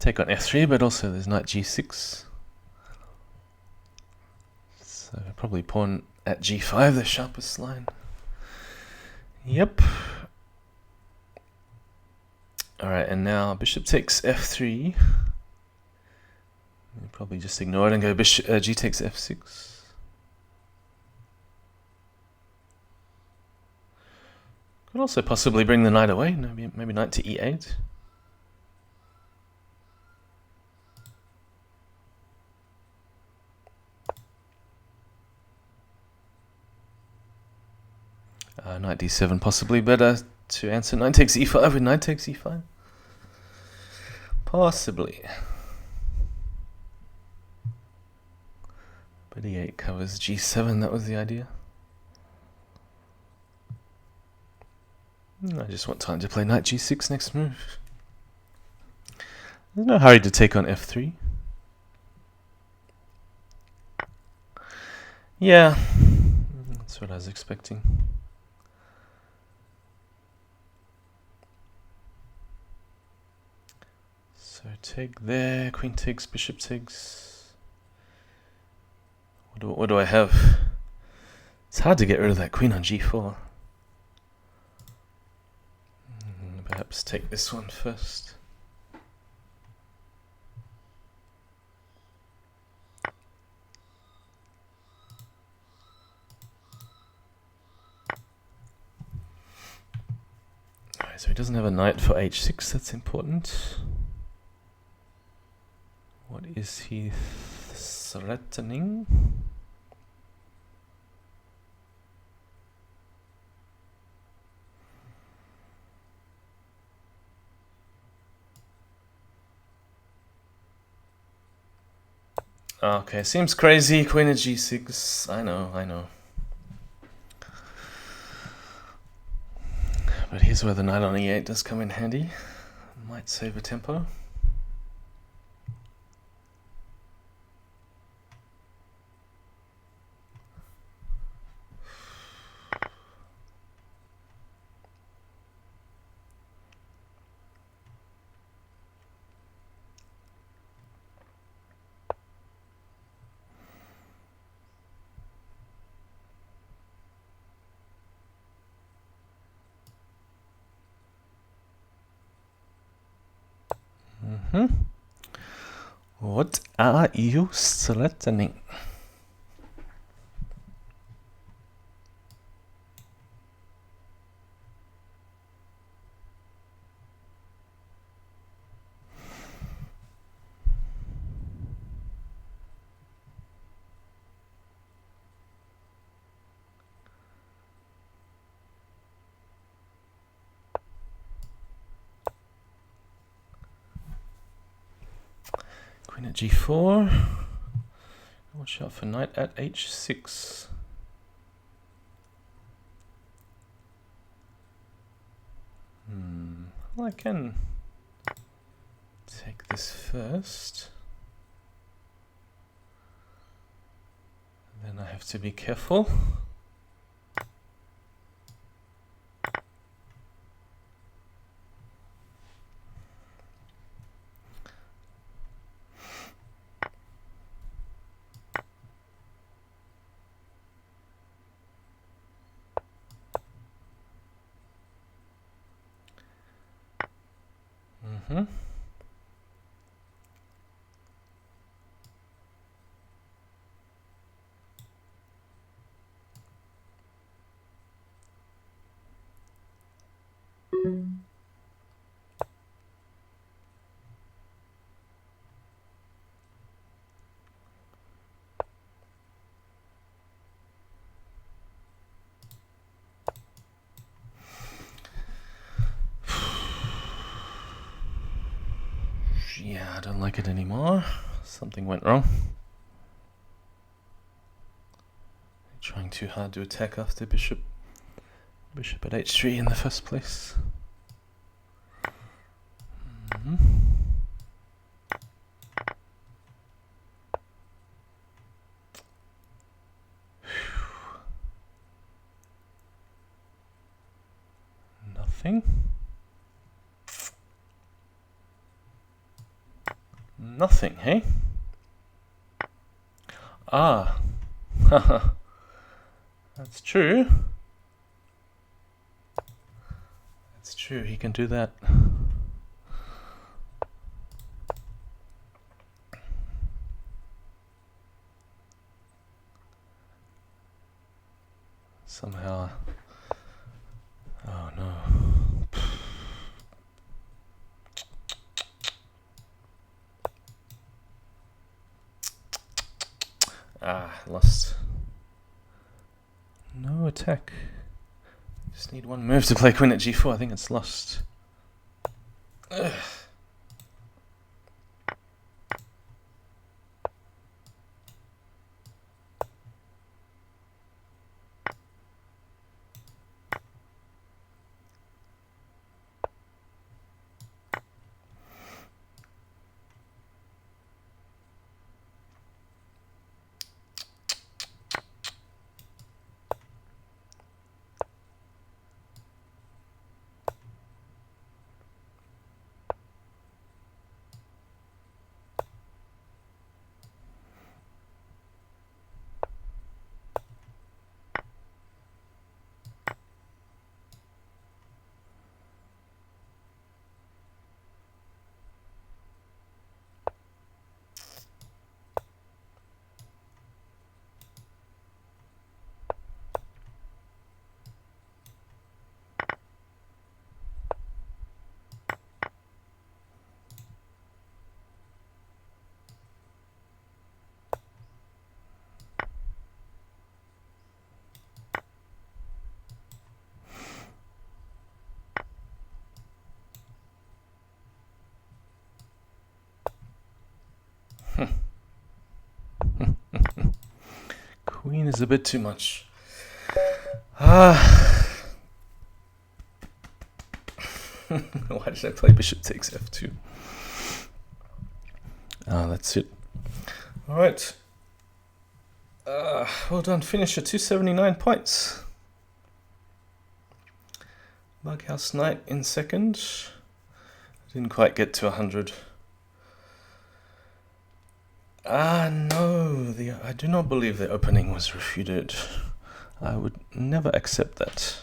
Take on f3, but also there's knight g6. So probably pawn at g5, the sharpest line. Yep. Alright, and now bishop takes f3. You'll probably just ignore it and go bishop g takes f6. Could also possibly bring the knight away, maybe knight to e8. Knight d7 possibly better to answer knight takes e5 with knight takes e5. Possibly. But e8 covers g7, that was the idea. I just want time to play knight g6 next move. There's no hurry to take on f3. Yeah, that's what I was expecting. So take there, queen takes, bishop takes. What do I have? It's hard to get rid of that queen on g4. Perhaps take this one first. Alright, so he doesn't have a knight for h6, that's important. What is he threatening? Okay, seems crazy. Queen at g6. I know. But here's where the knight on e8 does come in handy. Might save a tempo. What are you threatening? Queen at g4. Watch out for knight at h6. Well, I can take this first. Then I have to be careful. Yeah, I don't like it anymore. Something went wrong. Trying too hard to attack after bishop at h3 in the first place. Nothing. Nothing, hey? Ah. That's true. That's true, he can do that. Somehow. Oh no. Lost. No attack. Just need one move to play queen at g4. I think it's lost. Ugh. Queen is a bit too much. Why did I play bishop takes f2? That's it. Alright. Well done, finisher, 279 points. BughouseKnight in second. Didn't quite get to 100. No, I do not believe the opening was refuted. I would never accept that.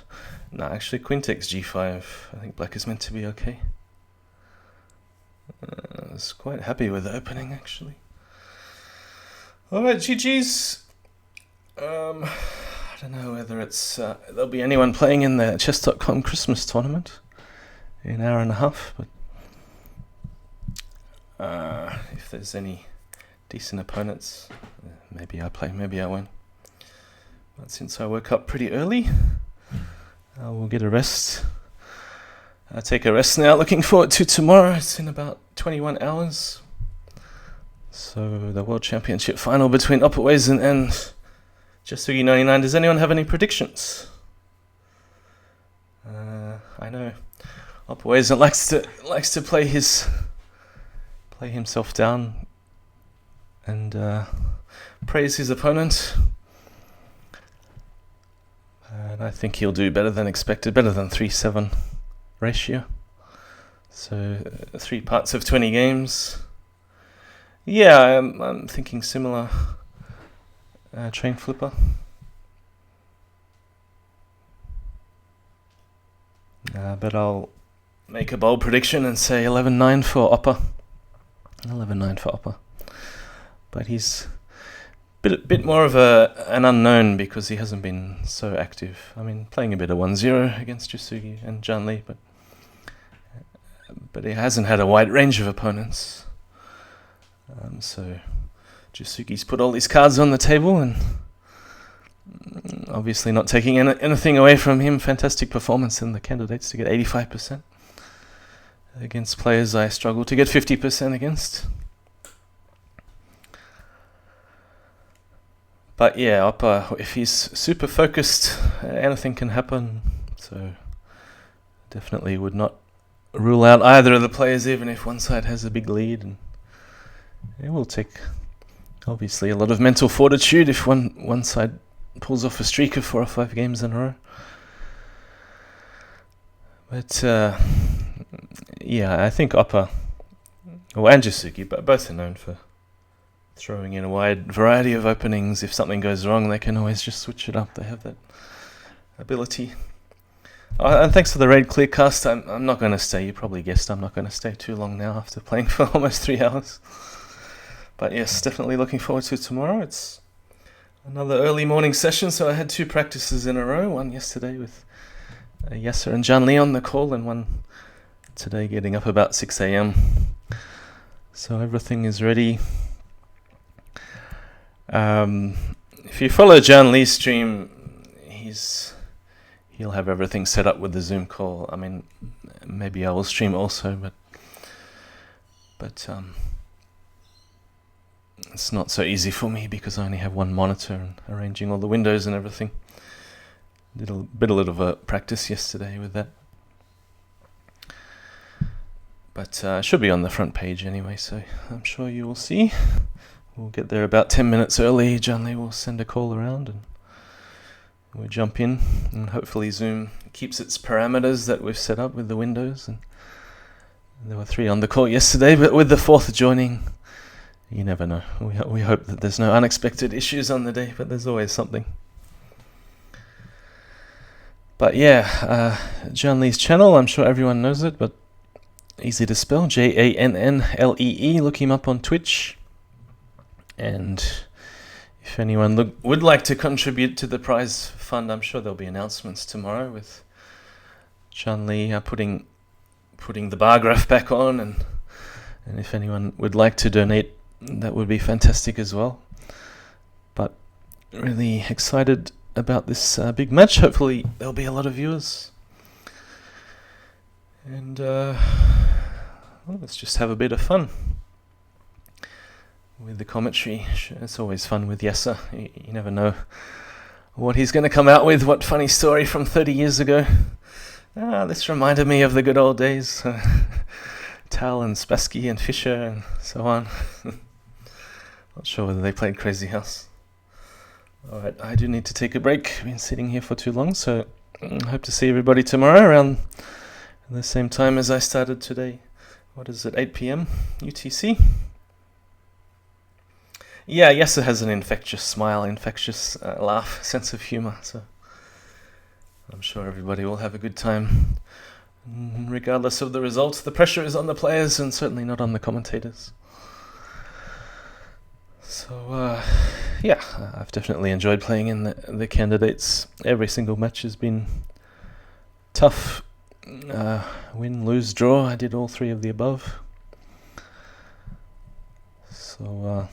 No, actually, queen takes g5. I think black is meant to be okay. I was quite happy with the opening, actually. Alright, GG's. I don't know whether there'll be anyone playing in the chess.com Christmas tournament in an hour and a half, but if there's any decent opponents, maybe I play, maybe I won't. But since I woke up pretty early, I will get a rest. I'll take a rest now. Looking forward to tomorrow. It's in about 21 hours. So the World Championship final between Opperweisen and Jasugi99. Does anyone have any predictions? I know Opperweisen likes to play himself down and praise his opponent. And I think he'll do better than expected, better than 3-7 ratio. So 3 parts of 20 games. Yeah, I'm thinking similar. Train flipper. But I'll make a bold prediction and say 11-9 for Opper. 11-9 for Opper. But he's a bit more of an unknown because he hasn't been so active. I mean, playing a bit of 1-0 against Jasugi and Zhang Li, but he hasn't had a wide range of opponents. So Jasugi's put all these cards on the table and obviously not taking anything away from him. Fantastic performance in the candidates to get 85% against players I struggle to get 50% against. But yeah, Opper, if he's super focused, anything can happen. So definitely would not rule out either of the players, even if one side has a big lead. And it will take obviously a lot of mental fortitude if one side pulls off a streak of 4 or 5 games in a row. But yeah, I think Opper, and Jasugi, but both are known for throwing in a wide variety of openings. If something goes wrong, they can always just switch it up. They have that ability. And thanks for the raid clearcast. I'm not going to stay. You probably guessed I'm not going to stay too long now after playing for almost 3 hours. But yes, definitely looking forward to tomorrow. It's another early morning session, so I had 2 practices in a row. One yesterday with Yasser and Zhang Li on the call, and one today getting up about 6 a.m. So everything is ready. If you follow Zhang Li's stream, he'll have everything set up with the Zoom call. I mean, maybe I will stream also, but it's not so easy for me because I only have one monitor and arranging all the windows and everything. Did a little of a practice yesterday with that. But it should be on the front page anyway, so I'm sure you will see. We'll get there about 10 minutes early. Zhang Li will send a call around and we'll jump in, and hopefully Zoom keeps its parameters that we've set up with the windows. And there were 3 on the call yesterday, but with the 4th joining, you never know. We hope that there's no unexpected issues on the day, but there's always something. But yeah, Zhang Li's channel, I'm sure everyone knows it, but easy to spell, Jannlee. Look him up on Twitch. And if anyone would like to contribute to the prize fund, I'm sure there'll be announcements tomorrow with Zhang Li putting the bar graph back on, and if anyone would like to donate, that would be fantastic as well. But really excited about this big match. Hopefully there'll be a lot of viewers. And let's just have a bit of fun. with the commentary. It's always fun with Yessa. You never know what he's going to come out with. What funny story from 30 years ago. This reminded me of the good old days. Tal and Spassky and Fisher and so on. Not sure whether they played Crazyhouse. Alright, I do need to take a break. I've been sitting here for too long, so I hope to see everybody tomorrow around the same time as I started today. What is it, 8 p.m. UTC? Yeah, Yessa has an infectious smile, infectious laugh, sense of humor, so I'm sure everybody will have a good time. Regardless of the results, the pressure is on the players and certainly not on the commentators. So, yeah, I've definitely enjoyed playing in the candidates. Every single match has been tough. Win, lose, draw. I did all three of the above. So,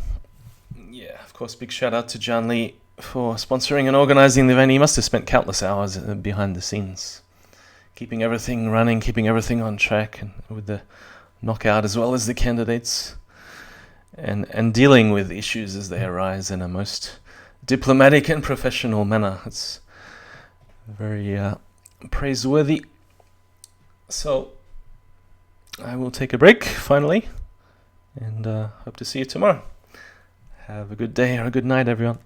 yeah, of course, big shout out to John Lee for sponsoring and organizing the event. He must have spent countless hours behind the scenes, keeping everything running, keeping everything on track, and with the knockout as well as the candidates, and dealing with issues as they arise in a most diplomatic and professional manner. It's very praiseworthy. So I will take a break finally, and hope to see you tomorrow. Have a good day or a good night, everyone.